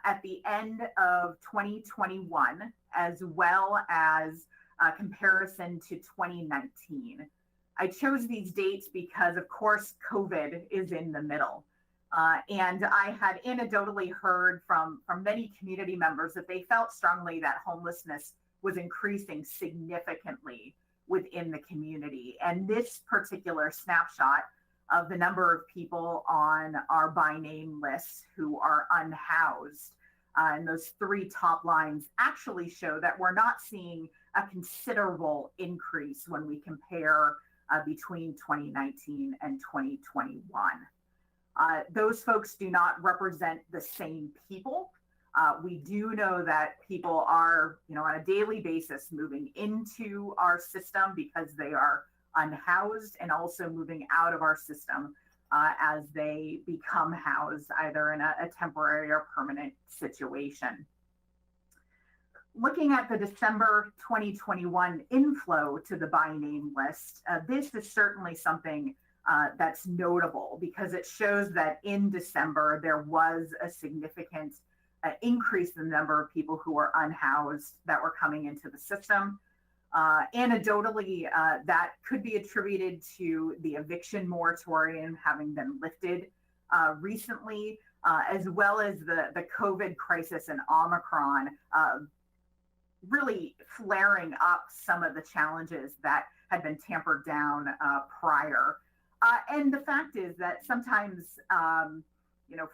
at the end of 2021, as well as a comparison to 2019. I chose these dates because, of course, COVID is in the middle. And I had anecdotally heard from many community members that they felt strongly that homelessness was increasing significantly within the community. And this particular snapshot of the number of people on our by name lists who are unhoused, and those 3 top lines actually show that we're not seeing a considerable increase when we compare between 2019 and 2021. Those folks do not represent the same people. We do know that people are, on a daily basis moving into our system because they are unhoused, and also moving out of our system as they become housed either in a temporary or permanent situation. Looking at the December 2021 inflow to the by name list, this is certainly something that's notable because it shows that in December there was a significant increase in the number of people who were unhoused that were coming into the system. Anecdotally, that could be attributed to the eviction moratorium having been lifted recently, as well as the COVID crisis and Omicron really flaring up some of the challenges that had been tampered down prior. And the fact is that sometimes,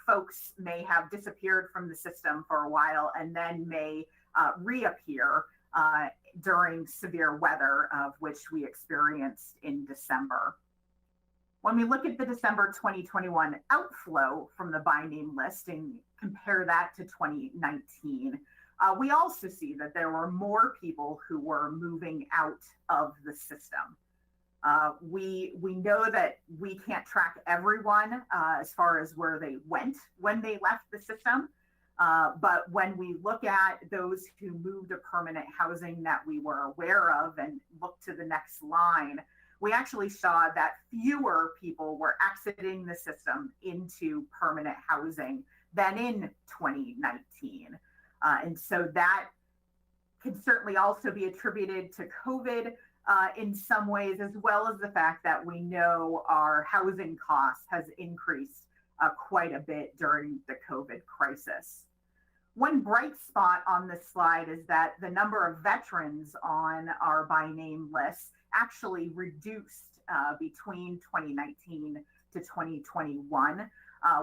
folks may have disappeared from the system for a while and then may reappear during severe weather, of which we experienced in December. When we look at the December 2021 outflow from the by name list and compare that to 2019, we also see that there were more people who were moving out of the system. We know that we can't track everyone as far as where they went when they left the system. But when we look at those who moved to permanent housing that we were aware of and look to the next line, we actually saw that fewer people were exiting the system into permanent housing than in 2019. And so that can certainly also be attributed to COVID in some ways, as well as the fact that we know our housing costs has increased quite a bit during the COVID crisis. One bright spot on this slide is that the number of veterans on our by name list actually reduced between 2019 to 2021,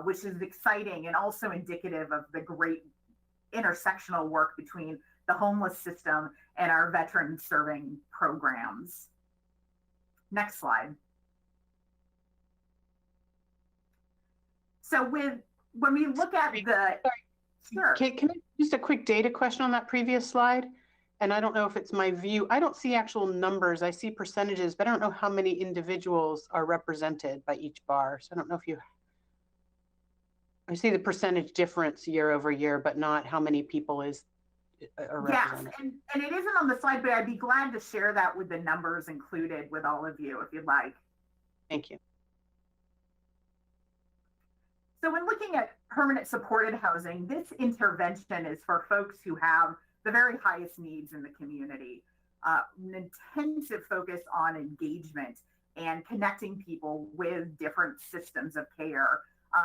which is exciting and also indicative of the great intersectional work between the homeless system and our veteran serving programs. Next slide. So when we look at the, sure. Can I just a quick data question on that previous slide? And I don't know if it's my view. I don't see actual numbers. I see percentages, but I don't know how many individuals are represented by each bar. So I don't know if I see the percentage difference year over year, but not how many people are represented. Yes, and it isn't on the slide, but I'd be glad to share that with the numbers included with all of you if you'd like. Thank you. So when looking at permanent supported housing, this intervention is for folks who have the very highest needs in the community. An intensive focus on engagement and connecting people with different systems of care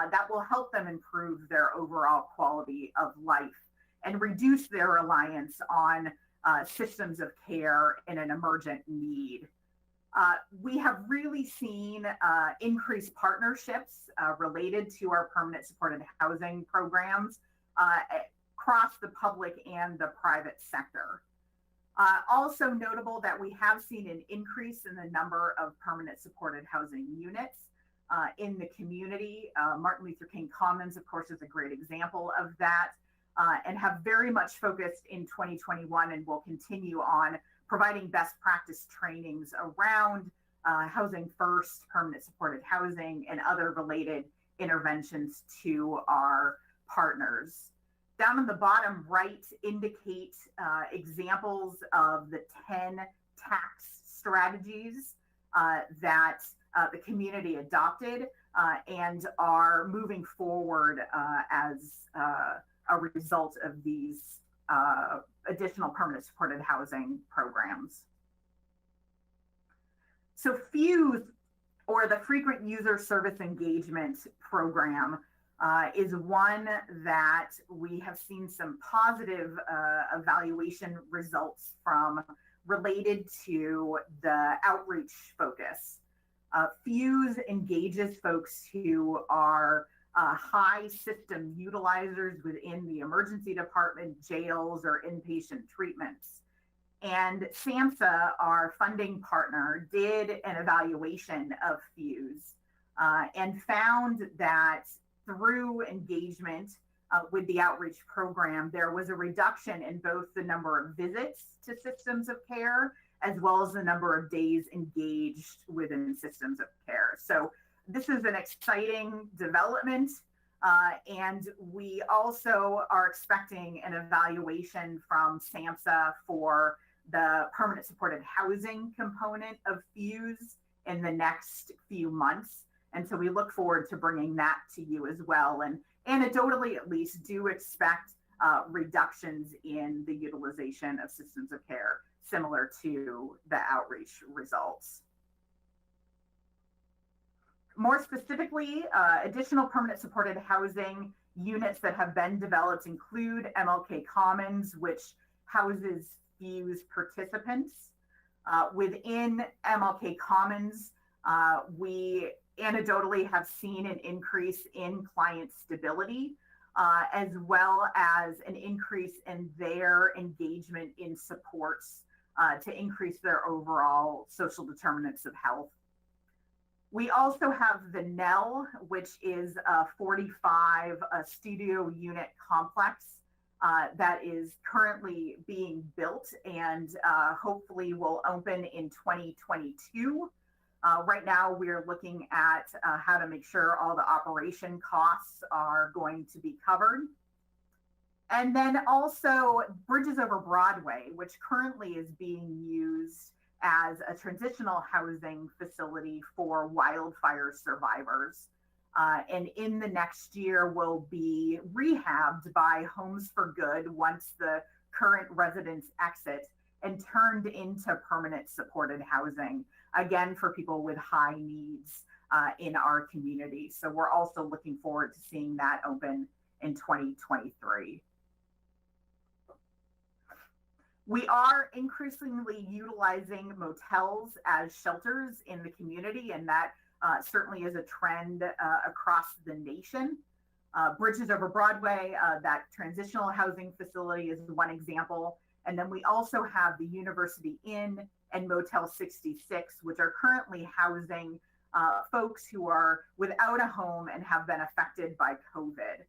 that will help them improve their overall quality of life and reduce their reliance on systems of care in an emergent need. We have really seen increased partnerships related to our permanent supported housing programs across the public and the private sector. Also notable that we have seen an increase in the number of permanent supported housing units in the community. Martin Luther King Commons, of course, is a great example of that, and have very much focused in 2021 and will continue on providing best practice trainings around housing first, permanent supported housing, and other related interventions to our partners. Down on the bottom right indicate examples of the 10 tax strategies that the community adopted and are moving forward as a result of these additional permanent supported housing programs. So FUSE, or the Frequent User Service Engagement Program, is one that we have seen some positive evaluation results from related to the outreach focus. FUSE engages folks who are high system utilizers within the emergency department, jails, or inpatient treatments. And SAMHSA, our funding partner, did an evaluation of FUSE and found that through engagement with the outreach program, there was a reduction in both the number of visits to systems of care as well as the number of days engaged within systems of care. So This is an exciting development, and we also are expecting an evaluation from SAMHSA for the permanent supported housing component of FUSE in the next few months. And so we look forward to bringing that to you as well. And anecdotally, at least, do expect reductions in the utilization of systems of care, similar to the outreach results. More specifically, additional permanent supported housing units that have been developed include MLK Commons, which houses FUSE participants. Within MLK Commons, we anecdotally have seen an increase in client stability, as well as an increase in their engagement in supports to increase their overall social determinants of health. We also have the NEL, which is a 45 studio unit complex that is currently being built and hopefully will open in 2022. Right now, we're looking at how to make sure all the operation costs are going to be covered. And then also Bridges Over Broadway, which currently is being used as a transitional housing facility for wildfire survivors. And in the next year will be rehabbed by Homes for Good once the current residents exit and turned into permanent supported housing, again, for people with high needs in our community. So we're also looking forward to seeing that open in 2023. We are increasingly utilizing motels as shelters in the community, and that certainly is a trend across the nation. Bridges Over Broadway, that transitional housing facility is one example. And then we also have the University Inn and Motel 66, which are currently housing folks who are without a home and have been affected by COVID.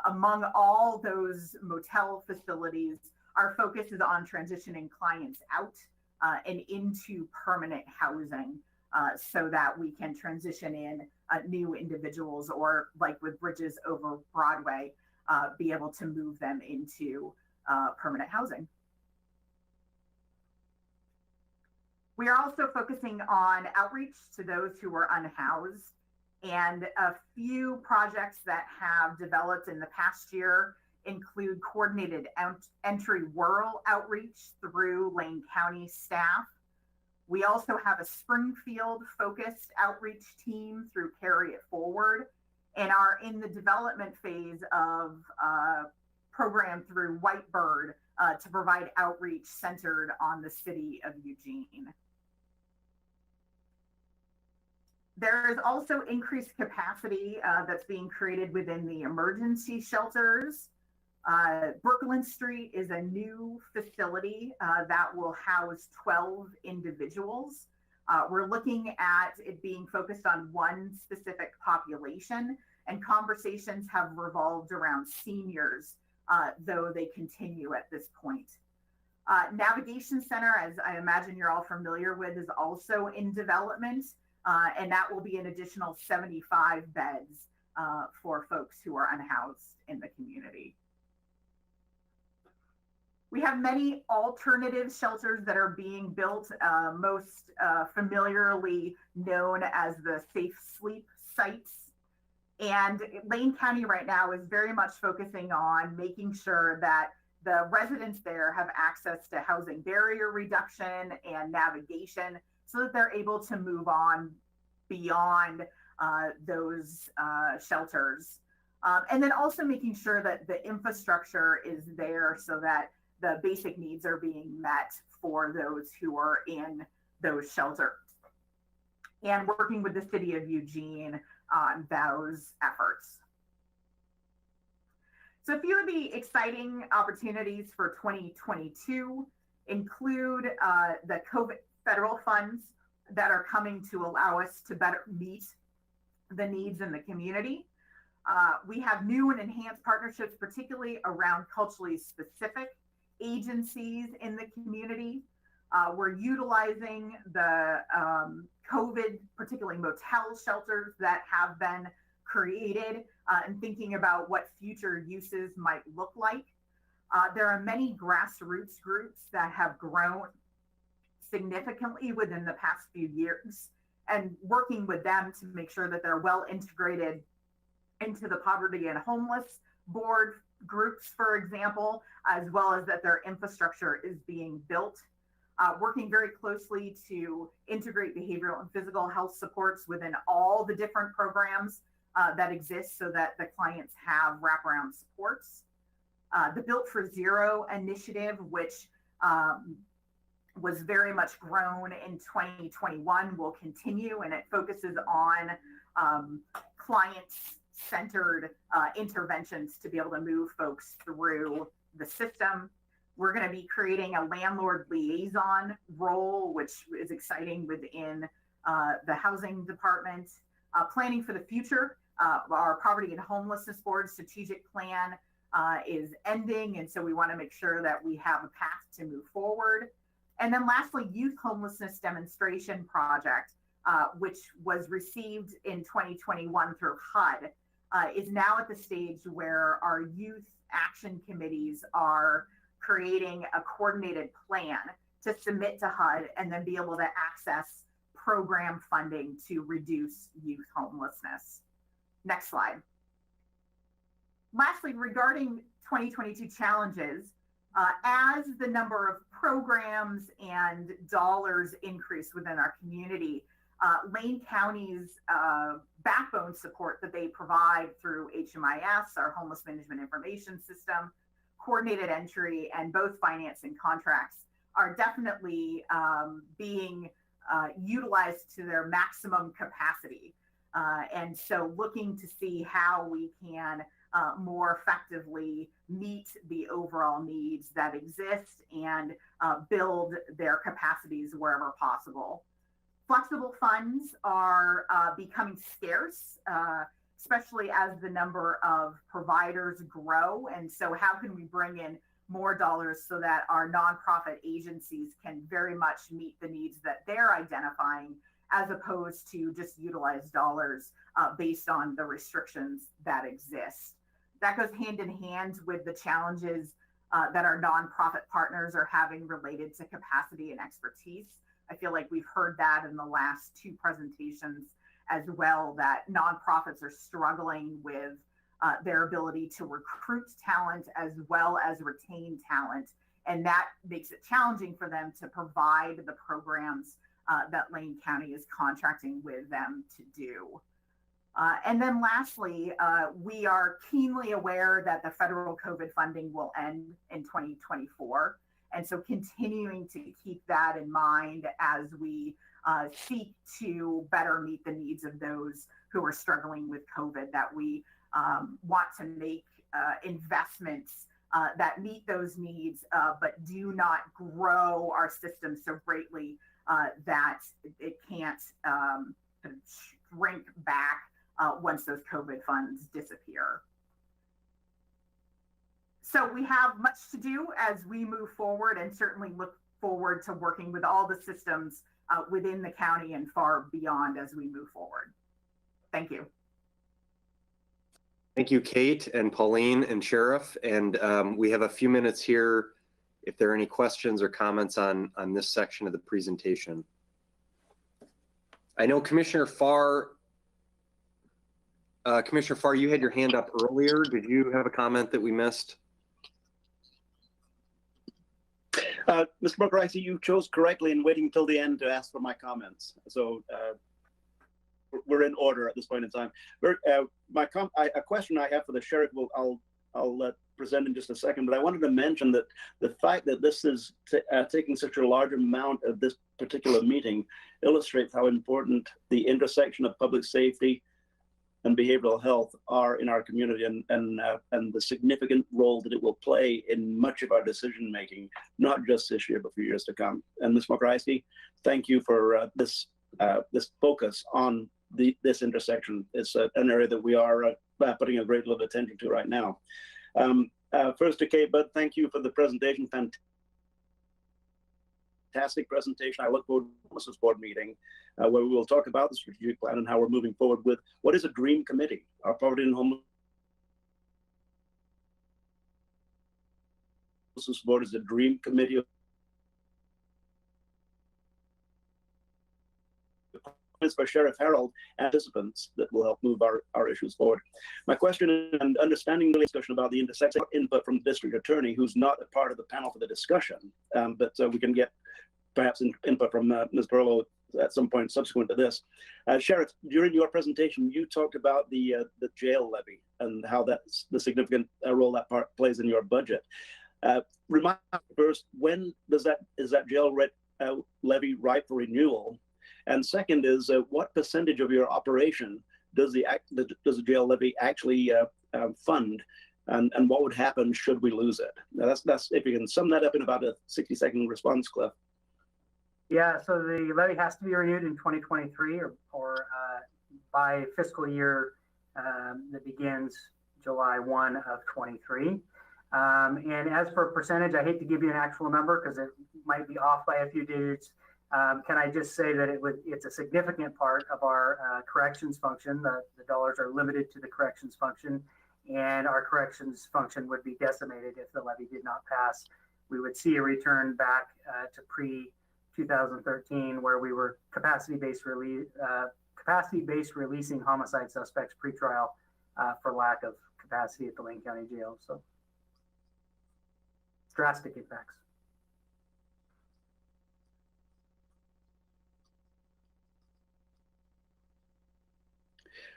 Among all those motel facilities, our focus is on transitioning clients out and into permanent housing so that we can transition in new individuals, or like with Bridges Over Broadway, be able to move them into permanent housing. We are also focusing on outreach to those who are unhoused, and a few projects that have developed in the past year include coordinated entry rural outreach through Lane County staff. We also have a Springfield focused outreach team through Carry It Forward, and are in the development phase of a program through Whitebird to provide outreach centered on the city of Eugene. There is also increased capacity that's being created within the emergency shelters. Brooklyn Street is a new facility that will house 12 individuals. We're looking at it being focused on one specific population, and conversations have revolved around seniors, though they continue at this point. Navigation Center, as I imagine you're all familiar with, is also in development, and that will be an additional 75 beds for folks who are unhoused in the community. We have many alternative shelters that are being built, most familiarly known as the Safe Sleep sites. And Lane County right now is very much focusing on making sure that the residents there have access to housing barrier reduction and navigation so that they're able to move on beyond those shelters. And then also making sure that the infrastructure is there so that the basic needs are being met for those who are in those shelters, and working with the city of Eugene on those efforts. So a few of the exciting opportunities for 2022 include the COVID federal funds that are coming to allow us to better meet the needs in the community. We have new and enhanced partnerships, particularly around culturally specific agencies in the community. We're utilizing the COVID, particularly motel shelters that have been created, and thinking about what future uses might look like. There are many grassroots groups that have grown significantly within the past few years, and working with them to make sure that they're well integrated into the poverty and homeless board groups, for example, as well as that their infrastructure is being built. Working very closely to integrate behavioral and physical health supports within all the different programs that exist so that the clients have wraparound supports. The Built for Zero initiative, which was very much grown in 2021, will continue, and it focuses on client-centered interventions to be able to move folks through the system. We're going to be creating a landlord liaison role, which is exciting within the housing department. Planning for the future, our poverty and homelessness board strategic plan is ending, and so we want to make sure that we have a path to move forward. And then lastly, youth homelessness demonstration project, which was received in 2021 through HUD, is now at the stage where our youth action committees are creating a coordinated plan to submit to HUD and then be able to access program funding to reduce youth homelessness. Next slide. Lastly, regarding 2022 challenges, as the number of programs and dollars increase within our community, Lane County's backbone support that they provide through HMIS, our Homeless Management Information System, coordinated entry, and both finance and contracts are definitely being utilized to their maximum capacity. And so looking to see how we can more effectively meet the overall needs that exist and build their capacities wherever possible. Flexible funds are becoming scarce, especially as the number of providers grow. And so how can we bring in more dollars so that our nonprofit agencies can very much meet the needs that they're identifying, as opposed to just utilize dollars based on the restrictions that exist. That goes hand in hand with the challenges that our nonprofit partners are having related to capacity and expertise. I feel like we've heard that in the last two presentations as well, that nonprofits are struggling with their ability to recruit talent as well as retain talent. And that makes it challenging for them to provide the programs that Lane County is contracting with them to do. And then lastly, we are keenly aware that the federal COVID funding will end in 2024. And so continuing to keep that in mind as we seek to better meet the needs of those who are struggling with COVID, that we want to make investments that meet those needs, but do not grow our system so greatly that it can't shrink back once those COVID funds disappear. So we have much to do as we move forward, and certainly look forward to working with all the systems within the county and far beyond as we move forward. Thank you. Thank you, Kate and Pauline and Sheriff. And we have a few minutes here if there are any questions or comments on this section of the presentation. I know Commissioner Farr, you had your hand up earlier. Did you have a comment that we missed? Mr. Booker, I see you chose correctly in waiting till the end to ask for my comments. So we're in order at this point in time. A question I have for the sheriff, I'll present in just a second, but I wanted to mention that the fact that this is taking such a large amount of this particular meeting illustrates how important the intersection of public safety and behavioral health are in our community, and the significant role that it will play in much of our decision making, not just this year, but for years to come. And Ms. Mokrice, thank you for this focus on this intersection. It's an area that we are putting a great deal of attention to right now. First to Kate Budd, thank you for the presentation. fantastic presentation. I look forward to the Homelessness Board meeting where we will talk about the strategic plan and how we're moving forward with what is a dream committee. Our Poverty and Homelessness Board is a dream committee of by Sheriff Harold and participants that will help move our issues forward. My question and understanding the discussion about the intersection input from the district attorney, who's not a part of the panel for the discussion, but we can get perhaps input from Ms. Perlow at some point subsequent to this. Sheriff, during your presentation, you talked about the jail levy and how that's the significant role that part plays in your budget. Remind me first, when is that jail levy ripe for renewal? And second is, what percentage of your operation does the jail levy actually fund, and what would happen should we lose it? Now that's if you can sum that up in about a 60-second response, Cliff. Yeah, so the levy has to be renewed in 2023 or by fiscal year that begins July 1 of 23. And as for percentage, I hate to give you an actual number because it might be off by a few digits. Can I just say that it's a significant part of our corrections function. The dollars are limited to the corrections function, and our corrections function would be decimated if the levy did not pass. We would see a return back to pre-2013, where we were capacity-based releasing homicide suspects pretrial for lack of capacity at the Lane County Jail. So drastic effects.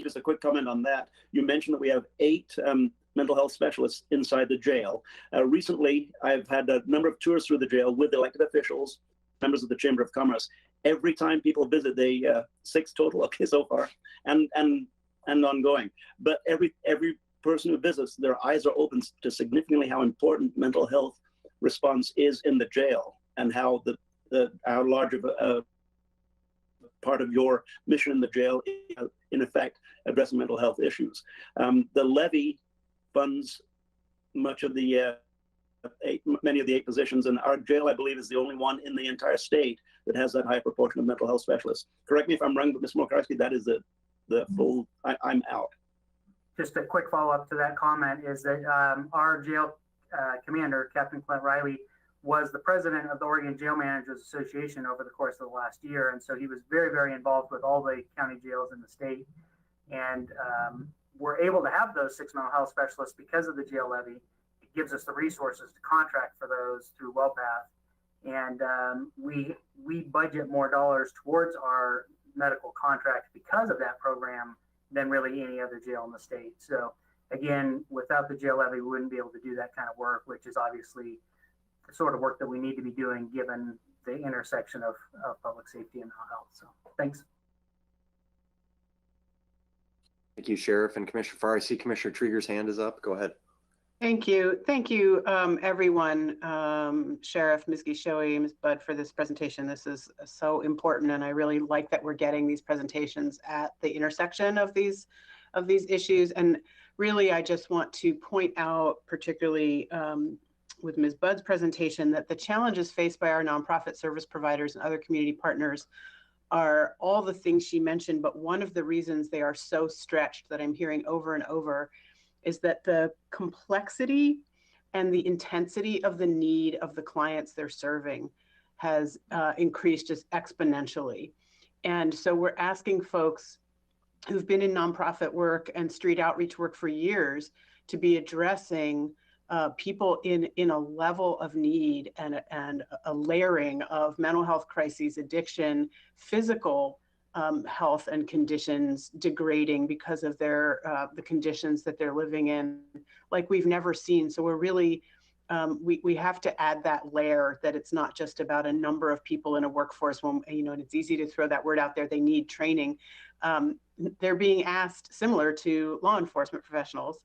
Just a quick comment on that. You mentioned that we have 8 mental health specialists inside the jail. Recently, I've had a number of tours through the jail with elected officials, members of the Chamber of Commerce. Every time people visit, they 6 total, okay, so far, and ongoing. But every person who visits, their eyes are open to significantly how important mental health response is in the jail, and how how large of a part of your mission in the jail is, in effect, addressing mental health issues. The levy funds much of the many of the 8 positions, and our jail, I believe, is the only one in the entire state that has that high proportion of mental health specialists. Correct me if I'm wrong, but Ms. Mokarski, that is the full. I'm out. Just a quick follow-up to that comment is that our jail commander, Captain Clint Riley, was the president of the Oregon Jail Managers Association over the course of the last year. And so he was very, very involved with all the county jails in the state. And we're able to have those 6 mental health specialists because of the jail levy. It gives us the resources to contract for those through WellPath. And we budget more dollars towards our medical contract because of that program than really any other jail in the state. So again, without the jail levy, we wouldn't be able to do that kind of work, which is obviously the sort of work that we need to be doing given the intersection of public safety and mental health. So thanks. Thank you, Sheriff and Commissioner Farr. I see Commissioner Trieger's hand is up. Go ahead. Thank you. Thank you, everyone, Sheriff, Ms. Gishoy, Ms. Budd, for this presentation. This is so important, and I really like that we're getting these presentations at the intersection of these issues. And really, I just want to point out, particularly with Ms. Budd's presentation, that the challenges faced by our nonprofit service providers and other community partners are all the things she mentioned, but one of the reasons they are so stretched that I'm hearing over and over is that the complexity and the intensity of the need of the clients they're serving has increased just exponentially. And so we're asking folks who've been in nonprofit work and street outreach work for years to be addressing people in a level of need and a layering of mental health crises, addiction, physical health and conditions degrading because of their the conditions that they're living in, like we've never seen. So we're really we have to add that layer, that it's not just about a number of people in a workforce. When and it's easy to throw that word out there, they need training. They're being asked, similar to law enforcement professionals,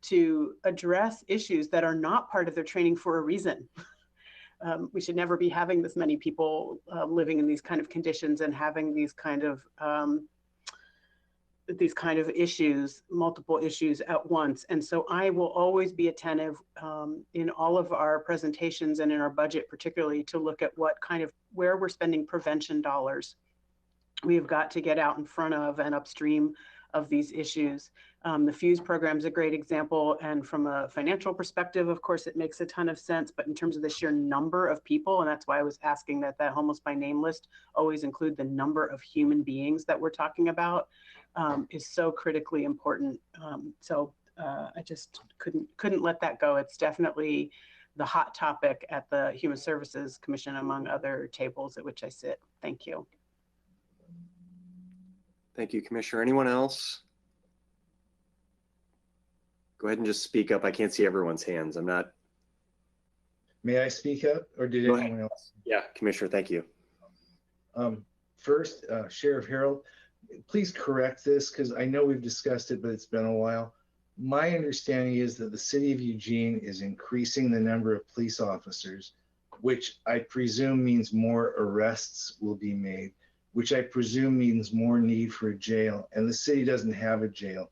to address issues that are not part of their training for a reason. We should never be having this many people living in these kind of conditions and having these kind of these kind of issues, multiple issues at once. And so I will always be attentive in all of our presentations and in our budget, particularly to look at where we're spending prevention dollars. We've got to get out in front of and upstream of these issues. The FUSE program is a great example. And from a financial perspective, of course, it makes a ton of sense. But in terms of the sheer number of people, and that's why I was asking that homeless by name list always include the number of human beings that we're talking about, is so critically important. I just couldn't let that go. It's definitely the hot topic at the Human Services Commission, among other tables at which I sit. Thank you. Thank you, Commissioner. Anyone else? Go ahead and just speak up. I can't see everyone's hands. I'm not. May I speak up, or did anyone else? Yeah, Commissioner, thank you. First, Sheriff Harold, please correct this because I know we've discussed it, but it's been a while. My understanding is that the city of Eugene is increasing the number of police officers, which I presume means more arrests will be made, which I presume means more need for a jail, and the city doesn't have a jail.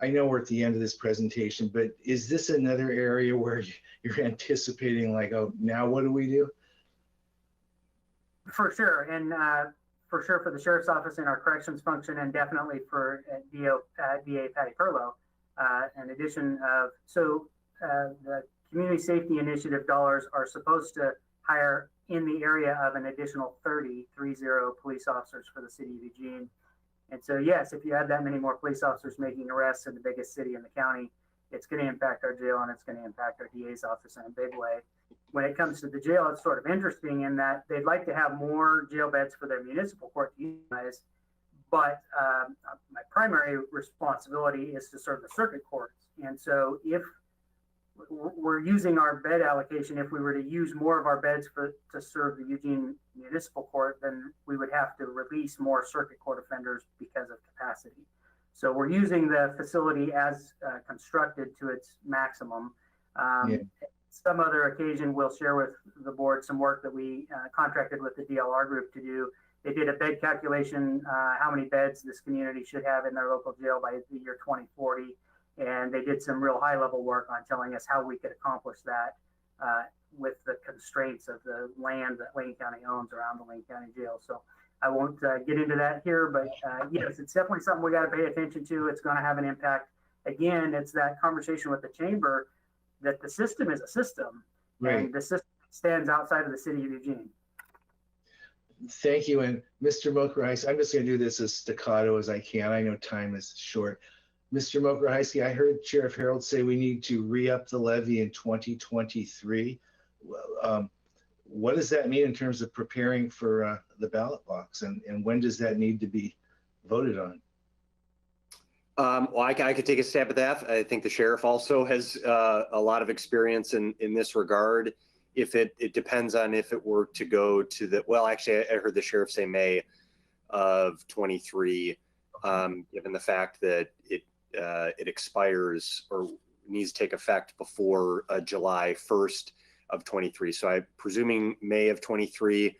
I know we're at the end of this presentation, but is this another area where you're anticipating like, oh, now what do we do? For sure, and for sure for the sheriff's office and our corrections function, and definitely for DA Patty Perlow. In addition of, the community safety initiative dollars are supposed to hire in the area of an additional 30 police officers for the city of Eugene. And so, yes, if you add that many more police officers making arrests in the biggest city in the county, it's going to impact our jail and it's going to impact our DA's office in a big way. When it comes to the jail, it's sort of interesting in that they'd like to have more jail beds for their municipal court to utilize, but my primary responsibility is to serve the circuit courts. And so if we're using our bed allocation, if we were to use more of our beds to serve the Eugene Municipal Court, then we would have to release more circuit court offenders because of capacity. So we're using the facility as constructed to its maximum. Some other occasion, we'll share with the board some work that we contracted with the DLR group to do. They did a bed calculation, how many beds this community should have in their local jail by the year 2040. And they did some real high level work on telling us how we could accomplish that with the constraints of the land that Lane County owns around the Lane County Jail. So I won't get into that here, but yes, it's definitely something we got to pay attention to. It's going to have an impact. Again, it's that conversation with the chamber that the system is a system, right, and the system stands outside of the city of Eugene. Thank you. And Mr. Mokrahajski, I'm just going to do this as staccato as I can. I know time is short. Mr. Mokrahajski, I heard Sheriff Harold say we need to re-up the levy in 2023. What does that mean in terms of preparing for the ballot box, and when does that need to be voted on? Well, I could take a stab at that. I think the sheriff also has a lot of experience in this regard. If it depends on if it were to go to the, well, actually, I heard the sheriff say May of 23, given the fact that it expires or needs to take effect before July 1st of 23. So I'm presuming May of 23.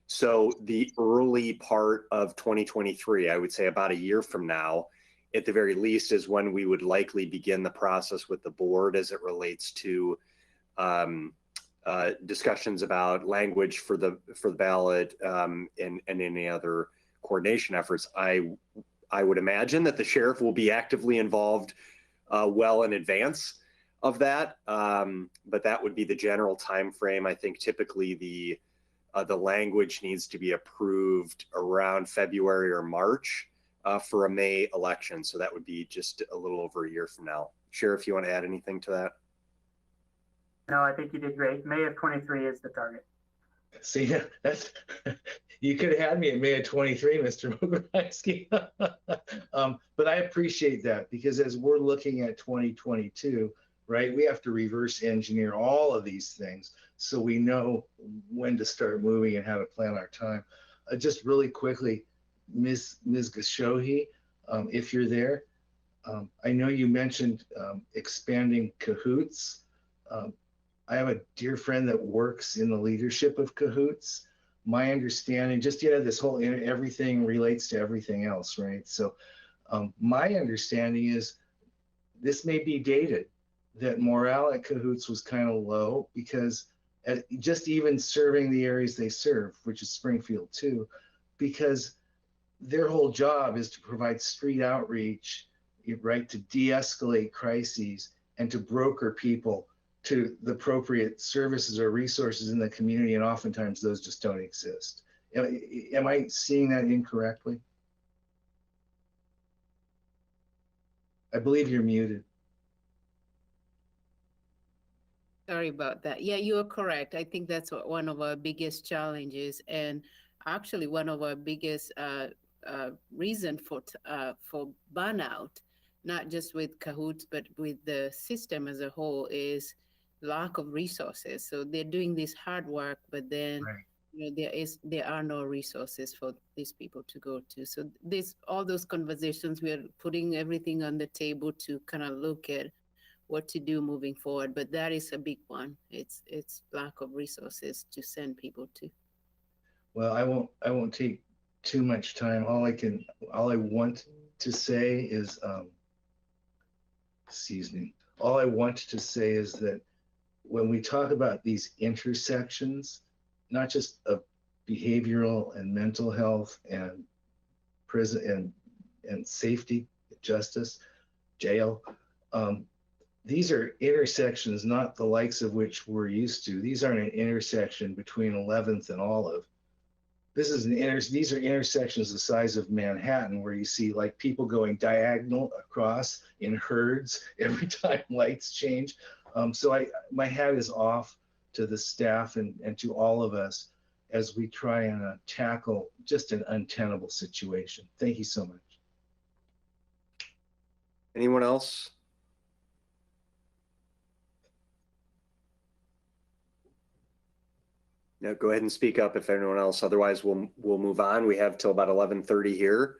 So the early part of 2023, I would say about a year from now, at the very least, is when we would likely begin the process with the board as it relates to discussions about language for the ballot and any other coordination efforts. I would imagine that the sheriff will be actively involved well in advance of that, but that would be the general time frame. I think typically the language needs to be approved around February or March for a May election. So that would be just a little over a year from now. Sheriff, you want to add anything to that? No, I think you did great. May of 23 is the target. See, that's you could have had me at May of 23, Mr. Mokrahajski. But I appreciate that, because as we're looking at 2022, right, we have to reverse engineer all of these things so we know when to start moving and how to plan our time. Just really quickly, Ms. Gashohi, if you're there, I know you mentioned expanding Cahoots. I have a dear friend that works in the leadership of Cahoots. my understanding, just this whole everything relates to everything else, right? So my understanding is this may be dated, that morale at Cahoots was kind of low because just even serving the areas they serve, which is Springfield too, because their whole job is to provide street outreach, right, to de-escalate crises and to broker people to the appropriate services or resources in the community, and oftentimes those just don't exist. Am I seeing that incorrectly? I believe you're muted. Sorry about that. Yeah, you are correct. I think that's one of our biggest challenges, and actually one of our biggest reason for burnout, not just with Cahoots, but with the system as a whole, is lack of resources. So they're doing this hard work, but then there are no resources for these people to go to. So all those conversations, we are putting everything on the table to kind of look at what to do moving forward, but that is a big one. It's lack of resources to send people to. Well, I won't take too much time. All I want to say is, excuse me. All I want to say is that when we talk about these intersections, not just of behavioral and mental health and prison and safety, justice, jail, these are intersections not the likes of which we're used to. These aren't an intersection between 11th and Olive. These are intersections the size of Manhattan, where you see like people going diagonal across in herds every time lights change. So my hat is off to the staff and to all of us as we try and tackle just an untenable situation. Thank you so much. Anyone else? No, go ahead and speak up if anyone else. Otherwise, we'll move on. We have till about 11:30 here.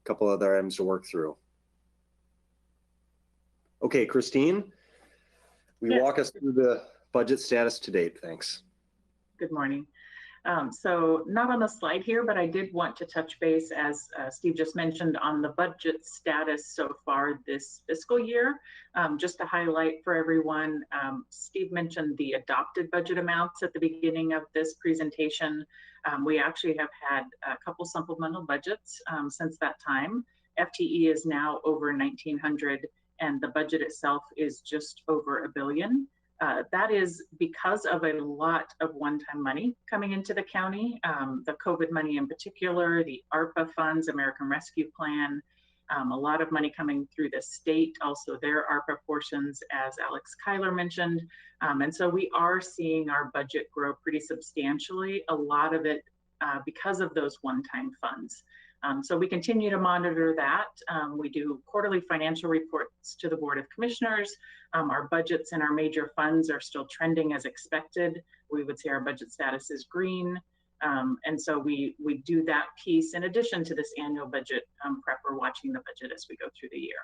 A couple other items to work through. Okay, Christine, will you walk us through the budget status to date? Thanks. Good morning. So not on the slide here, but I did want to touch base, as Steve just mentioned, on the budget status so far this fiscal year. Just to highlight for everyone, Steve mentioned the adopted budget amounts at the beginning of this presentation. We actually have had a couple supplemental budgets since that time. FTE is now over 1,900, and the budget itself is just over $1 billion. That is because of a lot of one-time money coming into the county, the COVID money in particular, the ARPA funds, American Rescue Plan, a lot of money coming through the state, also their ARPA portions, as Alex Kyler mentioned. And so we are seeing our budget grow pretty substantially, a lot of it because of those one-time funds. So we continue to monitor that. We do quarterly financial reports to the Board of Commissioners. Our budgets and our major funds are still trending as expected. We would say our budget status is green. And so we do that piece in addition to this annual budget prep. We're watching the budget as we go through the year.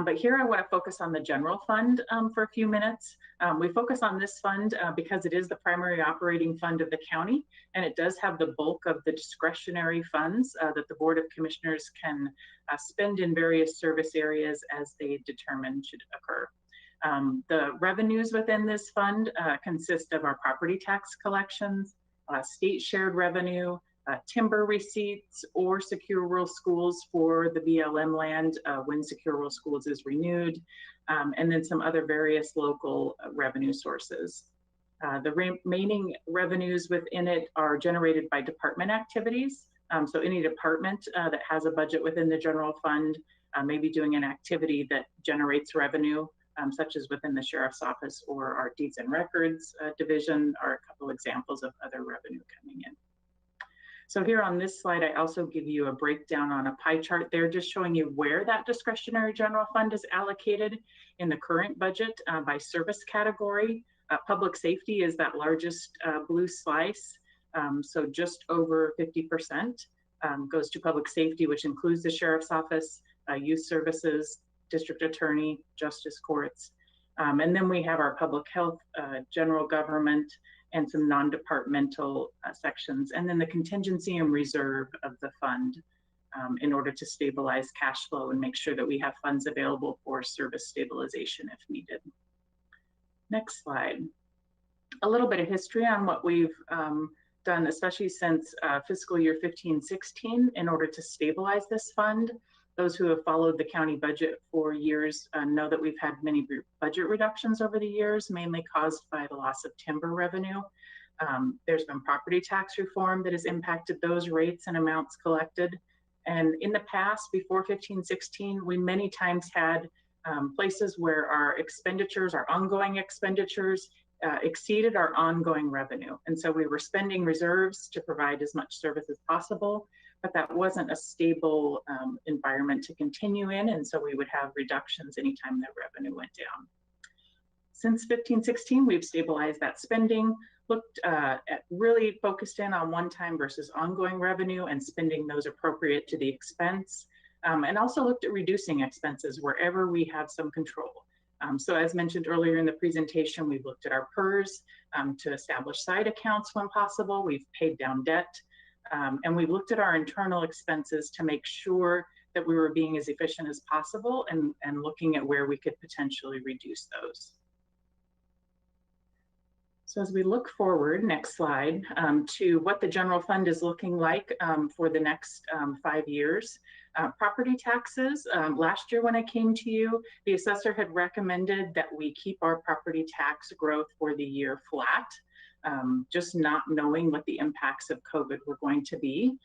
But here I want to focus on the general fund for a few minutes. We focus on this fund because it is the primary operating fund of the county, and it does have the bulk of the discretionary funds that the Board of Commissioners can spend in various service areas as they determine should occur. The revenues within this fund consist of our property tax collections, state shared revenue, timber receipts, or Secure Rural Schools for the BLM land when Secure Rural Schools is renewed, and then some other various local revenue sources. The remaining revenues within it are generated by department activities. So any department that has a budget within the general fund may be doing an activity that generates revenue, such as within the Sheriff's Office or our Deeds and Records division are a couple examples of other revenue coming in. So here on this slide, I also give you a breakdown on a pie chart there, just showing you where that discretionary general fund is allocated in the current budget by service category. Public safety is that largest blue slice. So just over 50% goes to public safety, which includes the Sheriff's Office, youth services, district attorney, justice courts. And then we have our public health, general government, and some non-departmental sections, and then the contingency and reserve of the fund in order to stabilize cash flow and make sure that we have funds available for service stabilization if needed. Next slide. A little bit of history on what we've done, especially since fiscal year 15-16, in order to stabilize this fund. Those who have followed the county budget for years know that we've had many budget reductions over the years, mainly caused by the loss of timber revenue. There's been property tax reform that has impacted those rates and amounts collected. And in the past, before 15-16, we many times had places where our expenditures, our ongoing expenditures, exceeded our ongoing revenue. And so we were spending reserves to provide as much service as possible, but that wasn't a stable environment to continue in. And so we would have reductions anytime that revenue went down. Since 15-16, we've stabilized that spending, looked at really focused in on one-time versus ongoing revenue and spending those appropriate to the expense, and also looked at reducing expenses wherever we have some control. So as mentioned earlier in the presentation, we've looked at our PERS to establish side accounts when possible. We've paid down debt, and we've looked at our internal expenses to make sure that we were being as efficient as possible and looking at where we could potentially reduce those. So as we look forward, next slide, to what the general fund is looking like for the next 5 years. Property taxes, last year when I came to you, the assessor had recommended that we keep our property tax growth for the year flat, just not knowing what the impacts of COVID were going to be.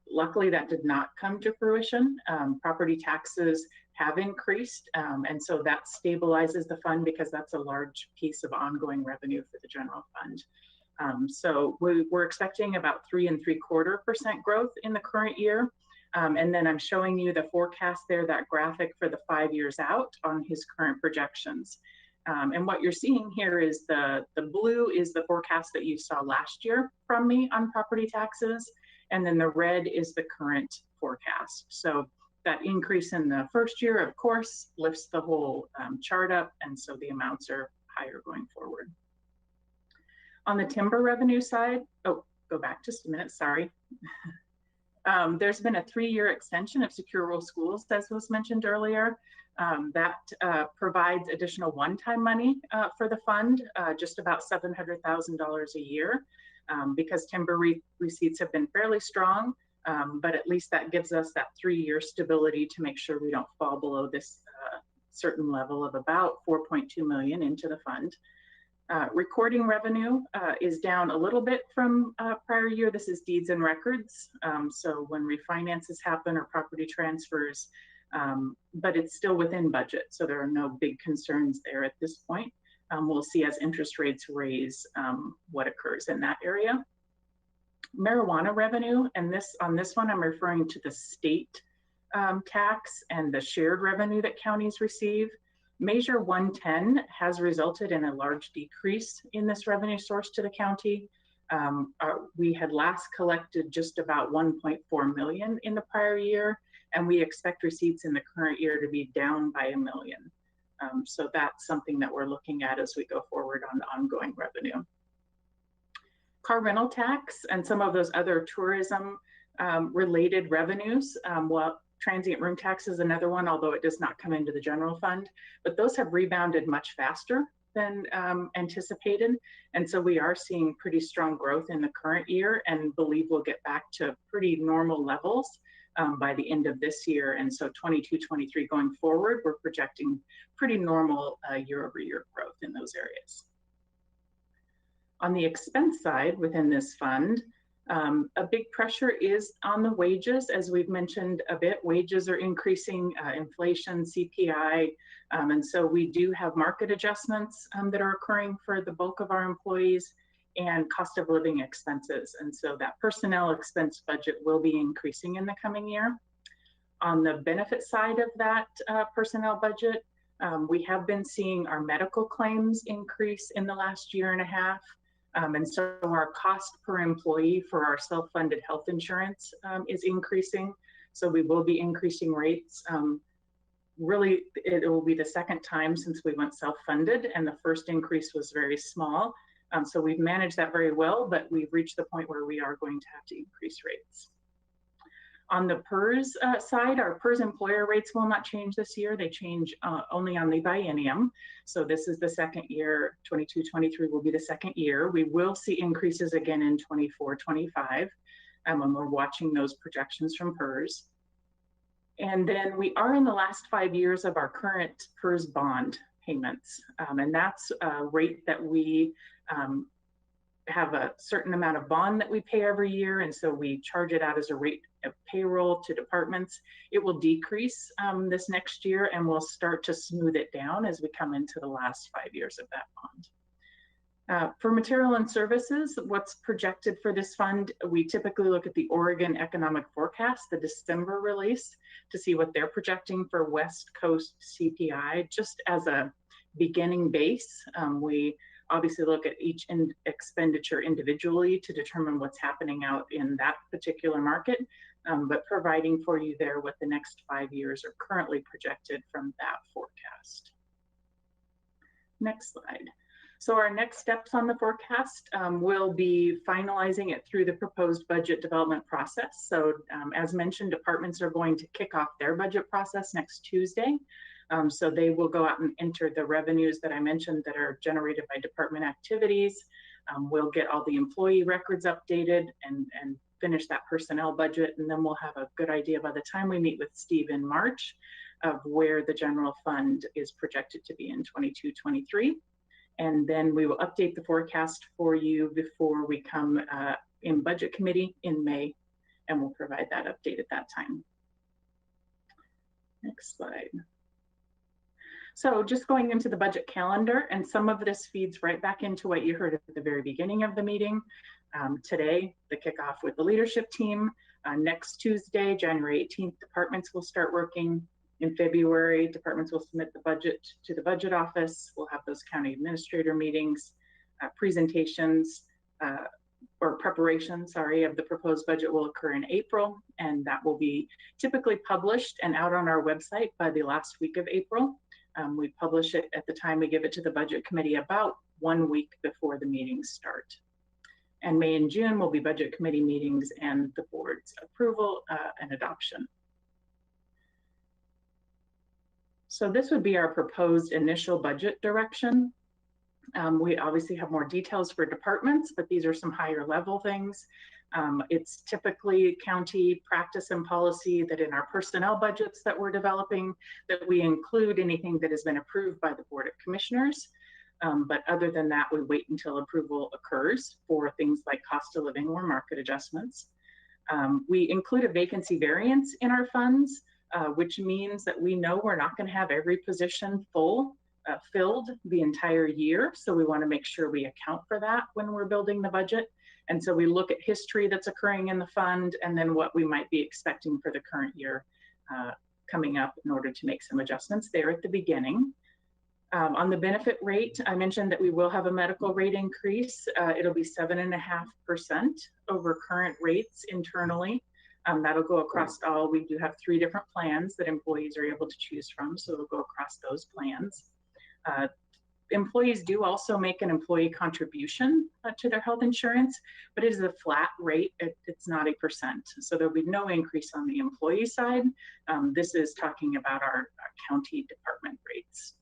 Luckily, that did not come to fruition. Property taxes have increased, and so that stabilizes the fund because that's a large piece of ongoing revenue for the general fund. So we're expecting about 3 3/4% growth in the current year. And then I'm showing you the forecast there, that graphic for the 5 years out on his current projections. And what you're seeing here is the blue is the forecast that you saw last year from me on property taxes. And then the red is the current forecast. So that increase in the first year, of course, lifts the whole chart up. And so the amounts are higher going forward. On the timber revenue side, oh, go back just a minute, sorry. There's been a 3-year extension of secure rural schools, as was mentioned earlier. That provides additional one-time money for the fund, just about $700,000 a year, because timber receipts have been fairly strong, but at least that gives us that 3-year stability to make sure we don't fall below this certain level of about $4.2 million into the fund. Recording revenue is down a little bit from prior year. This is deeds and records. So when refinances happen or property transfers, but it's still within budget. So there are no big concerns there at this point. We'll see as interest rates raise what occurs in that area. Marijuana revenue, and on this one, I'm referring to the state tax and the shared revenue that counties receive. Measure 110 has resulted in a large decrease in this revenue source to the county. We had last collected just about 1.4 million in the prior year, and we expect receipts in the current year to be down by $1 million. So that's something that we're looking at as we go forward on the ongoing revenue. Car rental tax and some of those other tourism related revenues, well, transient room tax is another one, although it does not come into the general fund, but those have rebounded much faster than anticipated. And so we are seeing pretty strong growth in the current year and believe we'll get back to pretty normal levels by the end of this year. And so 22-23 going forward, we're projecting pretty normal year-over-year growth in those areas. On the expense side within this fund, a big pressure is on the wages. As we've mentioned a bit, wages are increasing, inflation, CPI, and so we do have market adjustments that are occurring for the bulk of our employees and cost of living expenses. And so that personnel expense budget will be increasing in the coming year. On the benefit side of that personnel budget, we have been seeing our medical claims increase in the last year and a half. And so our cost per employee for our self-funded health insurance is increasing. So we will be increasing rates. Really, it will be the second time since we went self-funded, and the first increase was very small. So we've managed that very well, but we've reached the point where we are going to have to increase rates. On the PERS side, our PERS employer rates will not change this year. They change only on the biennium. So this is the second year, 22-23 will be the second year. We will see increases again in 24-25 when we're watching those projections from PERS. And then we are in the last 5 years of our current PERS bond payments. And that's a rate that we have a certain amount of bond that we pay every year. And so we charge it out as a rate of payroll to departments. It will decrease this next year, and we'll start to smooth it down as we come into the last 5 years of that bond. For material and services, what's projected for this fund, we typically look at the Oregon Economic Forecast, the December release, to see what they're projecting for West Coast CPI, just as a beginning base. We obviously look at each expenditure individually to determine what's happening out in that particular market, but providing for you there what the next 5 years are currently projected from that forecast. Next slide. So our next steps on the forecast will be finalizing it through the proposed budget development process. So as mentioned, departments are going to kick off their budget process next Tuesday. So they will go out and enter the revenues that I mentioned that are generated by department activities. We'll get all the employee records updated and finish that personnel budget. And then we'll have a good idea by the time we meet with Steve in March of where the general fund is projected to be in 22-23. And then we will update the forecast for you before we come in budget committee in May, and we'll provide that update at that time. Next slide. So just going into the budget calendar, and some of this feeds right back into what you heard at the very beginning of the meeting. Today, the kickoff with the leadership team. Next Tuesday, January 18th, departments will start working. In February, departments will submit the budget to the budget office. We'll have those county administrator meetings, presentations, or preparation, sorry, of the proposed budget will occur in April, and that will be typically published and out on our website by the last week of April. We publish it at the time we give it to the budget committee about 1 week before the meetings start. And May and June will be budget committee meetings and the board's approval and adoption. So this would be our proposed initial budget direction. We obviously have more details for departments, but these are some higher level things. It's typically county practice and policy that in our personnel budgets that we're developing, that we include anything that has been approved by the Board of Commissioners. But other than that, we wait until approval occurs for things like cost of living or market adjustments. We include a vacancy variance in our funds, which means that we know we're not going to have every position filled the entire year. So we want to make sure we account for that when we're building the budget. And so we look at history that's occurring in the fund and then what we might be expecting for the current year coming up in order to make some adjustments there at the beginning. On the benefit rate, I mentioned that we will have a medical rate increase. It'll be 7.5% over current rates internally. That'll go across all. We do have 3 different plans that employees are able to choose from, so it'll go across those plans. Employees do also make an employee contribution to their health insurance, but it is a flat rate. It's not 1%. So there'll be no increase on the employee side. This is talking about our county department rates.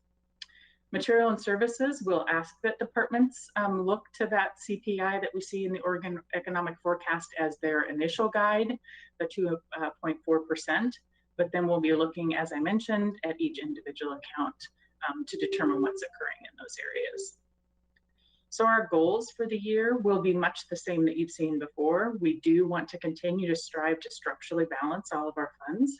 Material and services, we'll ask that departments look to that CPI that we see in the Oregon Economic Forecast as their initial guide, the 2.4%. But then we'll be looking, as I mentioned, at each individual account to determine what's occurring in those areas. So our goals for the year will be much the same that you've seen before. We do want to continue to strive to structurally balance all of our funds.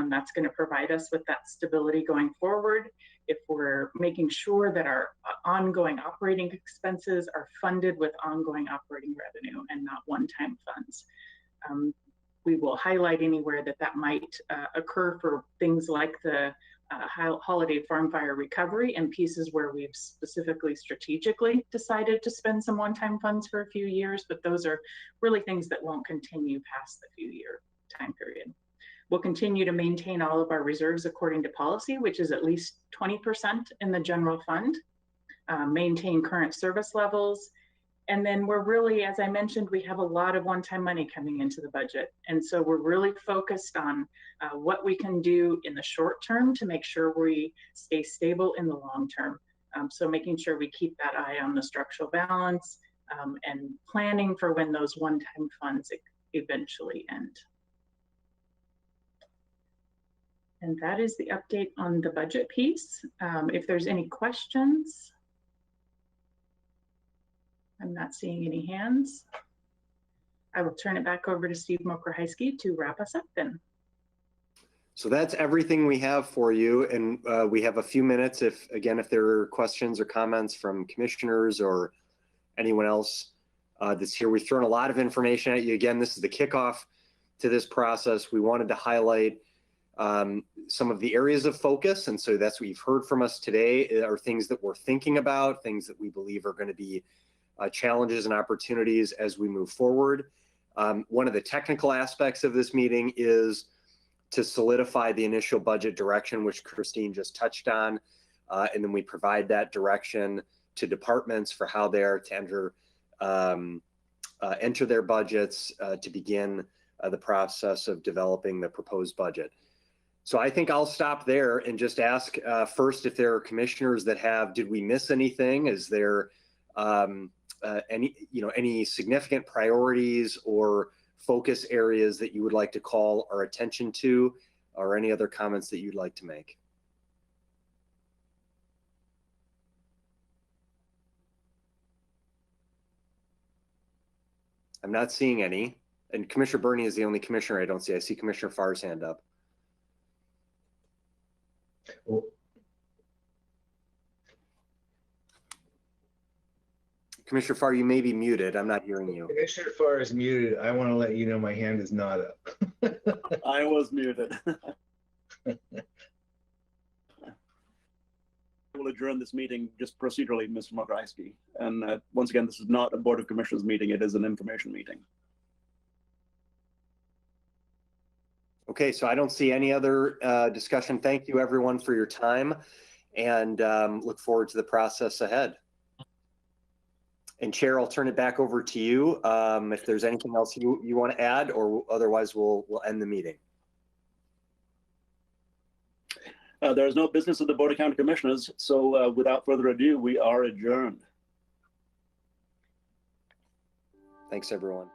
That's going to provide us with that stability going forward. If we're making sure that our ongoing operating expenses are funded with ongoing operating revenue and not one-time funds. We will highlight anywhere that might occur for things like the holiday farm fire recovery and pieces where we've specifically strategically decided to spend some one-time funds for a few years, but those are really things that won't continue past the few-year time period. We'll continue to maintain all of our reserves according to policy, which is at least 20% in the general fund, maintain current service levels, And then we're really, as I mentioned, we have a lot of one-time money coming into the budget. And so we're really focused on what we can do in the short term to make sure we stay stable in the long term. So making sure we keep that eye on the structural balance and planning for when those one-time funds eventually end. And that is the update on the budget piece. If there's any questions, I'm not seeing any hands. I will turn it back over to Steve Mokrahysky to wrap us up then. So that's everything we have for you. And we have a few minutes if there are questions or comments from commissioners or anyone else that's here. We've thrown a lot of information at you. Again, this is the kickoff to this process. We wanted to highlight some of the areas of focus. And so that's what you've heard from us today are things that we're thinking about, things that we believe are going to be challenges and opportunities as we move forward. One of the technical aspects of this meeting is to solidify the initial budget direction, which Christine just touched on. And then we provide that direction to departments for how they're to enter their budgets to begin the process of developing the proposed budget. So I think I'll stop there and just ask first if there are commissioners that did we miss anything? Is there any significant priorities or focus areas that you would like to call our attention to, or any other comments that you'd like to make? I'm not seeing any. And Commissioner Burney is the only commissioner I don't see. I see Commissioner Farr's hand up. Well, Commissioner Farr, you may be muted. I'm not hearing you. Commissioner Farr is muted. I want to let you know my hand is not up. I was muted. We'll adjourn this meeting just procedurally, Mr. Mokrahysky. And once again, this is not a Board of Commissioners meeting. It is an information meeting. Okay, so I don't see any other discussion. Thank you, everyone, for your time, and look forward to the process ahead. And Chair, I'll turn it back over to you if there's anything else you want to add, or otherwise we'll end the meeting. There is no business of the Board of County Commissioners, so without further ado, we are adjourned. Thanks, everyone.